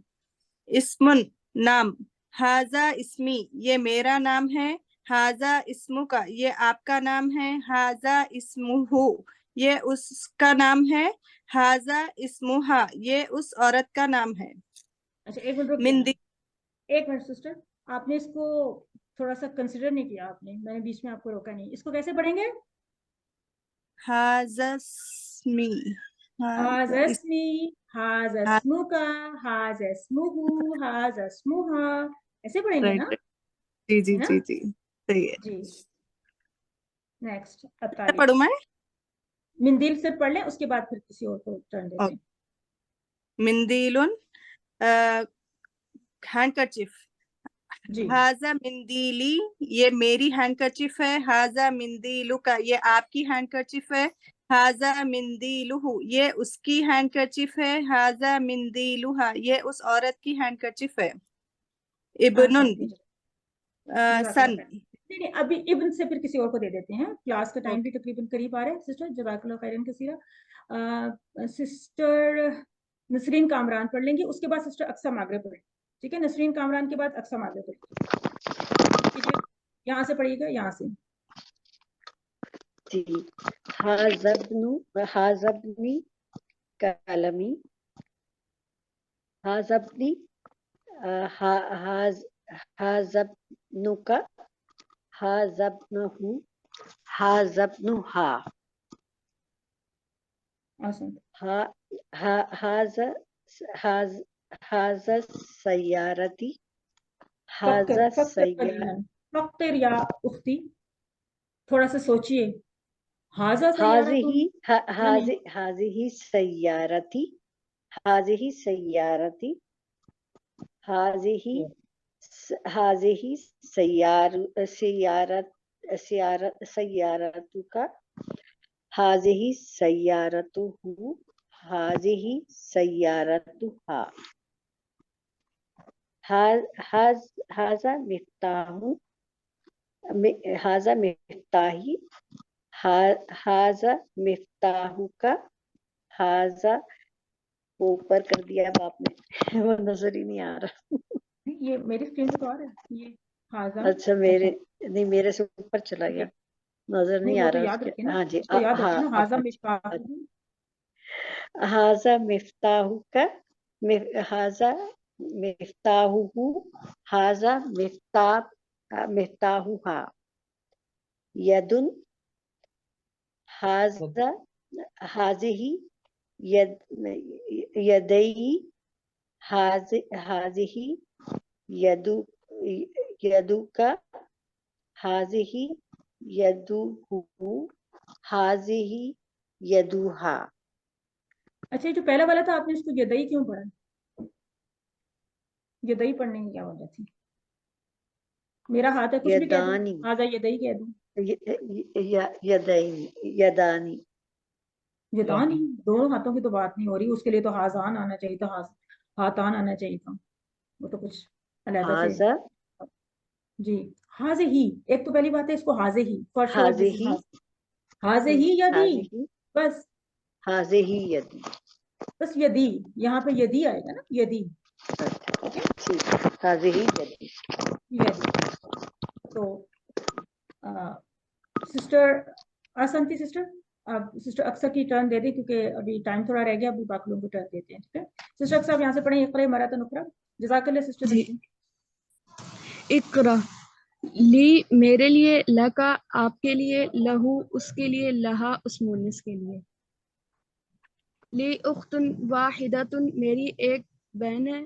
इस्मुन नाम, हाजा इस्मी, ये मेरा नाम है, हाजा इस्मु का, ये आपका नाम है, हाजा इस्मुहु, ये उसका नाम है, हाजा इस्मुहा, ये उस औरत का नाम है। अच्छा एक मिनट रुक मिंदी, एक मिनट सिस्टर, आपने इसको थोड़ा सा कंसिडर नहीं किया आपने, मैंने बीच में आपको रोका नहीं, इसको कैसे पढ़ेंगे? हाजस्मी, हाजस्मी, हाजस्मुका, हाजस्मुहु, हाजस्मुहा, ऐसे पढ़ेंगे ना? जी जी है? जी जी सही है जी। नेक्स्ट पढ़ू मैं? मिंदिल से पढ़ लें, उसके बाद फिर किसी और को टर्न देते हैं। मिंदीलुन हैंडकरचिफ, हाजा मिंदीली, ये मेरी हैंडकरचिफ है, हाजा मिंदीलु का, ये आपकी हैंडकरचिफ है, हाजा मिंदीलुहु, ये उसकी हैंडकरचिफ है, हाजा मिंदीलुहा, ये उस औरत की हैंडकरचिफ है। इब्नुन सन, नहीं अभी इब्न से फिर किसी और को दे देते हैं, क्लास का टाइम भी तकरीबन करीब आ रहा है। सिस्टर जज़ाकल्लाह खैरन कसीरा, सिस्टर नसरीन कामरान पढ़ लेंगी, उसके बाद सिस्टर अक्सा मागरे पढ़ें, ठीक है? नसरीन कामरान के बाद अक्सा मागरे पढ़ें, यहाँ से पढ़िएगा, यहाँ से जी। हाजबनी कलमी, हाजबनी हाजबनुका, हाजबनहु, हाजबनुहा, हाजा सय्यारती, हाजा फक्र या उख्ती, थोड़ा सा सोचिए, हाजिही सय्यारती, हाजिही सय्यारती, हाजिही सय्यारतुका, हाजिही सय्यारतुहु, हाजिही सय्यारतुहा, हाजा मिफ्ताहु, हाजा मिफ्ताही, हाजा मिफ्ताहुका, हाजा ऊपर कर दिया बाप ने, वो नजर ही नहीं आ रहा। ये मेरी स्क्रीन पे तो आ रहा है ये हाजा। अच्छा मेरे नहीं, मेरे से ऊपर चला गया, नजर नहीं आ रहा उसके। हाँ जी, हाजा मिफ्ताहु का, हाजा मिफ्ताहुहु हाजा मिफ्ताहुहा यदुन हाजा हाजिही यदैही हाजिही यदुका हाजिही यदुहु हाजिही यदुहा। अच्छा, ये जो पहला वाला था आपने इसको यदई क्यों पढ़ा? यदई पढ़ने की क्या वजह थी? मेरा हाथ है, कुछ भी कह दूं, यदानी आजा यदई कह दूं, यदानी यदानी यदानी, दोनों हाथों की तो बात नहीं हो रही, उसके लिए तो हाजान आना चाहिए था, हातान आना चाहिए था, वो तो कुछ अलग से। हाजा जी, हाजे ही, एक तो पहली बात है इसको हाजे ही, फॉर श्योर दिस इज हाजिही हाजे ही यदी, हाजिही बस हाजिही यदी। बस यदी, यहाँ पे यदी आएगा ना, यदी, ठीक है, ठीक, हाजिही यदी। यदी। तो सिस्टर आसंती सिस्टर, आप सिस्टर अक्सर की टर्न दे दें क्योंकि अभी टाइम थोड़ा रह गया, अभी बाकी लोगों को टर्न देते हैं, ठीक है। सिस्टर अक्सर आप यहाँ से पढ़ें, इक़रा मरातन उक़रा, जज़ाकल्लाह सिस्टर जी। नसीम। इक़रा ली मेरे लिए, लका आपके लिए, लहू उसके लिए, लहा उस मुन्नस के लिए। ली उख्तुन वाहिदतुन मेरी एक बहन है।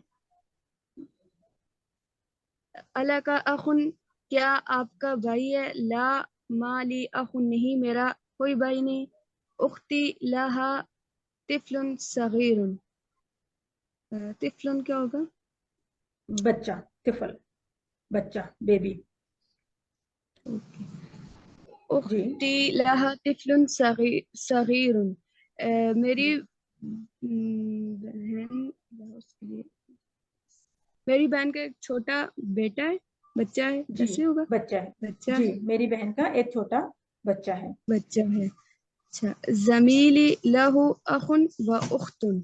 अलका अखुन क्या आपका भाई है? ला माली अखुन नहीं मेरा कोई भाई नहीं। उख्ती लहा तिफलुन सगीरुन। तिफलुन क्या होगा? बच्चा, तिफल, बच्चा, बेबी। उख्ती लहा तिफलुन सगीरुन। मेरी बहन, मेरी बहन का एक छोटा बेटा है, बच्चा है, जी, कैसे होगा? बच्चा है, बच्चा जी, है, मेरी बहन का एक छोटा बच्चा है। बच्चा है। अच्छा, जमीली लहू अखुन व उख्तुन।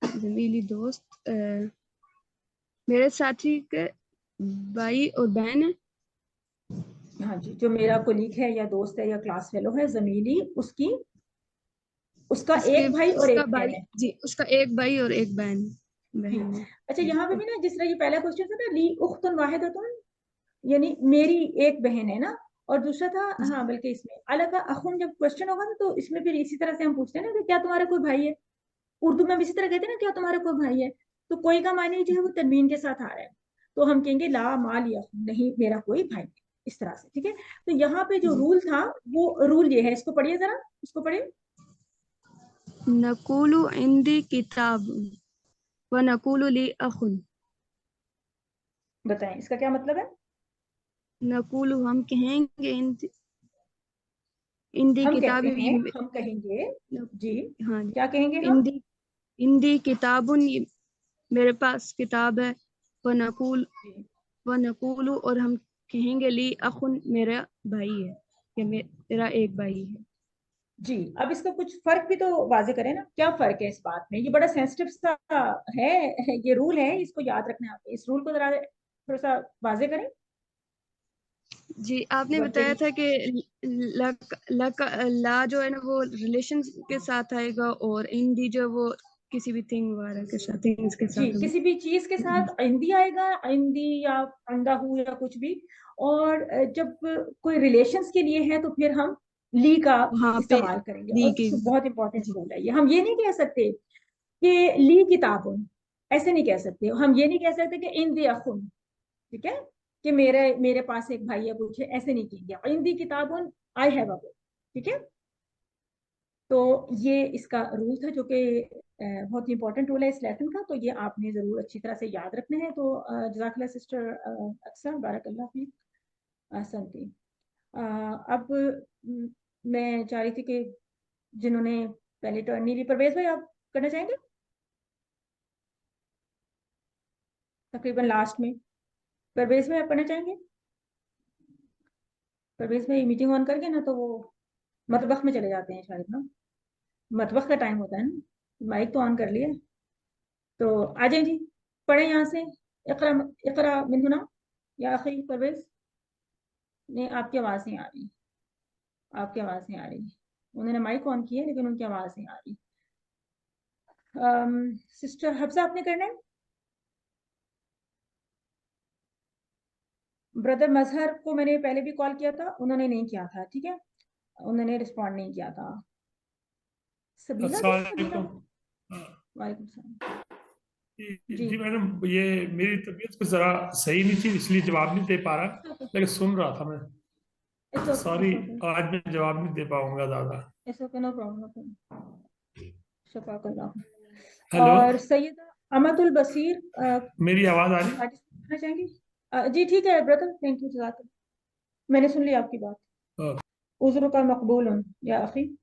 जमीली दोस्त, मेरे साथी के भाई और बहन है। हाँ जी, जो मेरा कोलीग है या दोस्त है या क्लास फेलो है, जमीली उसकी, उसका एक भाई और उसका एक भाई, बहन है। जी, उसका एक भाई और एक बहन जी, है। अच्छा, यहाँ पे भी ना जिस तरह ये पहला क्वेश्चन था ना, ली उख्तुन वाहिदतुन, यानी मेरी एक बहन है ना, और दूसरा था, हाँ बल्कि इसमें अलका अखुन जब क्वेश्चन होगा ना, तो इसमें फिर इसी तरह से हम पूछते हैं ना कि क्या तुम्हारा कोई भाई है, उर्दू में भी इसी तरह कहते हैं ना, क्या तुम्हारा कोई भाई है, तो कोई का मानी जो है वो तनवीन के साथ आ रहा है, तो हम कहेंगे ला माल या नहीं मेरा कोई भाई है, इस तरह से, ठीक है। तो यहाँ पे जो रूल था वो रूल ये है, इसको पढ़िए जरा, इसको पढ़िए। नकुलु इंदी किताब व नकुलु ली अखुन। बताएं इसका क्या मतलब है? नकुलु हम कहेंगे, इंदी हम किताब, कहते हैं, हम कहेंगे, जी, हाँ, क्या कहेंगे हम? इंदी किताबुन मेरे पास किताब है। व नकुलु और हम कहेंगे ली अखुन मेरा भाई है, कि मेरा एक भाई है। जी, अब इसका कुछ फर्क भी तो वाजे करें ना, क्या फर्क है इस बात में, ये बड़ा सेंसिटिव सा है, ये रूल है, इसको याद रखना है आपको, इस रूल को जरा थोड़ा सा वाजे करें। जी, आपने बताया था कि ला जो है ना वो रिलेशन के साथ आएगा, और इंदी जो वो किसी भी थिंग वगैरह के साथ, थिंग्स के जी, साथ। किसी भी चीज के साथ आइंदी आएगा, आइंदी या अंदा हु या कुछ भी, और जब कोई रिलेशंस के लिए है तो फिर हम ली का हाँ, पे इस्तेमाल करेंगे, ली और की, बहुत इंपॉर्टेंट रूल है ये, हम ये नहीं कह सकते कि ली किताबुन, ऐसे नहीं कह सकते, हम ये नहीं कह सकते कि इन दी अखुन, ठीक है, कि मेरे मेरे पास एक भाई है कुछ है, ऐसे नहीं कहेंगे, इन दी किताबुन आई हैव अ बुक, ठीक है। तो ये इसका रूल था जो कि बहुत ही इंपॉर्टेंट रूल है इस लेसन का, तो ये आपने जरूर अच्छी तरह से याद रखना है। तो जज़ाकल्लाह सिस्टर अक्सर, बारकल्लाह फीक, ahsanti। अब मैं चाह रही थी कि जिन्होंने पहले टर्न नहीं ली, परवेज भाई आप करना चाहेंगे तकरीबन लास्ट में? परवेज भाई आप करना चाहेंगे? परवेज भाई मीटिंग ऑन करके ना तो वो मतबख में चले जाते हैं शायद ना, मतबख का टाइम होता है ना, माइक तो ऑन कर लिया, तो आ जाए जी, पढ़े यहाँ से, इकरा इकरा मिन हुना या अखी परवेज। नहीं, आपकी आवाज़ नहीं आ रही, आपकी आवाज़ नहीं आ रही, उन्होंने माइक ऑन किया लेकिन उनकी आवाज़ नहीं आ रही। सिस्टर हफ्सा आपने करना है? ब्रदर मजहर को मैंने पहले भी कॉल किया था, उन्होंने नहीं किया था, ठीक है, उन्होंने रिस्पॉन्ड नहीं किया था। सबीला जी, सबीला, अस्सलामुअलैकुम। वालेकुम सलाम जी जी। मैडम, ये मेरी तबीयत कुछ ज़रा सही नहीं थी, इसलिए जवाब नहीं दे पा रहा, लेकिन सुन रहा था मैं। इट्स सॉरी, ओके, आज मैं जवाब नहीं दे पाऊंगा ज़्यादा। इट्स ओके, नो प्रॉब्लम, शफाकल्लाह। हेलो, और सैयदा अमदुल बसीर मेरी आवाज़ आ रही? पार्टिसिपेट करना चाहेंगी? जी ठीक है ब्रदर, थैंक यू, जज़ाकल्लाह, मैंने सुन लिया आपकी बात। ओके। उज़्र का मकबूल या अखी।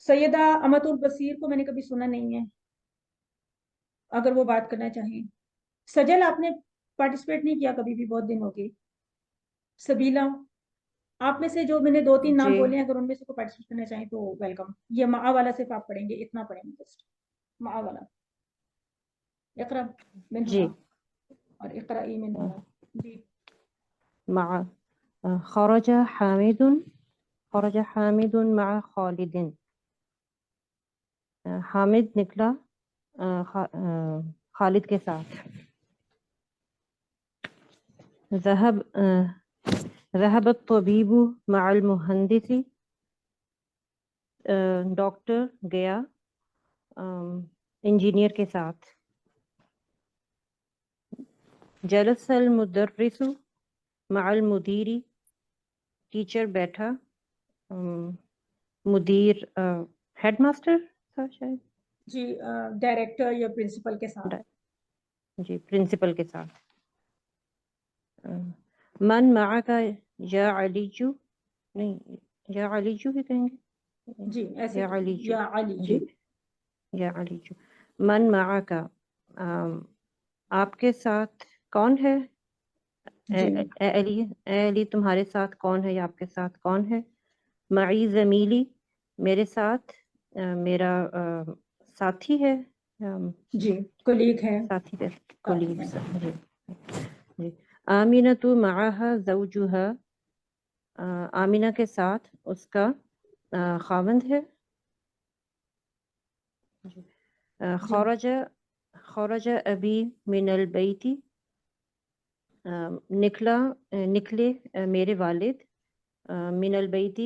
सैयदा अमदुल बसीर को मैंने कभी सुना नहीं है, अगर वो बात करना चाहें। सजल, आपने पार्टिसिपेट नहीं किया कभी भी, बहुत दिन हो गए। सबीला, आप में से जो मैंने 2-3 नाम जी बोले हैं, अगर उनमें से कोई पार्टिसिपेट करना चाहें तो वेलकम। ये मा वाला सिर्फ आप पढ़ेंगे, इतना पढ़ेंगे जस्ट, मा वाला। इकरा मिन जी हुना और इकराई मिन हुना। जी مع خرج حامد مع خالد. حامد نکلا خالد کے ساتھ. ذهب الطبيب مع المهندس. ڈاکٹر گیا انجینئر کے ساتھ. جلس المدرس مع المدیر. ٹیچر بیٹھا مدیر ہیڈ ماسٹر تھا شاید. جی ڈائریکٹر یا پرنسپل کے ساتھ. جی پرنسپل کے ساتھ. من معک یا علیجو، نہیں یا علیجو بھی کہیں گے. جی ایسے یا علیجو، یا علی جی یا علیجو. من معک آپ کے ساتھ کون ہے؟ جی اے علی، اے علی تمہارے ساتھ کون ہے یا آپ کے ساتھ کون ہے؟ معی زمیلی، میرے ساتھ میرا ساتھی ہے. جی کولیگ ہے. ساتھی ہے، کولیگ. جی جی. آمینۃ معها زوجها، آمینہ کے ساتھ اس کا خاوند ہے. خرج ابی من البیت، نکلے میرے والد، من البیت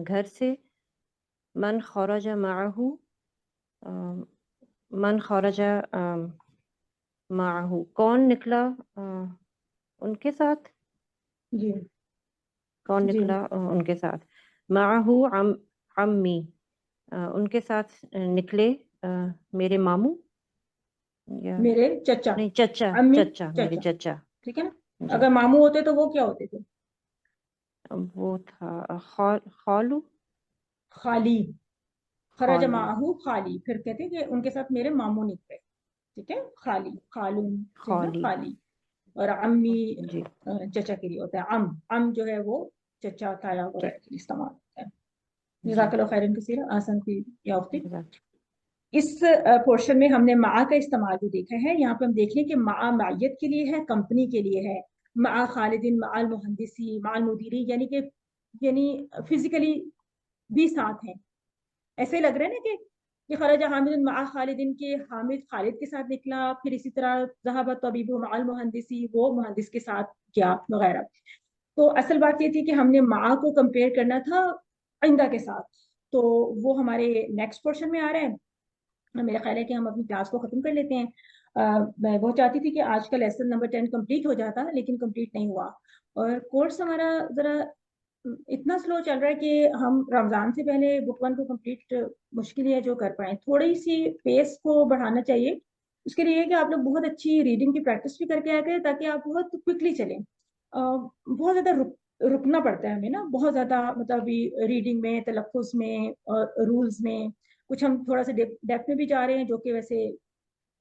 گھر سے. من خرج معه، من خرج معه کون نکلا ان کے ساتھ. جی کون جی نکلا ان کے ساتھ. معه عمی، ان کے ساتھ نکلے میرے ماموں یا میرے چچا. نہیں چچا، امی چچا میرے چچا. ٹھیک ہے نا. جی اگر ماموں ہوتے تو وہ کیا ہوتے تھے؟ وہ تھا خالو. خالی. خرج خالو معه خالی، پھر کہتے ہیں کہ ان کے ساتھ میرے ماموں نکلے. ٹھیک ہے، خالی، خالون سے نا خالی. خالی. اور عمی جی چچا کے لیے ہوتا ہے. ام جو ہے وہ چچا تایا وغیرہ کے لیے استعمال ہوتا ہے. جی جزاک اللہ خیرن کثیر. آسان کی یا اختی. جزاک. اس پورشن میں ہم نے مع کا استعمال بھی دیکھا ہے. یہاں پہ ہم دیکھ لیں کہ مع معیت کے لیے ہے، کمپنی کے لیے ہے. مع خالدین، مع المہندسی، مع المدیری، یعنی فزیکلی بھی ساتھ ہیں. ایسے لگ رہا ہے نا کہ خرج حامد مع خالدین، کے حامد خالد کے ساتھ نکلا. پھر اسی طرح ذهب الطبیب مع المہندسی، وہ مہندس کے ساتھ کیا وغیرہ. تو اصل بات یہ تھی کہ ہم نے مع کو کمپیئر کرنا تھا آئندہ کے ساتھ. تو وہ ہمارے نیکسٹ پورشن میں آ رہا ہے. میرا خیال ہے کہ ہم اپنی کلاس کو ختم کر لیتے ہیں. میں وہ چاہتی تھی کہ آج کا لیسن نمبر 10 کمپلیٹ ہو جاتا، لیکن کمپلیٹ نہیں ہوا. اور کورس ہمارا ذرا اتنا سلو چل رہا ہے کہ ہم رمضان سے پہلے بک 1 کو کمپلیٹ مشکل ہے جو کر پائیں. تھوڑی سی پیس کو بڑھانا چاہیے. اس کے لیے کہ آپ لوگ بہت اچھی ریڈنگ کی پریکٹس بھی کر کے آئے کریں، تاکہ آپ بہت کوئکلی چلیں. بہت زیادہ رکنا پڑتا ہے ہمیں نا، بہت زیادہ مطلب ریڈنگ میں، تلفظ میں اور رولز میں. کچھ ہم تھوڑا سا ڈیپتھ میں بھی جا رہے ہیں، جو کہ ویسے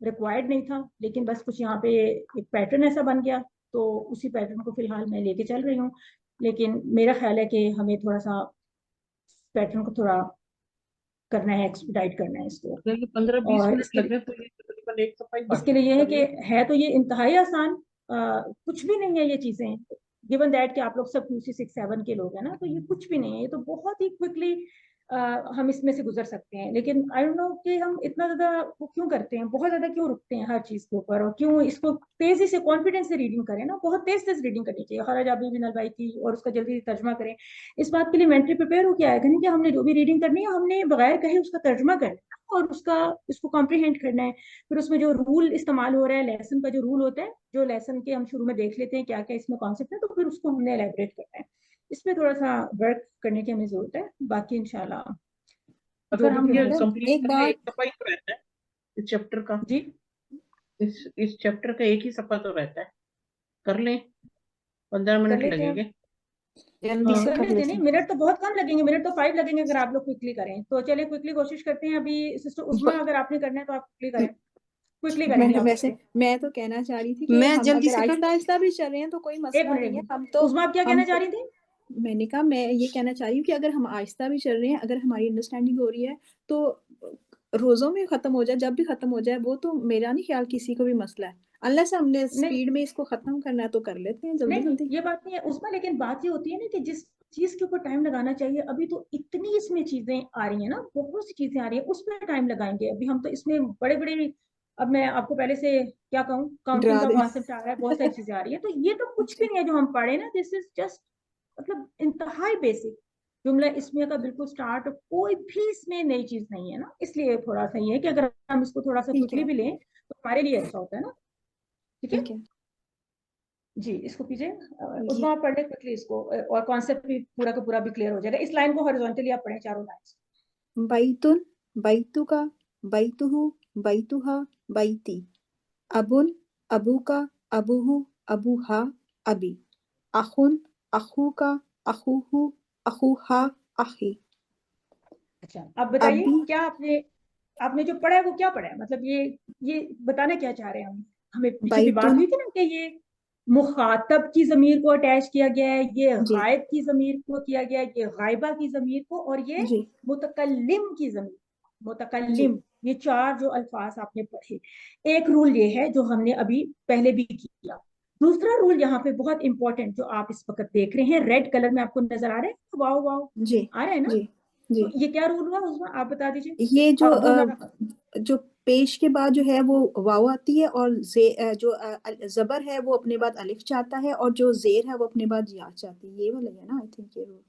ریکوائرڈ نہیں تھا، لیکن بس کچھ یہاں پہ ایک پیٹرن ایسا بن گیا، تو اسی پیٹرن کو فی الحال میں لے کے چل رہی ہوں. لیکن میرا خیال ہے کہ ہمیں تھوڑا سا پیٹرن کو تھوڑا کرنا ہے، ایکسپیڈائٹ کرنا ہے اس کو. 15-20 اور منٹ لگ رہے ہیں تو یہ تقریباً ایک صفحہ ہی اس کے لیے یہ ہے کہ ہے تو یہ انتہائی آسان، کچھ بھی نہیں ہے یہ چیزیں. گیون دیٹ کہ آپ لوگ سب QC 6-7 کے لوگ ہیں نا، تو یہ کچھ بھی نہیں ہے. یہ تو بہت ہی کوئکلی ہم اس میں سے گزر سکتے ہیں. لیکن آئی ڈونٹ نو کہ ہم اتنا زیادہ وہ کیوں کرتے ہیں, بہت زیادہ کیوں رکتے ہیں ہر چیز کے اوپر, اور کیوں اس کو تیزی سے کانفیڈنس سے ریڈنگ کریں نا, بہت تیز ریڈنگ کرنی چاہیے. خرج ابی بن البیتی اور اس کا جلدی ترجمہ کریں. اس بات کے لیے مینٹلی پریپیئر ہو کے آیا کریں کہ ہم نے جو بھی ریڈنگ کرنی ہے ہم نے بغیر کہے اس کا ترجمہ کرنا ہے اور اس کو کمپریہینڈ کرنا ہے. پھر اس میں جو رول استعمال ہو رہا ہے, لیسن کا جو رول ہوتا ہے, جو لیسن کے ہم شروع میں دیکھ لیتے ہیں کیا کیا اس میں کانسیپٹ ہے, تو پھر اس کو ہم نے الیبوریٹ کرنا ہے. اس میں تھوڑا سا ورک کرنے کی ہمیں ضرورت ہے. باقی انشاءاللہ اگر ہم یہ میڈم کمپلیٹ ایک کریں, ایک بات صفحہ ہی تو رہتا ہے اس چیپٹر کا, جی اس چیپٹر کا ایک ہی صفحہ تو رہتا ہے, کر لیں 15 کر منٹ لیتے ہیں, لگیں گے. جلدی سے کر کر لیتے لیتے نہیں, ہیں. منٹ تو بہت کم لگیں گے, منٹ تو 5 لگیں گے اگر آپ لوگ کوئکلی کریں تو. چلیں کوئکلی کوشش کرتے ہیں. ابھی سسٹر عثما اگر آپ نے کرنا ہے تو آپ کوئکلی کریں, کوئکلی کریں گے میں آپ ویسے لوگ. میں تو کہنا چاہ رہی تھی کہ میں ہم جلدی اگر سے کر آہستہ آہستہ بھی چل رہے ہیں تو کوئی ایک مسئلہ منٹ نہیں ہے. عثما آپ کیا کہنا چاہ رہی تھی؟ میں نے کہا میں یہ کہنا چاہ رہی ہوں کہ اگر ہم آہستہ بھی چل رہے ہیں, اگر ہماری انڈرسٹینڈنگ ہو رہی ہے تو روزوں میں ختم ہو جائے, جب بھی ختم ہو جائے, وہ تو میرا نہیں خیال کسی کو بھی مسئلہ ہے. اللہ سے ہم نے نہیں اسپیڈ میں اس کو ختم کرنا ہے تو کر لیتے ہیں جلدی نہیں جلدی. یہ بات نہیں ہے اس میں, لیکن بات یہ ہوتی ہے نا کہ جس چیز کے اوپر ٹائم لگانا چاہیے, ابھی تو اتنی اس میں چیزیں آ رہی ہیں نا, بہت سی چیزیں آ رہی ہیں, اس میں ٹائم لگائیں گے. ابھی ہم تو اس میں بڑے بڑے, اب میں آپ کو پہلے سے کیا کہوں, کاؤنٹنگ ڈرا کا دے. کانسیپٹ آ رہا ہے, بہت ساری چیزیں آ رہی ہیں. تو یہ تو کچھ بھی نہیں ہے جو ہم پڑھے نا, دس از جسٹ مطلب انتہائی بیسک جملہ اسمیہ کا بالکل سٹارٹ, کوئی بھی اس میں نئی چیز نہیں ہے نا. اس لیے تھوڑا سا یہ ہے کہ اگر ہم اس کو تھوڑا سا ٹھیک کوئکلی ہے بھی لیں تو ہمارے لیے اچھا ہوتا ہے نا. ٹھیک ہے ٹھیک ہے جی, اس کو پیجھے جی. عثما آپ پڑھ لیں کوئکلی اس کو, اور کانسیپٹ بھی پورا کا پورا بھی کلیئر ہو جائے گا. اس لائن کو ہاریزونٹلی آپ پڑھیں, چاروں لائنس. بیتن بیتکا بیتہ بیتہا بیتی ابن ابوکا ابوہ ابوہا ابی اخن اخوکا اخوہ اخوہا اخی اچھا آپ بتائیے ابی. کیا آپ نے جو پڑھا ہے وہ کیا پڑھا ہے, مطلب یہ بتانا کیا چاہ رہے ہیں ہم. ہمیں پیچھے بھی بات بیتن ہوئی تھی نا کہ یہ مخاطب کی ضمیر کو اٹیچ کیا گیا ہے, یہ جی غائب کی ضمیر کو کیا گیا ہے, یہ غائبہ کی ضمیر کو, اور یہ جی متکلم کی ضمیر, جی متکلم. یہ چار جو الفاظ آپ نے پڑھے, ایک رول یہ ہے جو ہم نے ابھی پہلے بھی کیا. دوسرا رول یہاں پہ بہت امپورٹنٹ جو آپ اس وقت دیکھ رہے ہیں, ریڈ کلر میں آپ کو نظر آ رہے ہیں, واو واو جی آ رہے ہیں نا, جی جی. تو یہ کیا رول ہوا اس میں آپ بتا دیجیے. یہ جو پیش کے بعد جو ہے وہ واو آتی ہے, اور جو زبر ہے وہ اپنے بعد الف چاہتا ہے, اور جو زیر ہے وہ اپنے بعد یا چاہتی ہے. یہ والا ہے نا آئی تھنک یہ رول.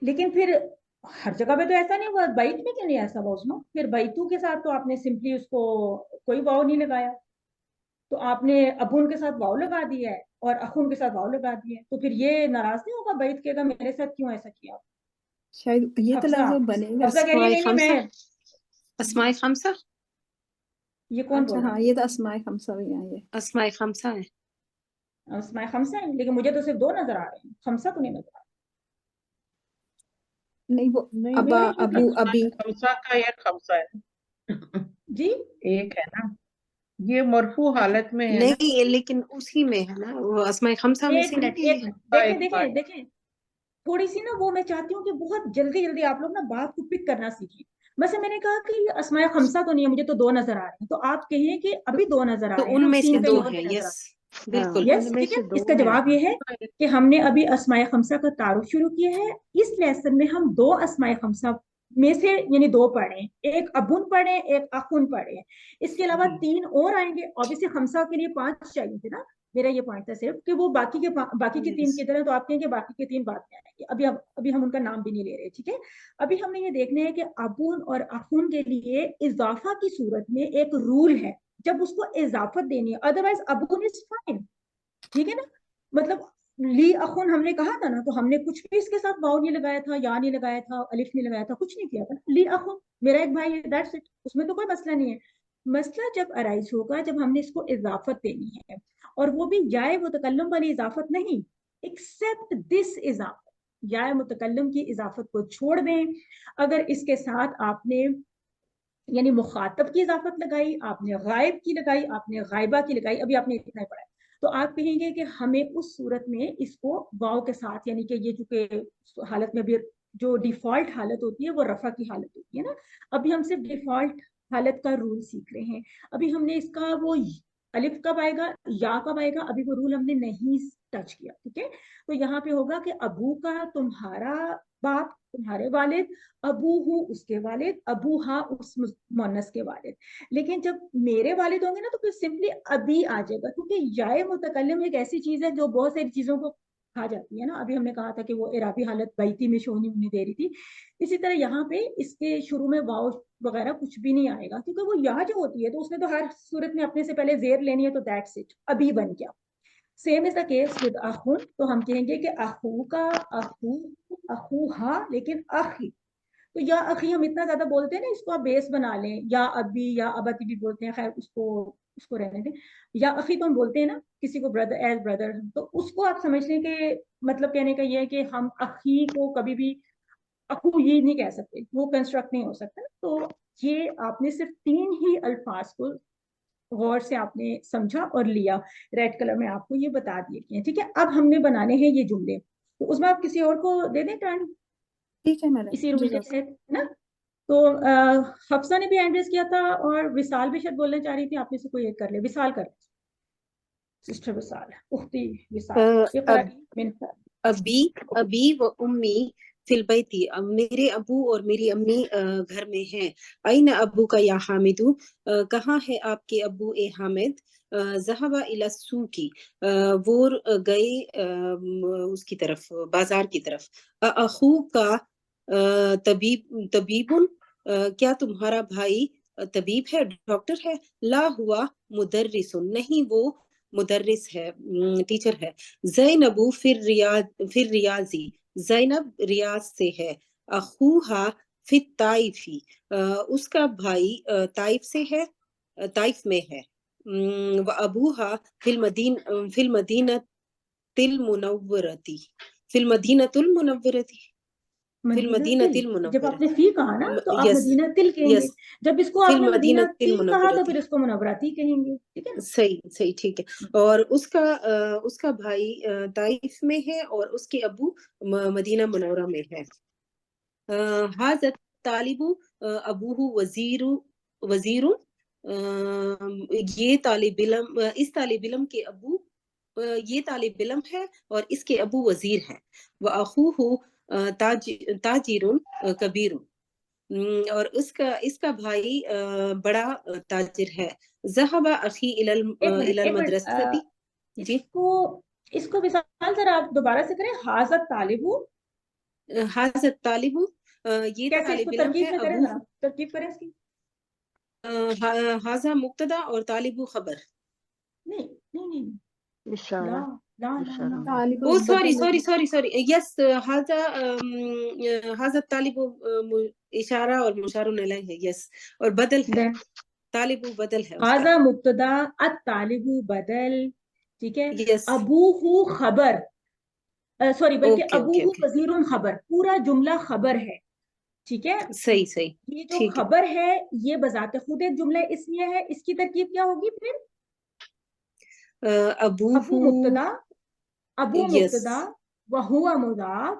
لیکن پھر ہر جگہ پہ تو ایسا نہیں ہوا, بیت میں کیوں نہیں ایسا ہوا اس میں؟ پھر بیتو کے ساتھ تو آپ نے سمپلی اس کو کوئی واو نہیں لگایا, تو آپ نے ابون کے ساتھ واو لگا دیا ہے اور اخون کے ساتھ واو لگا دیا ہے. تو پھر یہ ناراض نہیں ہوگا بیت کہے گا میرے ساتھ کیوں ایسا کیا؟ شاید یہ تو حفصہ لفظ بنے گا. حفصہ کہہ رہی ہے نہیں خمسہ, میں, اسماء خمسہ, یہ کون اچھا بول رہا ہاں یہ تو اسماء خمسہ بھی ہیں یہ. اسماء خمسہ ہے. ہے اسماء خمسہ ہیں, لیکن مجھے تو صرف 2 نظر آ رہے ہیں, خمسہ تو نہیں نظر آ نہیں وہ نہیں ابا نہیں, ابو ابی. خمسہ کا یا خمسہ ہے رہے. جی ایک ہے نا, یہ مرفوع حالت میں ہے نا. نہیں لیکن اسی میں ہے نا, وہ اسماء خمسہ میں سے نہیں ایک ہے. منٹ دیکھیں تھوڑی سی نا, وہ میں چاہتی ہوں کہ بہت جلدی آپ لوگ نا بات کو پک کرنا سیکھیں. ویسے میں نے کہا کہ یہ اسماء خمسہ تو نہیں ہے, مجھے تو 2 نظر آ رہے ہیں, تو آپ کہیں کہ ابھی 2 نظر آ تو رہے ہیں ان نا, میں 3 سے کہیں 2 اور ہے. پہ نظر آ یس رہے ہیں. بالکل. یس ٹھیک ہے, اس کا جواب یہ ہے کہ ہم نے ابھی اسماء خمسہ کا تعارف شروع کیا ہے. اس لیسن میں ہم 2 اسماء خمسہ میں سے یعنی 2 پڑھے, ایک ابن پڑھے, ایک اخن پڑھے. اس کے علاوہ 3 اور آئیں گے. obviously خمسہ کے لیے 5 چاہیے تھے نا, میرا یہ پوائنٹ تھا صرف کہ وہ باقی کے 3 کی طرح, تو آپ کہیں کہ باقی کے 3 بعد میں آئیں گے. ابھی ہم ان کا نام بھی نہیں لے رہے. ٹھیک ہے, ابھی ہم نے یہ دیکھنا ہے کہ ابون اور اخون کے لیے اضافہ کی صورت میں ایک رول ہے جب اس کو اضافت دینی ہے, ادروائز ابون از فائن. ٹھیک ہے نا, مطلب لی اخون ہم نے کہا تھا نا, تو ہم نے کچھ بھی اس کے ساتھ واو نہیں لگایا تھا, یا نہیں لگایا تھا, الف نہیں لگایا تھا, کچھ نہیں کیا تھا. لی اخون میرا ایک بھائی ہے, دیٹس اٹ. اس میں تو کوئی مسئلہ نہیں ہے. مسئلہ جب ارائز ہوگا جب ہم نے اس کو اضافت دینی ہے, اور وہ بھی یائے متکلم والی اضافت نہیں, ایکسپٹ دس اضافت, یائے متکلم کی اضافت کو چھوڑ دیں. اگر اس کے ساتھ آپ نے یعنی مخاطب کی اضافت لگائی, آپ نے غائب کی لگائی, آپ نے غائبہ کی لگائی, ابھی آپ نے اتنا ہی پڑھا ہے, تو آپ کہیں گے کہ ہمیں اس صورت میں اس کو واو کے ساتھ, یعنی کہ یہ چونکہ حالت میں بھی جو ڈیفالٹ حالت ہوتی ہے وہ رفع کی حالت ہوتی ہے نا. ابھی ہم صرف ڈیفالٹ حالت کا رول سیکھ رہے ہیں. ابھی ہم نے اس کا وہ الف کب آئے گا, یا کب آئے گا, ابھی وہ رول ہم نے نہیں ٹچ کیا. ٹھیک ہے, تو یہاں پہ ہوگا کہ ابو کا تمہارا باپ, تمہارے والد, ابو ہو اس کے والد, ابو ہا اس مؤنث کے والد. لیکن جب میرے والد ہوں گے نا تو پھر سمپلی ابھی آ جائے گا, کیونکہ یا متکلم ایک ایسی چیز ہے جو بہت ساری چیزوں کو کھا جاتی ہے نا. ابھی ہم نے کہا تھا کہ وہ اعرابی حالت بیتی میں شو نہیں دے رہی تھی. اسی طرح یہاں پہ اس کے شروع میں واو وغیرہ کچھ بھی نہیں آئے گا, کیونکہ وہ یا جو ہوتی ہے تو اس نے تو ہر صورت میں اپنے سے پہلے زیر لینی ہے, تو دیٹس اٹ, ابھی بن گیا. Same is the case with اخون, تو ہم کہیں گے کہ اخو کا, اخو ہا, لیکن اخی. تو یا اخی ہم اتنا زیادہ بولتے ہیں نا, اس کو آپ بیس بنا لیں, یا ابی یا ابتی بھی بولتے ہیں, خیر اس کو رہنے دیں. یا اخی تو ہم بولتے ہیں نا کسی کو بردر, ایز بردر, تو اس کو آپ سمجھ لیں کہ مطلب کہنے کا یہ ہے کہ ہم اخی کو کبھی بھی اخو یہ نہیں کہہ سکتے, وہ کنسٹرکٹ نہیں ہو سکتا. تو یہ آپ نے صرف 3 ہی الفاظ کو غور سے آپ نے سمجھا اور لیا, ریڈ کلر میں آپ کو یہ بتا دیے گئے. ٹھیک ہے, اب ہم نے بنانے ہیں یہ جملے, تو اس میں آپ کسی اور کو دے دیں ٹرن, ٹھیک ہے میڈم. اسی رول کے تحت نا. تو حفصہ نے بھی ہینڈ ریز کیا تھا, اور وصال بھی شاید بولنا چاہ رہی تھی, آپ میں سے کوئی ایک کر لے. وصال کر لے, سسٹر وصال, اختی وصال. ابی و امی فی البیتی, میرے ابو اور میری امی گھر میں ہیں. این ابو کا یا حامدو, کہاں ہے آپ کے ابو اے حامد. ذهب الى السوق, وہ گئے اس کی طرف, بازار کی طرف. اخو کا طبیب, کیا تمہارا بھائی طبیب ہے, ڈاکٹر ہے. لا ہوا مدرس, نہیں وہ مدرس ہے, ٹیچر ہے. زینبو پھر ریاضی, زینب ریاض سے ہے. اخوہا فی الطائفی, اس کا بھائی طائف سے ہے, طائف میں ہے. و ابوہا فی المدینۃ المنورتی, فی المدینۃ المنورتی, فی المدینۃ جب آپ نے المنورتی. فی کہا نا تو آپ یس مدینہ تل کہیں گے, یس جب اس کو فی آپ نے مدینہ المدینۃ تی کہا تو المنورتی. پھر اس کو منوراتی کہیں گے. ٹھیک ہے نا, صحیح ٹھیک ہے. اور اس کا بھائی طائف میں ہے, اور اس کے ابو مدینہ منورہ میں ہے. حاضر طالب ابوہ وزیر, یہ طالب علم, اس طالب علم کے ابو, یہ طالب علم ہے اور اس کے ابو وزیر ہیں. وَأَخُوهُ تاجر کبیر, اور اس کا بھائی بڑا تاجر ہے. ذهب اخی الى المدرسۃ. جی, اس کو مثال ذرا آپ دوبارہ سے کریں. حاضر طالب, حاضر طالب, یہ کیسے اس طالب کو علم ترکیب ہے. میں کریں, ابو ذرا ترکیب کریں اس کی. حاضر مبتدا اور طالب خبر. نہیں نہیں نہیں, اشارہ لا لا لا اشارہ. لا, طالب او بدل سوری یس, حاضر طالب اشارہ اور مشار الیہ ہے. یس, اور بدل ہے, then طالب بدل ہے اس کا. حاضر مبتدا, الطالب بدل. ٹھیک ہے, یس, ابوہ خبر, سوری بلکہ اوکے ابوہ وزیر خبر, پورا جملہ خبر ہے. ٹھیک ہے, صحیح یہ جو ٹھیک ہے. خبر ہے یہ بذات خود ایک جملہ اسمیہ ہے. اس کی ترکیب کیا ہوگی پھر؟ ابوہ, ابو مبتدا, ابو یس, مبتدا, وہوا مضاف,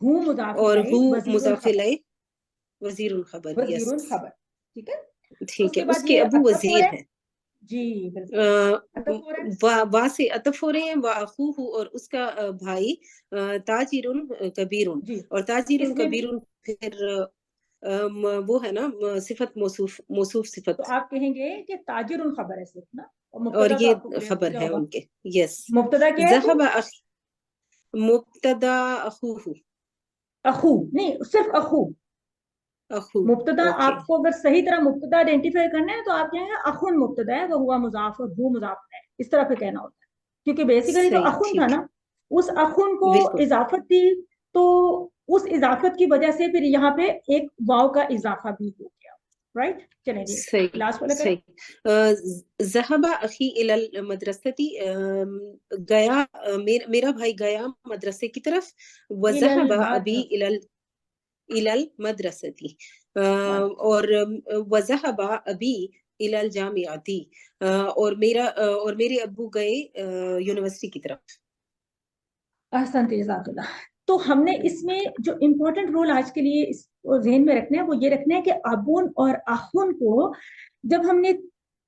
ہوں مضاف اور الیہ, ہو وزیر مضاف الخبر, الیہ, وزیر الخبر. وزیر یس الخبر. ٹھیک ہے, ٹھیک ہے, کے اس بعد کے یہ ابو عطف ہو وزیر رہا ہے. ہیں. جی بالکل, عطف ہو رہا ہے. وا سے عطف ہو رہے ہیں. واخوہ, اور اس کا بھائی تاجر کبیر, جی, اور تاجر اس میں بھی کبیر پھر وہ ہے نا صفت موصوف صفت, تو آپ کہیں گے کہ تاجر الخبر ہے صرف نا, اور اور مبتدا تو آپ کو یہ کلیئر ہو خبر گیا ہے ہوگا. ان کے. یس, مبتدا کیا ہے پھر؟ ذهب مبتدا اخوہ, اخو نہیں, صرف اخو. اخو, مبتدا اوکے. آپ کو اگر صحیح طرح مبتدا آئیڈینٹیفائی کرنا ہے تو آپ کہیں گے اخن مبتدا ہے, وہ ہوا مضاف اور ہو مضاف ہے, اس طرح پہ کہنا ہوتا ہے. کیونکہ بیسیکلی تو صحیح اخن تھا ٹھیک نا, اس اخن کو بالکل اضافت تھی, تو اس اضافت کی وجہ سے پھر یہاں پہ ایک واو کا اضافہ بھی ہو گیا. رائٹ, چلیں جی صحیح لاسٹ والا کریں. ذهب اخی الى المدرسۃ, گیا میرا بھائی گیا مدرسے کی طرف. وذهب ابی الى المدرسۃ, اور وذهب ابی الى الجامعۃ, اور میرے ابو گئے یونیورسٹی کی طرف. احسنت جزاک اللہ. تو ہم نے اس میں جو امپورٹنٹ رول آج کے لیے اس کو ذہن میں رکھنا ہے وہ یہ رکھنا ہے کہ ابون اور اخن کو جب ہم نے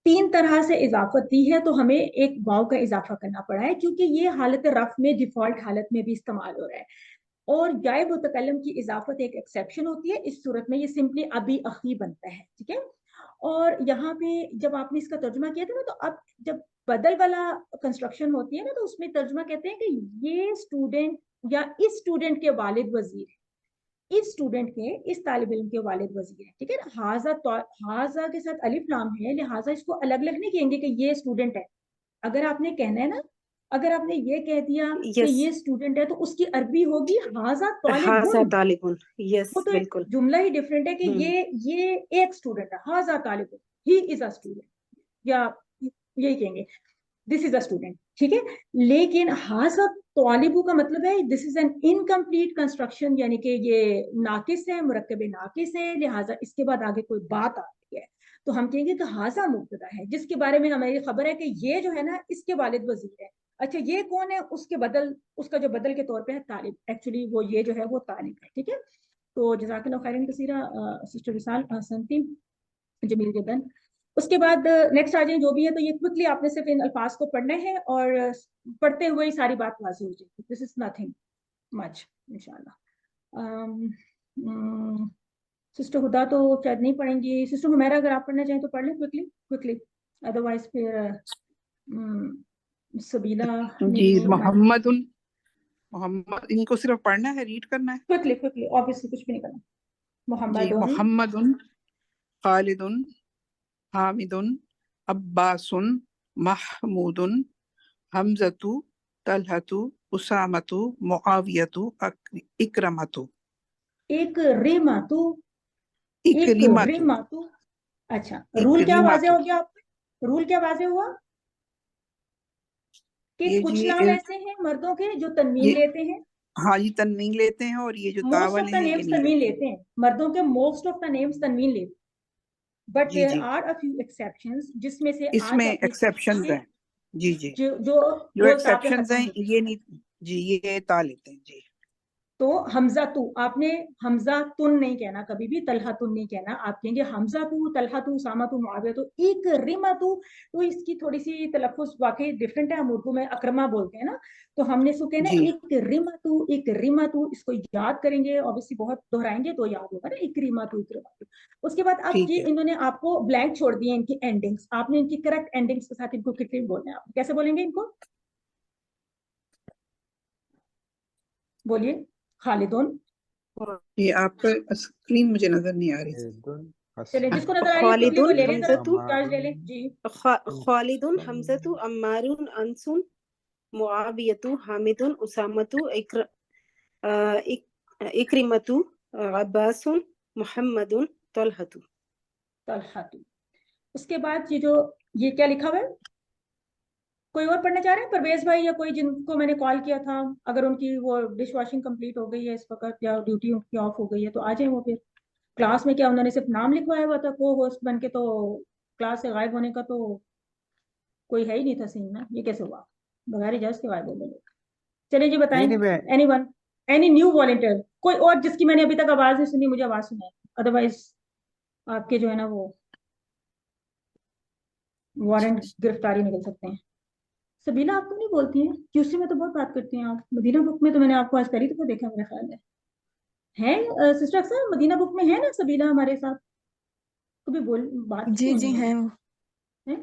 तीन तरह से इजाफत दी है तो हमें एक वाव का इजाफा करना पड़ा है, क्योंकि ये हालत रफ में डिफॉल्ट हालत में भी इस्तेमाल हो रहा है। और गायब मुतकल्लम की इजाफत एक एक्सेप्शन होती है, इस सूरत में ये सिंपली अभी अखी बनता है, ठीक है। और यहाँ पे जब आपने इसका तर्जुमा किया था ना, तो अब जब बदल वाला कंस्ट्रक्शन होती है ना, तो उसमें तर्जुमा कहते हैं कि ये स्टूडेंट या इस स्टूडेंट के वालिद वजीर है, इस स्टूडेंट के, इस तालिब इल्म के वालिद वजीर है, ठीक है। हाजा के साथ अलिफ लाम है, लिहाजा इसको अलग अलग नहीं कहेंगे कि ये स्टूडेंट है। अगर आपने कहना है ना, अगर आपने ये कह दिया कि यस ये स्टूडेंट है, तो उसकी अरबी होगी हाजा हाजा तालिबुन। तालिबुन, यस वो तो एक बिल्कुल। जुमला ही डिफरेंट है कि ये एक स्टूडेंट है, हाजा तालिबुन, ही इज अ स्टूडेंट, या यही कहेंगे दिस इज अ स्टूडेंट, ठीक है। लेकिन हाजा तालिबु का मतलब है this is an incomplete construction, यानी कि ये नाकिस है, मुरक्कब नाकिस है, लिहाजा इसके बाद आगे कोई बात आती है तो हम कहेंगे कि हाजा मुब्तदा है, जिसके बारे में हमें खबर है कि ये जो है ना इसके वालिद वजीर है। अच्छा, ये कौन है? उसके बदल, उसका जो बदल के तौर पे है तालिब, एक्चुअली वो ये जो है वो तालिब है, ठीक है। तो जज़ाकल्लाहु खैरन कसीरा सिस्टर विसाल, हसनती, जमील जदन। उसके बाद नेक्स्ट आ जाए जो भी है, तो ये क्विकली आपने सिर्फ इन अल्फाज को पढ़ना है और पढ़ते हुए ही सारी बात वाज़ेह हो जाएगी। दिस इज नथिंग मच इंशाल्लाह। सिस्टर हुदा तो शायद नहीं पढ़ेंगी। सिस्टर हुमैरा अगर आप पढ़ना चाहें तो पढ़ लें क्विकली क्विकली, अदरवाइज फिर सबीला जी। मोहम्मदुन, मोहम्मद, इनको सिर्फ पढ़ना है, रीड करना है? क्विकली क्विकली, ऑब्वियसली कुछ भी नहीं करना। जी। मोहम्मदुन, खालिदुन, हामिदुन, अब्बासुन, महमूदुन, हमजतु, तलहतु, उसामतु, मुआवियतु, इकरमतु। इकरिमतु, इकरिमतु, इकरिमतु। अच्छा, रूल क्या वाज़ेह हो गया आपका? रूल क्या वाज़ेह हुआ कि ये कुछ जी नाम ऐसे हैं मर्दों के जो तनवीन लेते हैं, हाँ जी, तनवीन लेते हैं, और ये जो ता मोस्ट ऑफ वाले द हैं ये नेम्स नहीं तनवीन लेते। लेते हैं, मर्दों के मोस्ट ऑफ द नेम्स तनवीन लेते हैं, बट जी देयर जी, आर अ फ्यू एक्सेप्शंस, जिसमें से इसमें आज अपनी एक्सेप्शंस हैं। जी जी, जो जो जो वो ता पे एक्सेप्शंस खत्म हैं होते हैं। ये नहीं, जी ये ता लेते हैं जी। तो हमजा तू, आपने हमजा तुन नहीं कहना कभी भी, तलहा तुन नहीं कहना, आप कहेंगे हमजा तू, तलहा तू, सामा तू, मुआविया तू, इकरिमा तू। तो इसकी थोड़ी सी तलफ्फुज वाकई डिफरेंट है, हम उर्दू में अकरमा बोलते हैं ना, तो हमने इसको कहना जी इकरिमा तू, इकरिमा तू। इसको याद करेंगे, ऑब्वियसली बहुत दोहराएंगे तो याद होगा ना, इकरिमा तू, इकरिमा तू। उसके बाद अब ठीक ये है। इन्होंने आपको ब्लैंक छोड़ दिए, इनकी एंडिंग्स, आपने इनकी करेक्ट एंडिंग्स के साथ इनको कितने बोलना है, आप कैसे बोलेंगे इनको? बोलिए। खालिदुन, ये आपका स्क्रीन मुझे नजर नहीं आ रही। चलिए जिसको नजर आ रही है क्विकली वो खालिदुन, ले लें, जरा हमजतु, चार्ज ले लें जी। खालिदुन, हमजतु, अम्मारुन, अंसुन, मुआवियतु, हामिदुन, उसामतु, इकरिमतु, अब्बासुन, मुहम्मदुन, तलहतु। तलहतु। उसके बाद ये क्या लिखा हुआ है? कोई और पढ़ना चाह रहे हैं? परवेज भाई या कोई जिनको मैंने कॉल किया था, अगर उनकी वो डिश वॉशिंग कंप्लीट हो गई है इस वक्त, या ड्यूटी उनकी ऑफ हो गई है, तो आ जाए वो फिर। क्लास में क्या उन्होंने सिर्फ नाम लिखवाया हुआ था को होस्ट बन के, तो क्लास से गायब होने का तो कोई है ही नहीं था सीन ना, ये कैसे हुआ? बगैर इजाजत के गायब हो गए। चलिए जी बताएं। नहीं मैं any one, any new volunteer, कोई और जिसकी मैंने अभी तक आवाज नहीं सुनी, मुझे आवाज सुनाए, अदरवाइज आपके जो है ना वो वारंट गिरफ्तारी निकल सकते हैं। सबीना आप तो नहीं बोलती हैं, क्यूसी में तो बहुत बात करती हैं आप, मदीना बुक में तो मैंने आपको आज करी तो देखा मेरा ख्याल है सिस्टर अक्सर मदीना बुक में है ना सबीना हमारे साथ, कभी बोल बात जी क्यों जी नहीं हैं वो। है?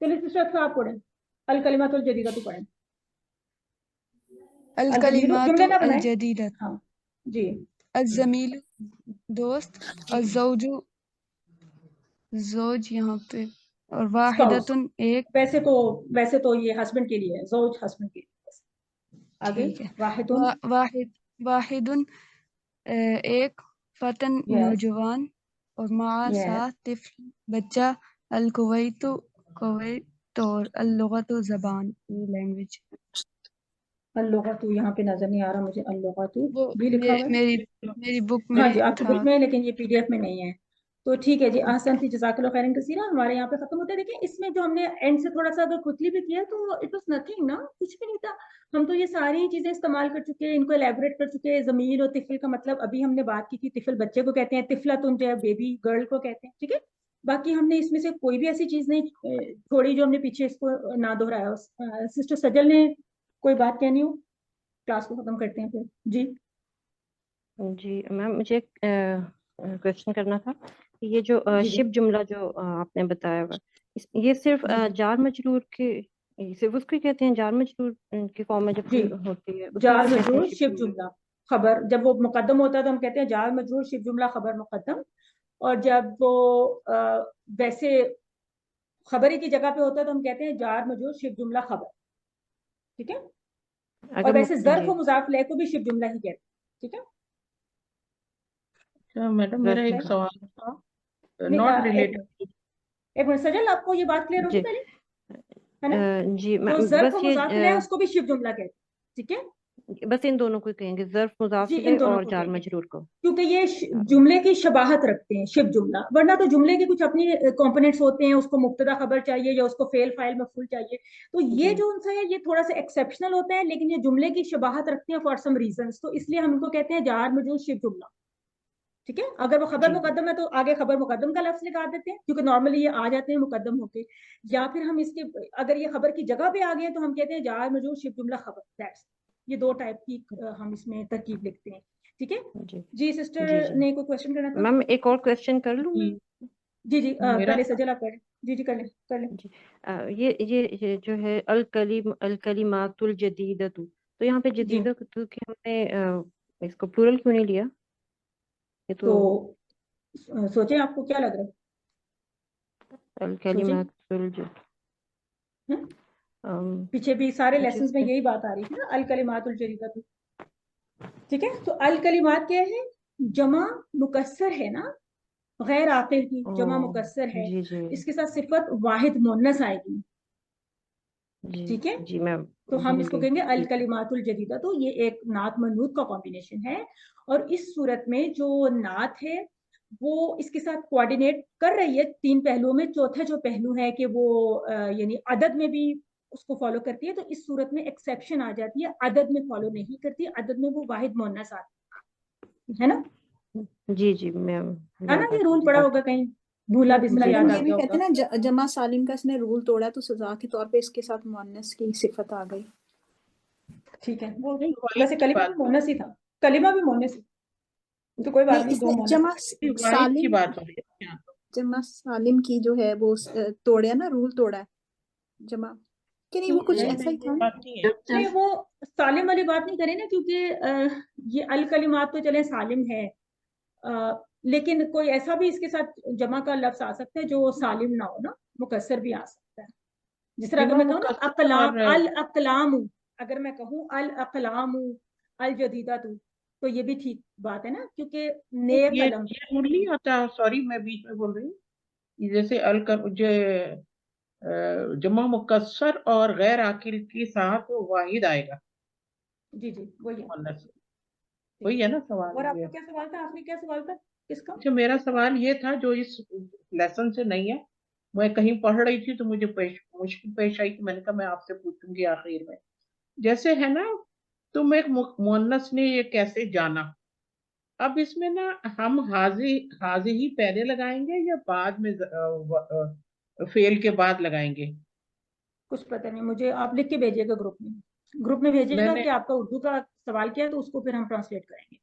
चलिए सिस्टर अक्सर आप पढ़ें, अल कलिमातुल जदीदा तो पढ़ें, अल अल जमीलु, कलिमातु जुमले ना अल बनाए। जदीदा, हाँ जी। अल जमीलु दोस्त, अल जौजु जोज यहाँ पे, और स्पाउस, वाहिदतुन एक। वैसे तो ये हस्बैंड के लिए है, जोज हस्बैंड के लिए। आगे ठीक है। वाहिदुन, वाहिदुन एक, फतन यस नौजवान, और माँ यस, साथ तिफ्ल बच्चा, अल कुवैतु कुवैत, और अल लुगतु जबान लैंग्वेज। अल्लुगतु यहाँ पे नजर नहीं आ रहा मुझे, अल्लुगतु वो भी लिखा हुआ है। मेरी बुक हाँ में जी, आपकी था। बुक में है लेकिन ये पीडीएफ में नहीं है। तो ठीक है जी, ahsan थी, जज़ाकल्लाह खैरन कसीरा। हमारे यहाँ पे खत्म होता है। देखिए इसमें जो हमने एंड से थोड़ा सा अगर क्विकली भी किया तो इट वाज नथिंग ना, कुछ भी नहीं था। हम तो ये सारी चीजें इस्तेमाल कर चुके हैं, इनको एलेबोरेट कर चुके हैं। ज़मीर और तिफल का मतलब अभी हमने बात की थी, तिफल बच्चे को कहते हैं, तिफला तुम जो है बेबी गर्ल को कहते हैं, ठीक है। बाकी हमने इसमें से कोई भी ऐसी चीज नहीं छोड़ी जो हमने पीछे इसको ना दोहराया हो। सिस्टर सजल ने कोई बात कहनी हो, क्लास को खत्म करते हैं फिर। जी जी मैम, मुझे क्वेश्चन करना था कि ये जो जी जी शिप जुमला जो आपने बताया हुआ, ये सिर्फ जी जार मजरूर के, सिर्फ उसको ही कहते हैं जार मजरूर की फॉर्म में जब जी होती है उसको जार क्या कहते हैं, मजरूर शिप शिव जुमला? जुमला खबर, जब वो मुकद्दम होता है तो हम कहते हैं जार मजरूर शिव जुमला खबर मुकद्दम, और जब वो वैसे खबरी की जगह पे होता है तो हम कहते हैं जार मजरूर शिव जुमला खबर। ठीक है, और अगर वैसे जर्फ जी और मुजाफ इलैह को भी शिव जुमला ही कहते हैं। ठीक है, अच्छा मैडम, मेरा जर्फ एक मुजाफ, सवाल था, नहीं नॉट एक रिलेटेड। मिनट, एक मिनट सजल, आपको ये बात क्लियर होगी जी पहले, है ना? जी तो मैम, जर्फ बस और ये मुजाफ इलैह उसको भी शिव जुमला कहते हैं। ठीक है, बस इन दोनों को ही कहेंगे, जर्फ जी मुजाफ इन इलैह दोनों और को जार कहेंगे, मजरूर को। क्योंकि ये जुमले की शबाहत रखते हैं शिव जुमला, वरना तो जुमले के कुछ अपनी कंपोनेंट्स होते हैं, उसको मुब्तदा खबर चाहिए या उसको फेल फाइल मफूल चाहिए, तो ये जी जो उनसा है ये थोड़ा सा एक्सेप्शनल होता है, लेकिन ये जुमले की शबाहत रखते हैं फॉर सम रीजंस, तो इसलिए हम इनको कहते हैं जार मजरूर शिव जुमला। ठीक है, अगर वो खबर जी मुकद्दम है तो आगे खबर मुकद्दम का लफ्ज लगा देते हैं, क्योंकि नॉर्मली ये आ जाते हैं मुकद्दम होके, या फिर हम इसके अगर ये खबर की जगह पे आ गए तो हम कहते हैं जार मजरूर शिव जुमला खबर। दैट्स, ये दो टाइप की हम इसमें तरकीब लिखते हैं। ठीक है जी जी, सिस्टर जी जी ने कोई क्वेश्चन करना था? मैम, एक और क्वेश्चन कर लूँ मैं? जी जी जी मेरा कर ले सजल, आप करें। जी जी कर ले कर ले। जी ये जो है अल कलिमातुल जदीदतु, तो यहाँ पे जी जदीदतु के हमने इसको प्लूरल क्यों नहीं लिया? ये तो तो सोचें आपको क्या लग रहा है, अल सोचें। कलिमातुल पीछे भी सारे मुझे लेसन्स में इसका यही बात आ रही थी ना, अल कलिमातुल जदीदतु। ठीक है, तो अल कलिमात क्या है? जमा मुकस्सर है ना, गैर आकिल की जमा ओ मुकस्सर है, जी जी इसके साथ सिफत वाहिद मुन्नस आएगी। जी ठीक है, जी मैं तो हम भूल इसको गई कहेंगे थी। अल ठीक है कलिमातुल जदीदा, तो ये एक नात मनूत का कॉम्बिनेशन है, और इस सूरत में जो नात है वो इसके साथ कोऑर्डिनेट कर रही है तीन पहलुओं में, चौथा जो पहलू है कि वो यानी अदद में भी उसको फॉलो करती है, तो इस सूरत में एक्सेप्शन आ जाती है, अदद में फॉलो नहीं करती, अदद में वो वाहिद मुन्नस आती है ना, जी जी मैं है ना? याद आ ये गई रूल मुझे पड़ा बात। होगा कहीं, भूला बिसरा जी याद मैडम आ ये भी गया कहते होगा। हैं ना जमा सालिम का इसने रूल तोड़ा तो सजा के तौर पे इसके साथ मुअन्नस की सिफत आ गई। ठीक है, वो नहीं, वाहिद वैसे की कलिमा भी बात मोनस ही था, कलिमा भी मोनस ही, तो कोई बात नहीं नहीं, दो इसने मोनस जमा है। वाहिद की सालिम बात हो रही है यहाँ। जमा सालिम की जो है वो तोड़ा ना, रूल तोड़ा है जमा कि नहीं, वो कुछ नहीं ऐसा ही नहीं, था। बात नहीं है। नहीं, वो सालिम वाली बात नहीं करें ना, क्योंकि ये अल कलिमात तो चले सालिम है, लेकिन कोई ऐसा भी इसके साथ जमा का लफ्ज आ सकता है जो सालिम ना हो ना, मुकस्सर भी आ सकता है। जिस तरह अगर जमा मैं कहूँ ना मुकस्सर अकलाम, और अल अकलाम, अगर मैं कहूँ अल अकलाम अल जदीदा तो ये भी ठीक बात है ना, क्योंकि नए कलम। ये रूल नहीं आता, सॉरी मैं बीच में बोल रही हूँ, जैसे अल कर जो जमा मुकस्सर और गैर आकिल के साथ वाहिद आएगा, जी जी वही है, मुअन्नस। ठीक वही है। है ना सवाल और ये? आपका क्या सवाल था, आखिरी क्या सवाल था किसका? अच्छा, मेरा सवाल ये था जो इस लेसन से नहीं है, मैं कहीं पढ़ रही थी तो मुझे मुश्किल पेश आई, तो मैंने कहा मैं आपसे पूछूंगी आखिर में। जैसे है ना, तुम एक मुअन्नस ने ये कैसे जाना, अब इसमें ना हम हाजी हाजी ही पहले लगाएंगे या बाद में फेल के बाद लगाएंगे? कुछ पता नहीं मुझे, आप लिख के भेजिएगा ग्रुप में भेजिएगा मैंने कि आपका उर्दू का सवाल क्या है, तो उसको फिर हम ट्रांसलेट करेंगे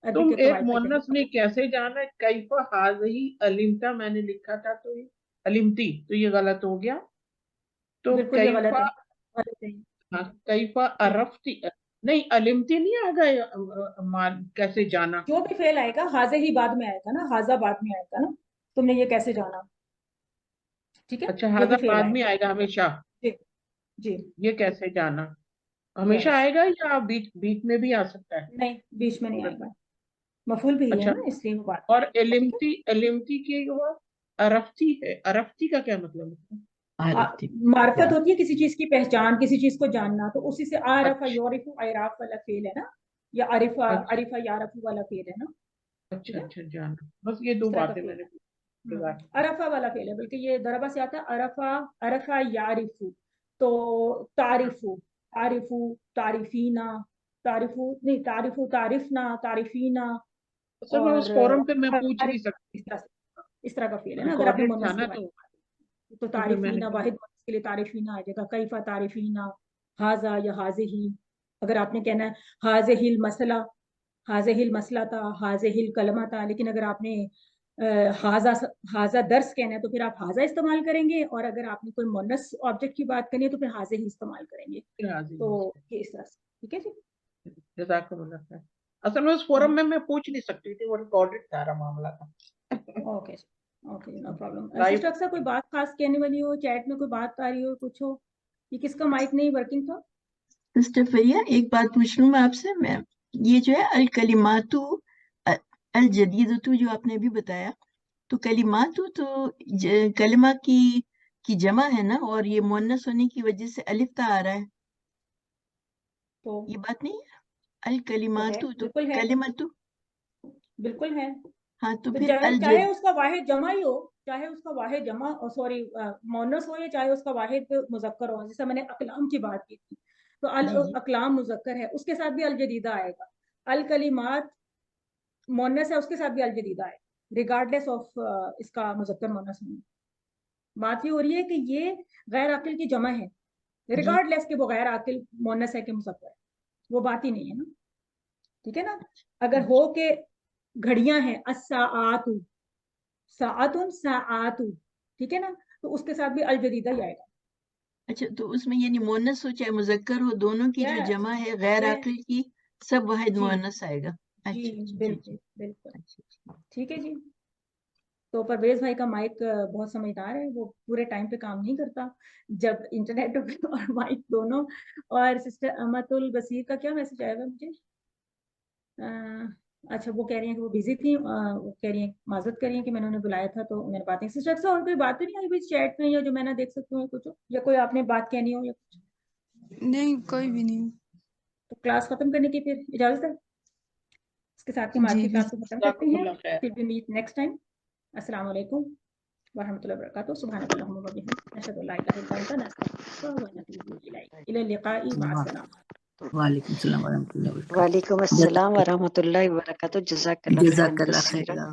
अरबी तुम के एक कवायद के मुअन्नस तहत। ने कैसे जाना, कैफा हाजी अलिमता मैंने लिखा था, तो ये अलिमती, तो ये गलत हो गया। तो बिल्कुल ये गलत कैफा, है, गलत है। हाँ, कैफा अरफ्ती, नहीं अलिमती नहीं आएगा, कैसे जाना। जो भी फेल आएगा हाजे ही बाद में आएगा ना, हाजा बाद में आएगा ना, तुमने ये कैसे जाना। ठीक है, अच्छा, जो हाजा भी फेल बाद में आएगा। आएगा हमेशा, जी जी ये कैसे जाना हमेशा यस, आएगा या बीच बीच में भी आ सकता है? नहीं बीच में नहीं आएगा, मफूल भी है अच्छा, ना, इसलिए वो बात और में आएगा। ठीक है, एलिमती की वो अरफ्ती है, अरफ्ती का क्या मतलब है? मार्फत होती है किसी चीज की पहचान, किसी चीज को जानना, तो उसी से आरफा अच्छा योरिफु आयराफ वाला फेल है ना, या अरिफा अच्छा अरिफा यारफु वाला फेल है ना। ठीक अच्छा है, अच्छा, जाना, बस ये इस दो तरह का बातें फेल मैंने है। पूछी। अरफा वाला फेल है, बल्कि ये दरबा से आता है अरफा, अरफा यारिफु, तो तारिफु, तारिफु, तारिफीना, तारिफु नहीं, तारिफु तारिफना, तारिफीना, सर मैं और उस फोरम पे मैं पूछ नहीं तारिफ, सकती, इस तरह से। इस तरह का फेल है ना, अगर आपने रिकॉर्डेड था मुन्नस ना के बारे तो में। तो फिर मैंने तारीफीना वाहिद मुन्नस के लिए तारीफीना आ जाएगा, कैफा तारीफीना, हाजा या हाजिही। अगर आपने कहना है हाजिहिल मसला, हाजिहिल मसला था, हाजिहिल कलमा था, लेकिन अगर आपने हाजा हाजा दर्स कहना है तो फिर आप हाजा इस्तेमाल करेंगे, और अगर आपने कोई मुन्नस ऑब्जेक्ट की बात करनी है तो फिर हाजिही इस्तेमाल करेंगे। तो ये इस तरह से, ठीक है जी। जज़ाकल्लाह खैर। असल में उस फोरम में मैं पूछ नहीं सकती थी, वो रिकॉर्डेड सारा मामला था। Okay okay, no problem. Live sister अक्सर कोई बात खास कहने वाली हो, चैट में कोई बात आ रही हो, कुछ हो? ये किसका माइक नहीं वर्किंग था? सिस्टर फरिया, एक बात पूछ लूं मैं आपसे। मैं ये जो है अल कलिमातु अल जदीदतु जो आपने अभी बताया, तो कलिमातु तो कलिमा की जमा है ना, और ये मुअन्नस होने की वजह से अलिफ ता आ रहा है, तो ये बात नहीं है? अल तो है, कलिमातु तो बिल्कुल है, कलिमातु, बिल्कुल है। हाँ तो तो फिर चाहे अल चाहे उसका वाहिद जमा ही हो, चाहे उसका वाहिद जमा, सॉरी मुअन्नस हो, या चाहे उसका वाहिद मुज़क्कर हो, जैसे मैंने अकलाम की बात की थी, तो अल जी जी अकलाम मुज़क्कर है, उसके साथ भी अल जदीदा आएगा। अल कलिमात मुअन्नस है, उसके साथ भी अल जदीदा आएगा, रिगार्डलेस ऑफ इसका मुज़क्कर मुअन्नस होना। बात ये हो रही है कि ये गैर आकिल की जमा है, जी रिगार्डलेस के वो गैर आकिल मुअन्नस है कि मुज़क्कर है, वो बात ही नहीं है ना, ठीक है ना। अगर हो के घड़ियां हैं, अस्साआतु, साआतुन साआतु, ठीक है ना, तो उसके साथ भी अल जदीदा ही आएगा। अच्छा, तो उसमें यानी मुअन्नस हो चाहे मुज़क्कर हो, दोनों की जो यस, जमा है गैर है, आकिल की, सब वाहिद जी मुअन्नस आएगा। जी, अच्छा अच्छा जी बिल्कुल जी, बिल्कुल, अच्छा अच्छा। ठीक है जी। तो परवेज भाई का माइक बहुत समझदार है, वो पूरे टाइम पे काम नहीं करता जब इंटरनेट और माइक दोनों। और सिस्टर अमतुल बसीर का क्या मैसेज आएगा मुझे? अच्छा, वो कह रही हैं कि वो बिजी थी, वो कह रही हैं माजरत कर रही हैं कि मैंने उन्हें बुलाया था तो मैंने बात नहीं। सिस्टर अक्सर और कोई बात तो नहीं आई हुई चैट में, या जो मैं ना देख सकती हूँ कुछ हो? या कोई आपने बात कहनी हो या कुछ? नहीं, कोई भी नहीं। तो क्लास खत्म करने की फिर इजाजत है, इसके साथ ही हम आज की क्लास को खत्म करते हैं। जज़ाकल्लाह खैर। फिर भी मीट नेक्स्ट टाइम। अस्सलाम वालेकुम वरहमतुल्लाहि वबरकातुहू। सुब्हानकल्लाहुम्मा व बिहम्दिक, नशहदु अल्ला इलाहा इल्ला अंता, नस्तगफिरुका व नतूबु इलैक। इला लिकाई, मअस्सलाम। वालेकुम सलाम वरहमतुल्लाहि वबरकातुहू। वालेकुम अस्सलाम वरहमतुल्लाहि वबरकातुहू। जज़ाकल्लाह खैरन जज़ाकल्लाह कसीरन। खैरा।